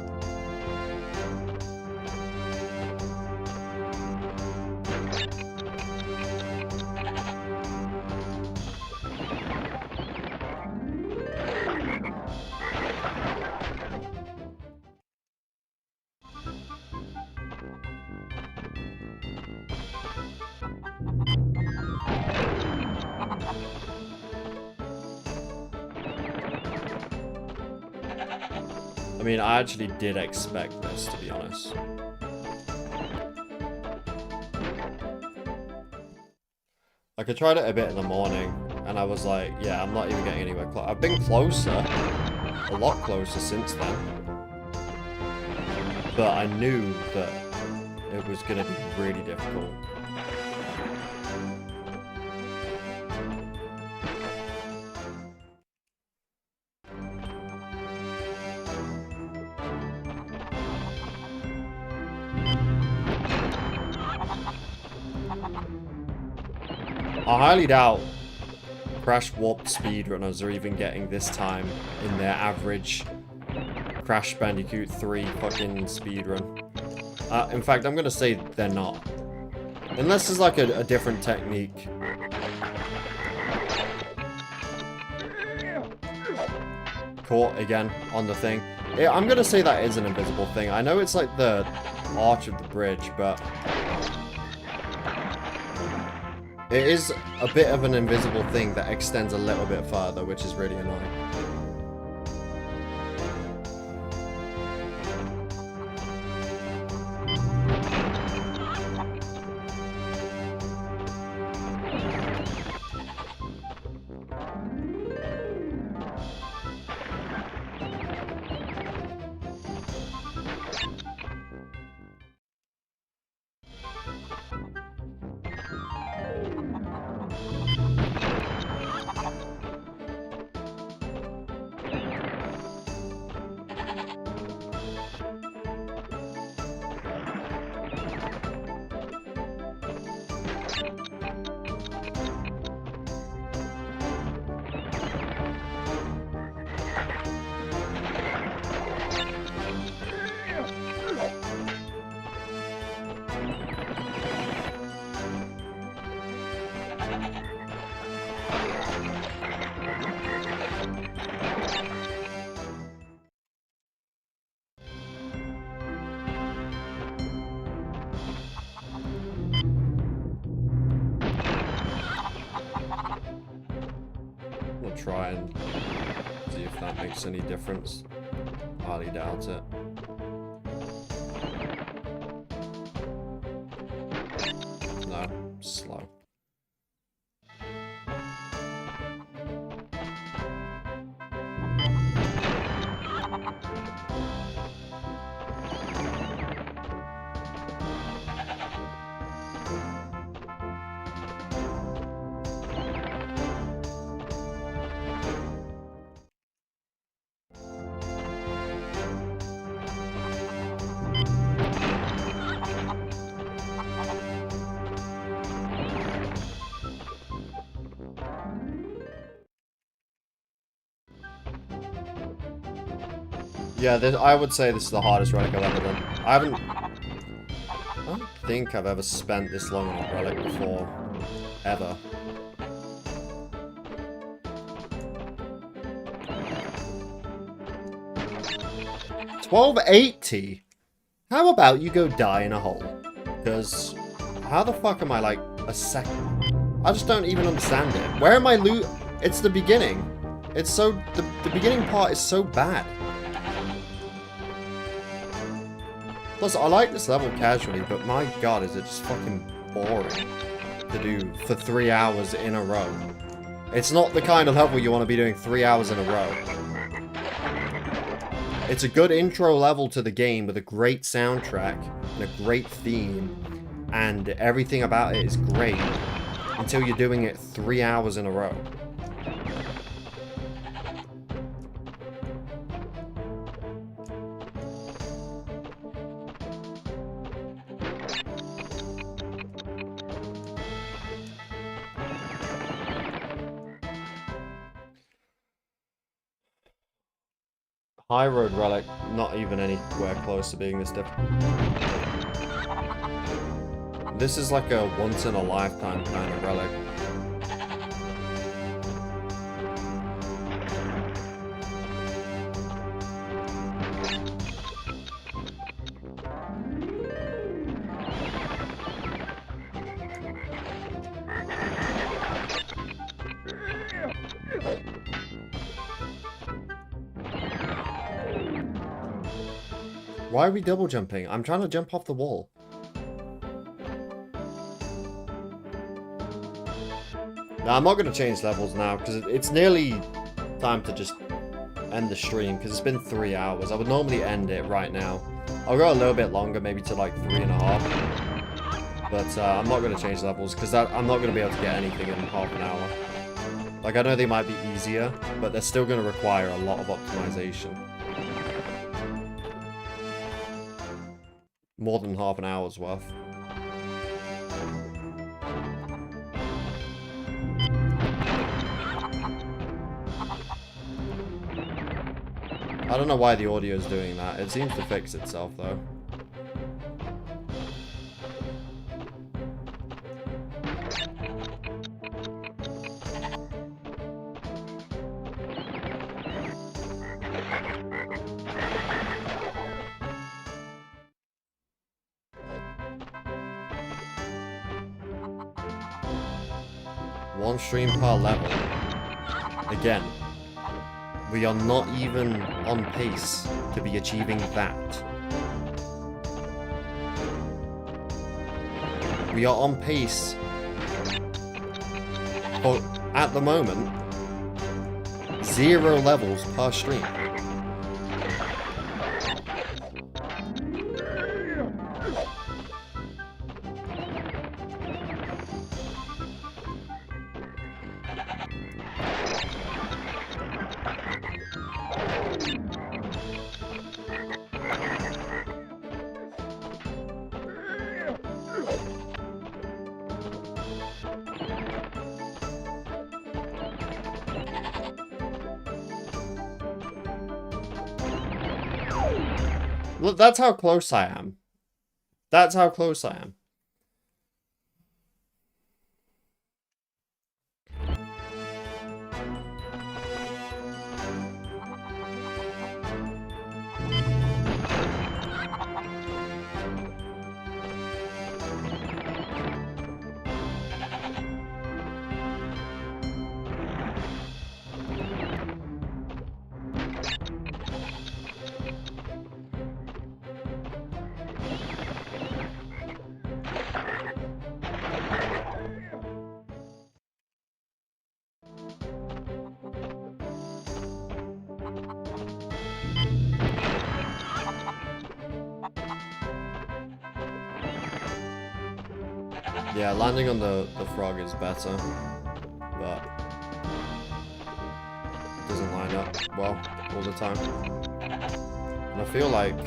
I mean, I actually did expect this, to be honest. Like, I tried it a bit in the morning, and I was like, yeah, I'm not even getting anywhere close. I've been closer, a lot closer since then. But I knew that it was going to be really difficult. I highly doubt Crash Warped speedrunners are even getting this time in their average Crash Bandicoot 3 fucking speedrun. In fact, I'm gonna say they're not. Unless there's like a different technique. Caught again on the thing. Yeah, I'm gonna say that is an invisible thing. I know it's like the arch of the bridge, but it is a bit of an invisible thing that extends a little bit further, which is really annoying. Try and see if that makes any difference. Highly doubt it. No, slow. Yeah, I would say this is the hardest relic I've ever done. I don't think I've ever spent this long on a relic before. Ever. $12.80? How about you go die in a hole? Because how the fuck am I like a second? I just don't even understand it. Where am I It's the beginning. It's so... The beginning part is so bad. Plus, I like this level casually, but my god, is it just fucking boring to do for 3 hours in a row. It's not the kind of level you want to be doing 3 hours in a row. It's a good intro level to the game with a great soundtrack and a great theme, and everything about it is great until you're doing it 3 hours in a row. High Road Relic, not even anywhere close to being this difficult. This is like a once-in-a-lifetime kind of relic. Why are we double jumping? I'm trying to jump off the wall. Now, I'm not going to change levels now, because it's nearly time to just end the stream, because it's been 3 hours. I would normally end it right now. I'll go a little bit longer, maybe to like 3.5. But I'm not going to change levels, because I'm not going to be able to get anything in half an hour. Like, I know they might be easier, but they're still going to require a lot of optimization. More than half an hour's worth. I don't know why the audio is doing that. It seems to fix itself, though. One stream per level. Again, we are not even on pace to be achieving that. We are on pace for, at the moment, 0 levels per stream. Look, that's how close I am. That's how close I am. Yeah, landing on the frog is better, but it doesn't line up well all the time. And I feel like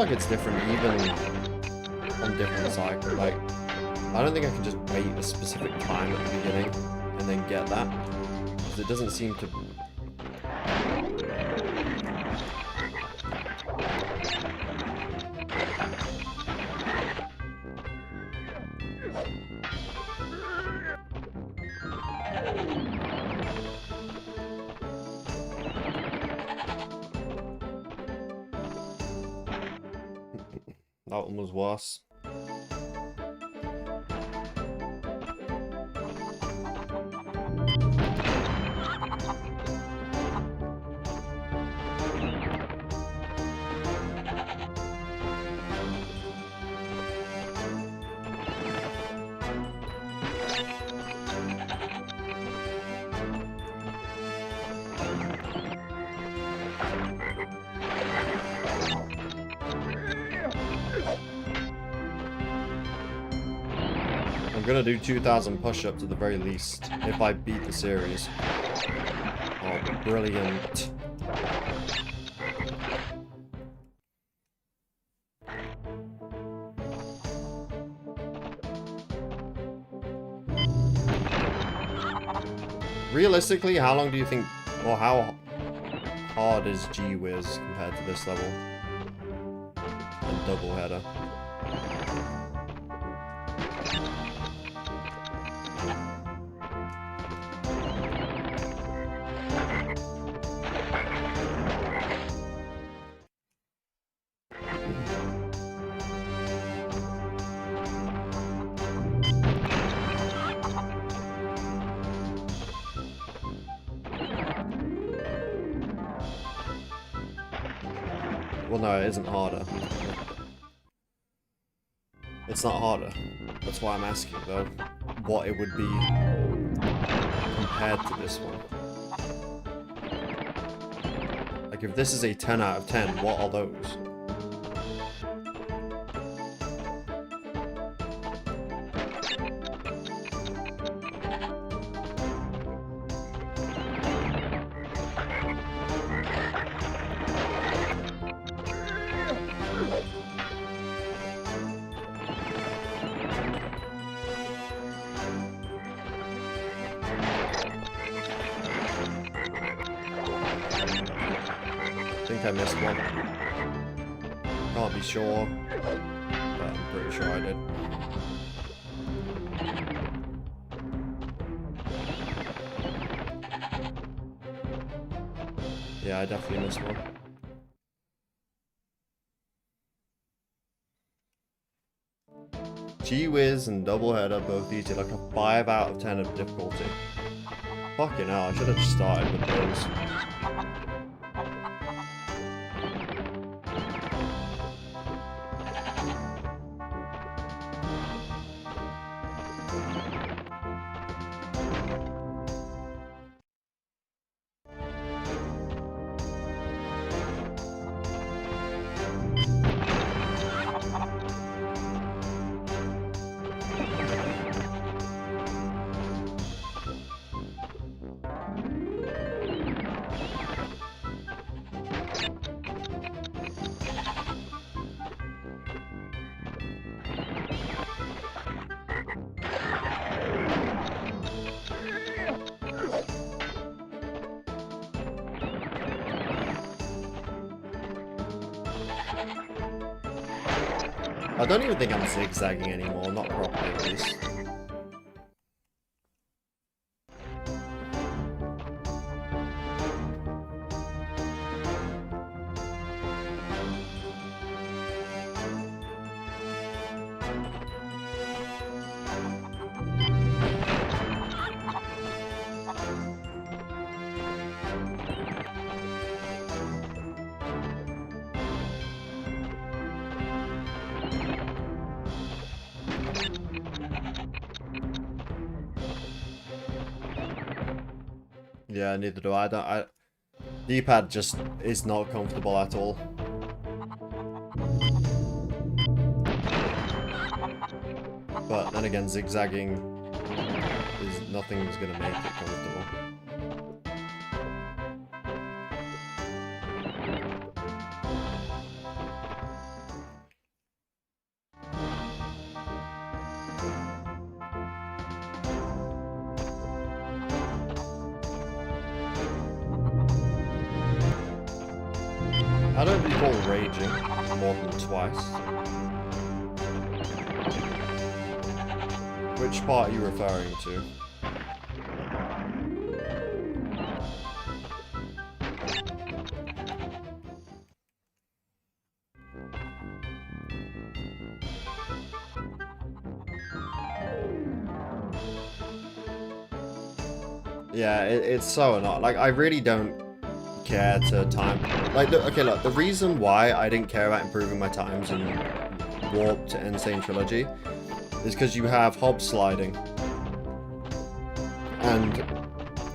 it's different even on different cycles. Like, I don't think I can just wait a specific time at the beginning and then get that, because it doesn't seem to That one was worse. I'm gonna do 2,000 push-ups at the very least, if I beat the series. Oh, brilliant. Realistically, how long do you think, or how hard is G-Wiz compared to this level? And Doubleheader. Well, no, it isn't harder. It's not harder. That's why I'm asking, though, what it would be compared to this one. Like, if this is a 10 out of 10, what are those? I think I missed one. Can't be sure, but I'm pretty sure I did. Yeah, I definitely missed one. G-Wiz and Doubleheader both easy, like a 5 out of 10 of difficulty. Fucking hell, I should have just started with those. I don't even think I'm zigzagging anymore, not properly at least. Yeah, neither do I. D-pad just is not comfortable at all. But then again, zigzagging is nothing's gonna make it comfortable. I don't recall raging more than twice. Which part are you referring to? Yeah, it's so annoying. Like, I really don't care to time. Like, okay, look, the reason why I didn't care about improving my times in Warp to Insane Trilogy is because you have hob sliding. And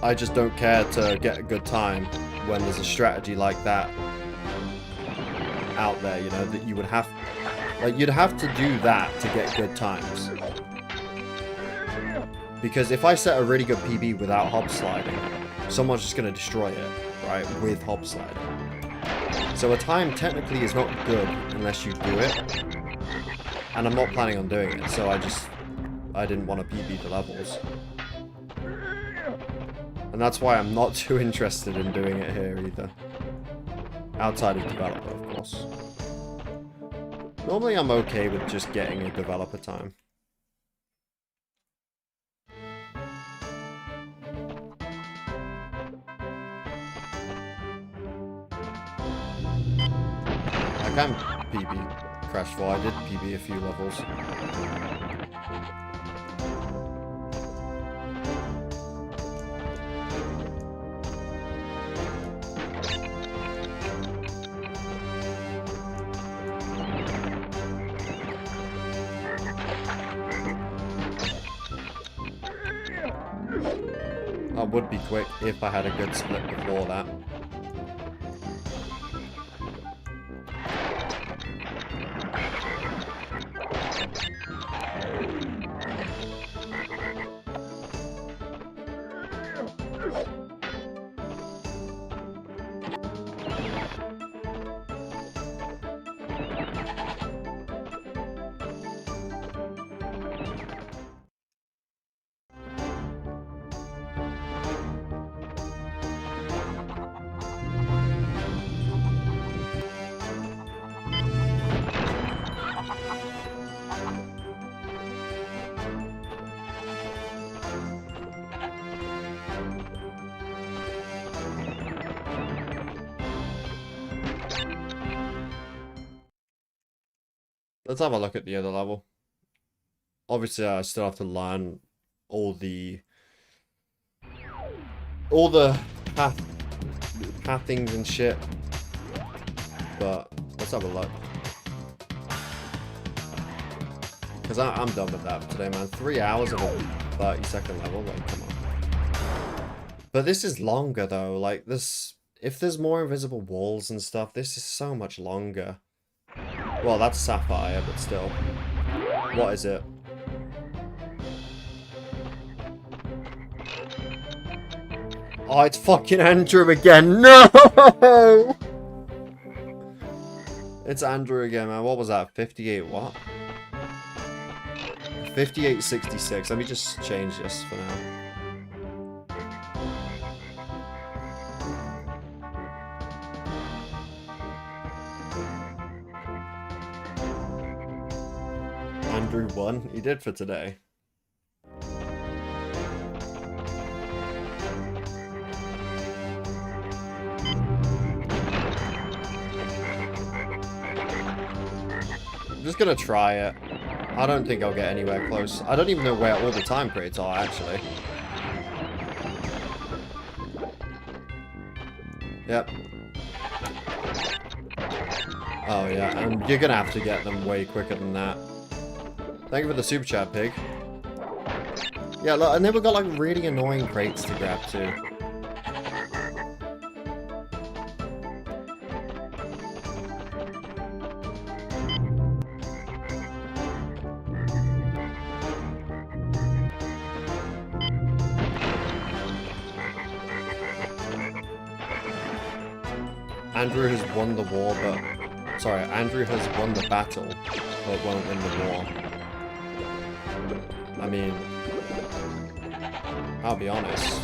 I just don't care to get a good time when there's a strategy like that out there, you know, that you would have... Like, you'd have to do that to get good times. Because if I set a really good PB without hob sliding, someone's just going to destroy it, right, with hob sliding. So a time technically is not good unless you do it. And I'm not planning on doing it, so I didn't want to PB the levels. And that's why I'm not too interested in doing it here either. Outside of developer, of course. Normally I'm okay with just getting a developer time. I can PB Crash 4, I did PB a few levels. I would be quick if I had a good split before that. Let's have a look at the other level. Obviously, I still have to learn all the pathings and shit. But let's have a look. Because I'm done with that for today, man. 3 hours of a 30-second level, like, come on. But this is longer, though. Like, this... If there's more invisible walls and stuff, this is so much longer. Well, that's Sapphire, but still. What is it? Oh, it's fucking Andrew again. No! It's Andrew again, man. What was that? 58 what? 5866. Let me just change this for now. Andrew won. He did for today. I'm just gonna try it. I don't think I'll get anywhere close. I don't even know where all the time crates are, actually. Yep. Oh yeah, and you're gonna have to get them way quicker than that. Thank you for the super chat, Pig. Yeah, look, and then we've got like really annoying crates to grab too. Andrew has won the war, but... Sorry, Andrew has won the battle, but won't win the war. I mean... I'll be honest.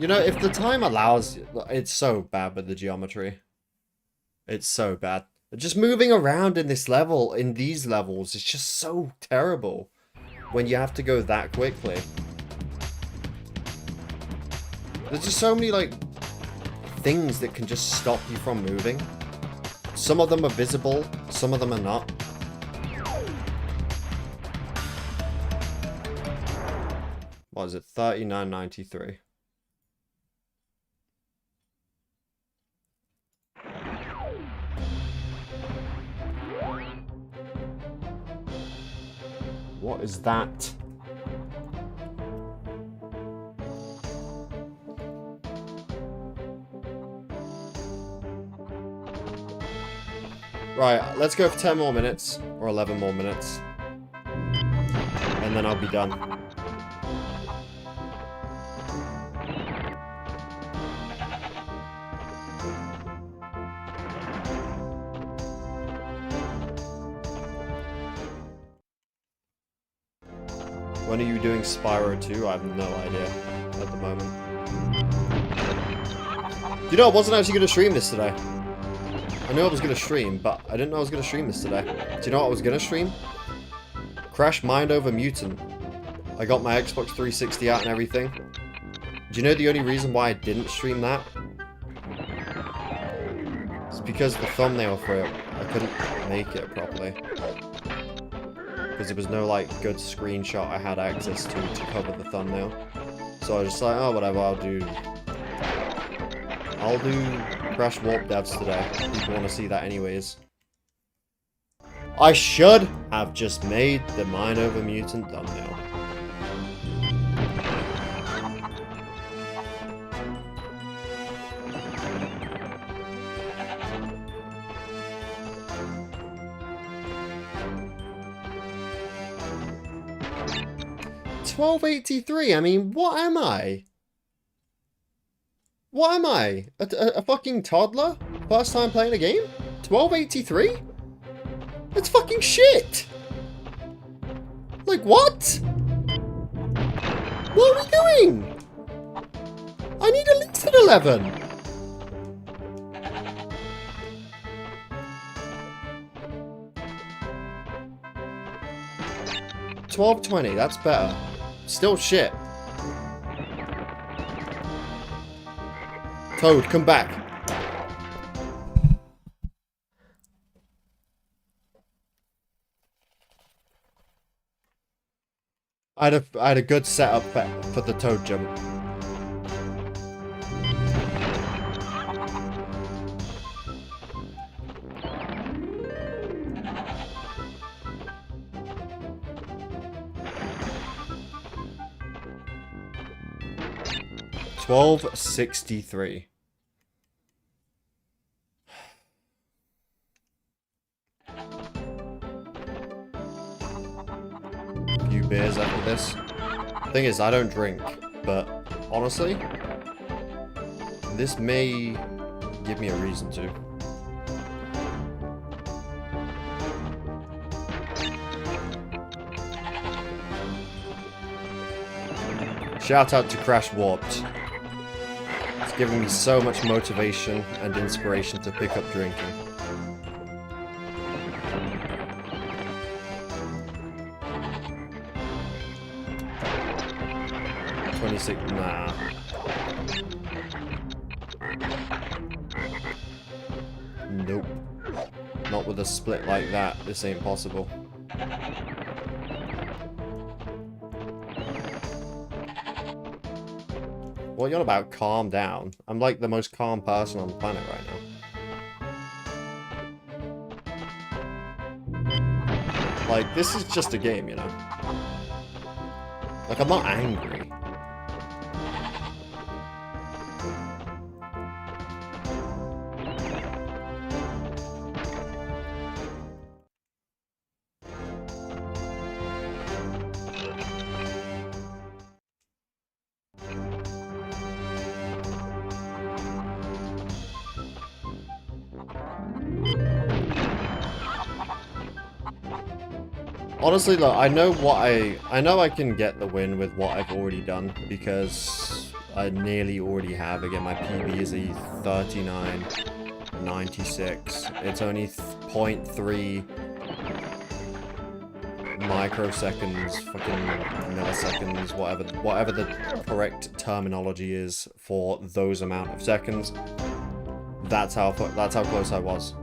You know, if the time allows, it's so bad with the geometry. It's so bad. Just moving around in this level, in these levels, is just so terrible when you have to go that quickly. There's just so many, like, things that can just stop you from moving. Some of them are visible, some of them are not. What is it? 39.93. What is that? Right, let's go for 10 more minutes, or 11 more minutes. And then I'll be done. When are you doing Spyro 2? I have no idea at the moment. You know, I wasn't actually going to stream this today. I knew I was going to stream, but I didn't know I was going to stream this today. Do you know what I was going to stream? Crash Mind Over Mutant. I got my Xbox 360 out and everything. Do you know the only reason why I didn't stream that? It's because the thumbnail for it, I couldn't make it properly. Because there was no, like, good screenshot I had access to cover the thumbnail. So I was just like, oh, whatever, I'll do Crash Warp Devs today. People want to see that anyways. I should have just made the Mind Over Mutant thumbnail. $12.83. I mean, what am I? What am I? A fucking toddler? First time playing a game? $12.83? That's fucking shit! Like, what? What are we doing? I need at least an 11. $12.20, that's better. Still shit. Toad, come back. I had a good setup for the Toad jump. $12.63. A few beers after this. Thing is, I don't drink, but honestly, this may give me a reason to. Shout out to Crash Warped. It's giving me so much motivation and inspiration to pick up drinking. Nah. Nope. Not with a split like that. This ain't possible. What are you on about? Calm down. I'm like the most calm person on the planet right now. Like, this is just a game, you know? Like, I'm not angry. Honestly, look, I know I can get the win with what I've already done because I nearly already have. Again, my PB is a 39.96. It's only 0.3 microseconds, fucking milliseconds, whatever the correct terminology is for those amount of seconds. That's how close I was.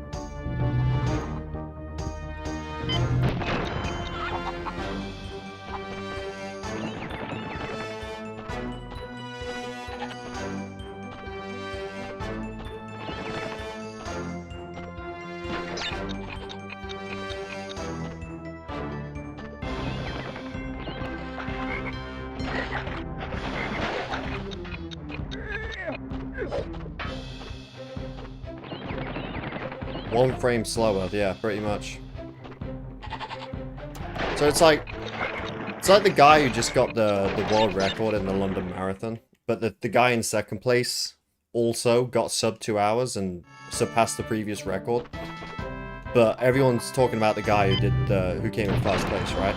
One frame slower, yeah, pretty much. So it's like the guy who just got the world record in the London Marathon, but the guy in second place also got sub 2 hours and surpassed the previous record. But everyone's talking about the guy who came in first place, right?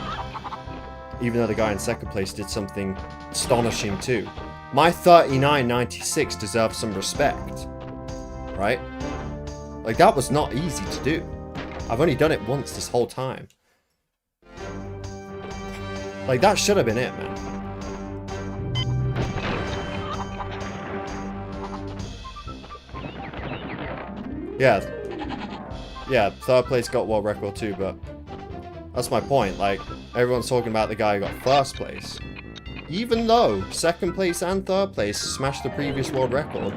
Even though the guy in second place did something astonishing too. My 39.96 deserves some respect, right? Like, that was not easy to do. I've only done it once this whole time. Like, that should have been it, man. Yeah, third place got world record too, but that's my point. Like, everyone's talking about the guy who got first place. Even though second place and third place smashed the previous world record.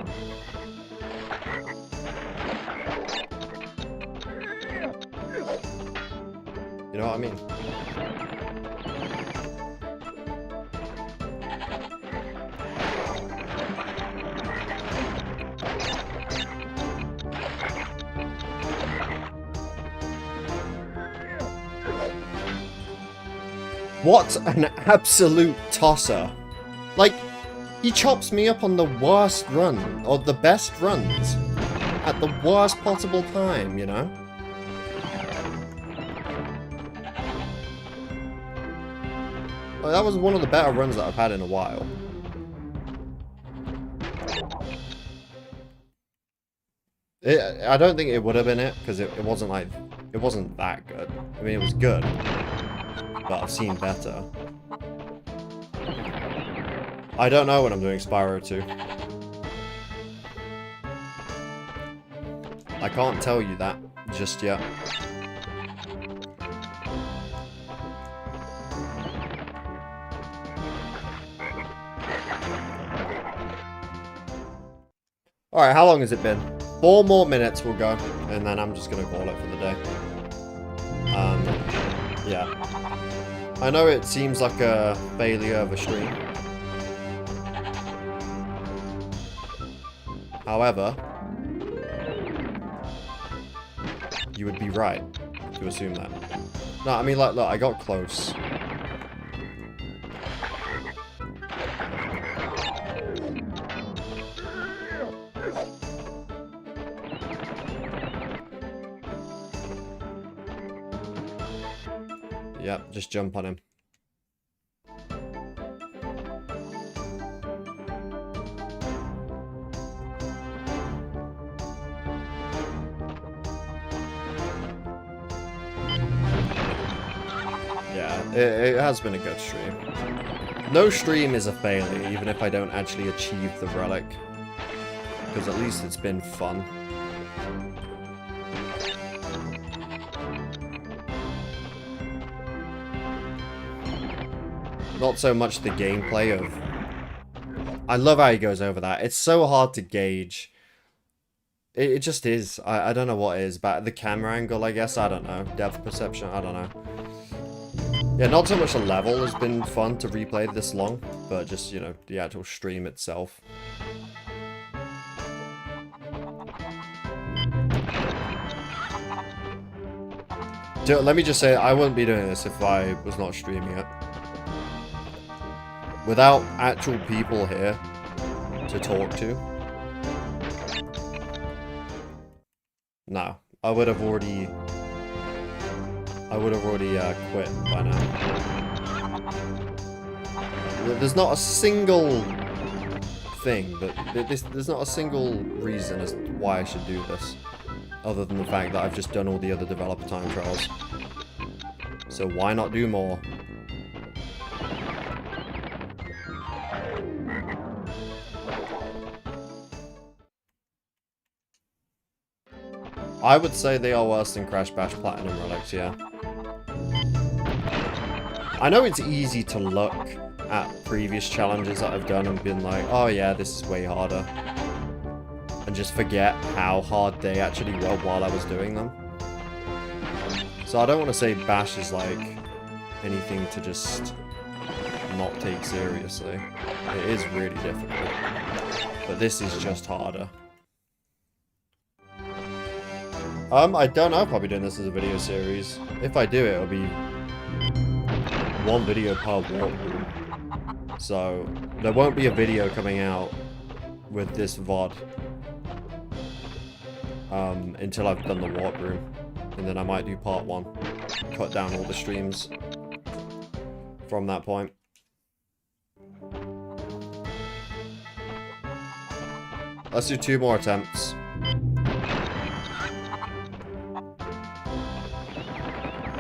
You know what I mean? What an absolute tosser. Like, he chops me up on the worst run, or the best runs, at the worst possible time, you know? Like, that was one of the better runs that I've had in a while. I don't think it would have been it, because it wasn't like, it wasn't that good. I mean, it was good, but I've seen better. I don't know when I'm doing Spyro 2. I can't tell you that just yet. Alright, how long has it been? 4 more minutes we'll go, and then I'm just gonna call it for the day. Yeah. I know it seems like a failure of a stream. However, you would be right to assume that. No, I mean, like, look, I got close. Yep, just jump on him. Yeah, it has been a good stream. No stream is a failure, even if I don't actually achieve the relic. Because at least it's been fun. Not so much the gameplay of... I love how he goes over that. It's so hard to gauge. It just is. I don't know what it is, but the camera angle, I guess, I don't know. Depth perception, I don't know. Yeah, not so much the level has been fun to replay this long, but just, you know, the actual stream itself. Let me just say, I wouldn't be doing this if I was not streaming it. Without actual people here to talk to. No, I would have already quit by now. There's not a single thing, but there's not a single reason as to why I should do this, other than the fact that I've just done all the other developer time trials. So why not do more? I would say they are worse than Crash Bash Platinum Relics, yeah. I know it's easy to look at previous challenges that I've done and been like, oh yeah, this is way harder. And just forget how hard they actually were while I was doing them. So I don't want to say Bash is like anything to just not take seriously. It is really difficult. But this is just harder. I don't know if I'll be doing this as a video series. If I do, it'll be one video per walkthrough. So there won't be a video coming out with this VOD until I've done the walkthrough. And then I might do part 1. Cut down all the streams from that point. Let's do 2 more attempts.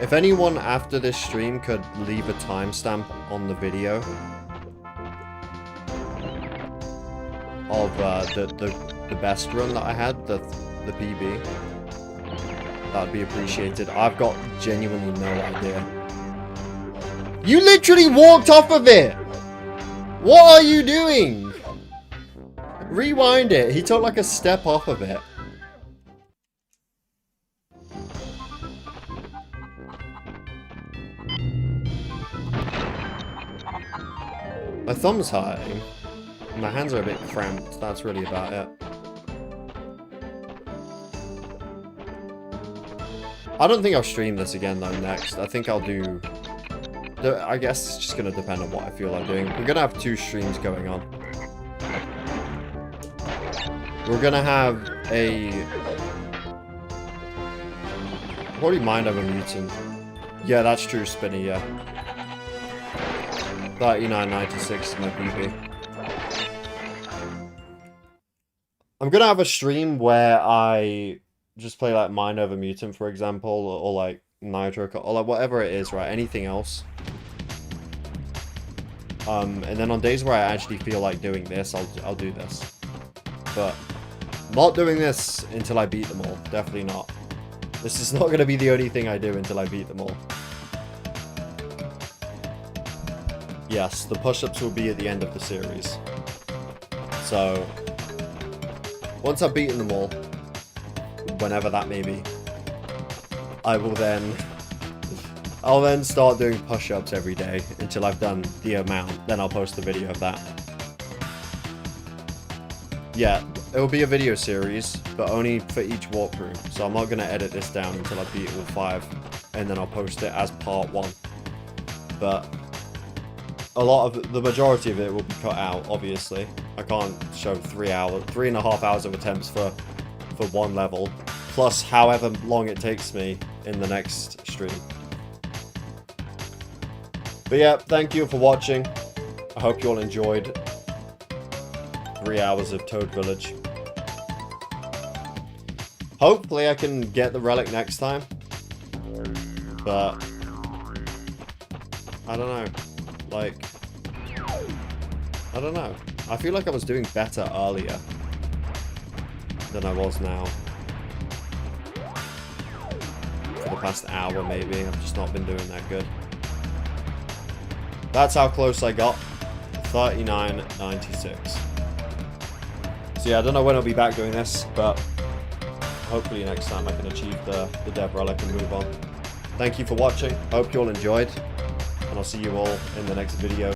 If anyone after this stream could leave a timestamp on the video of the best run that I had, the PB, that would be appreciated. I've got genuinely no idea. You literally walked off of it! What are you doing? Rewind it. He took like a step off of it. My thumb's hurting. My hands are a bit cramped. That's really about it. I don't think I'll stream this again though next. I think I'll do... I guess it's just going to depend on what I feel like doing. We're going to have 2 streams going on. We're going to have a... What do you mind over Mutant? Yeah, that's true, Spinny, yeah. 39.96 is my PP. I'm gonna have a stream where I just play like Mind Over Mutant, for example, or like Nitro, or like whatever it is, right? Anything else. And then on days where I actually feel like doing this, I'll do this. But not doing this until I beat them all. Definitely not. This is not gonna be the only thing I do until I beat them all. Yes, the push-ups will be at the end of the series. So, once I've beaten them all, whenever that may be, I'll then start doing push-ups every day until I've done the amount. Then I'll post the video of that. Yeah, it will be a video series, but only for each walkthrough. So I'm not going to edit this down until I beat all 5, and then I'll post it as part 1. But a lot of the majority of it will be cut out, obviously. I can't show 3.5 hours of attempts for 1 level, plus however long it takes me in the next stream. But yeah, thank you for watching. I hope you all enjoyed 3 hours of Toad Village. Hopefully I can get the relic next time, but I don't know. Like, I don't know. I feel like I was doing better earlier than I was now. For the past hour, maybe. I've just not been doing that good. That's how close I got. 39.96. So yeah, I don't know when I'll be back doing this, but hopefully next time I can achieve the dev relic and move on. Thank you for watching. Hope you all enjoyed. And I'll see you all in the next video.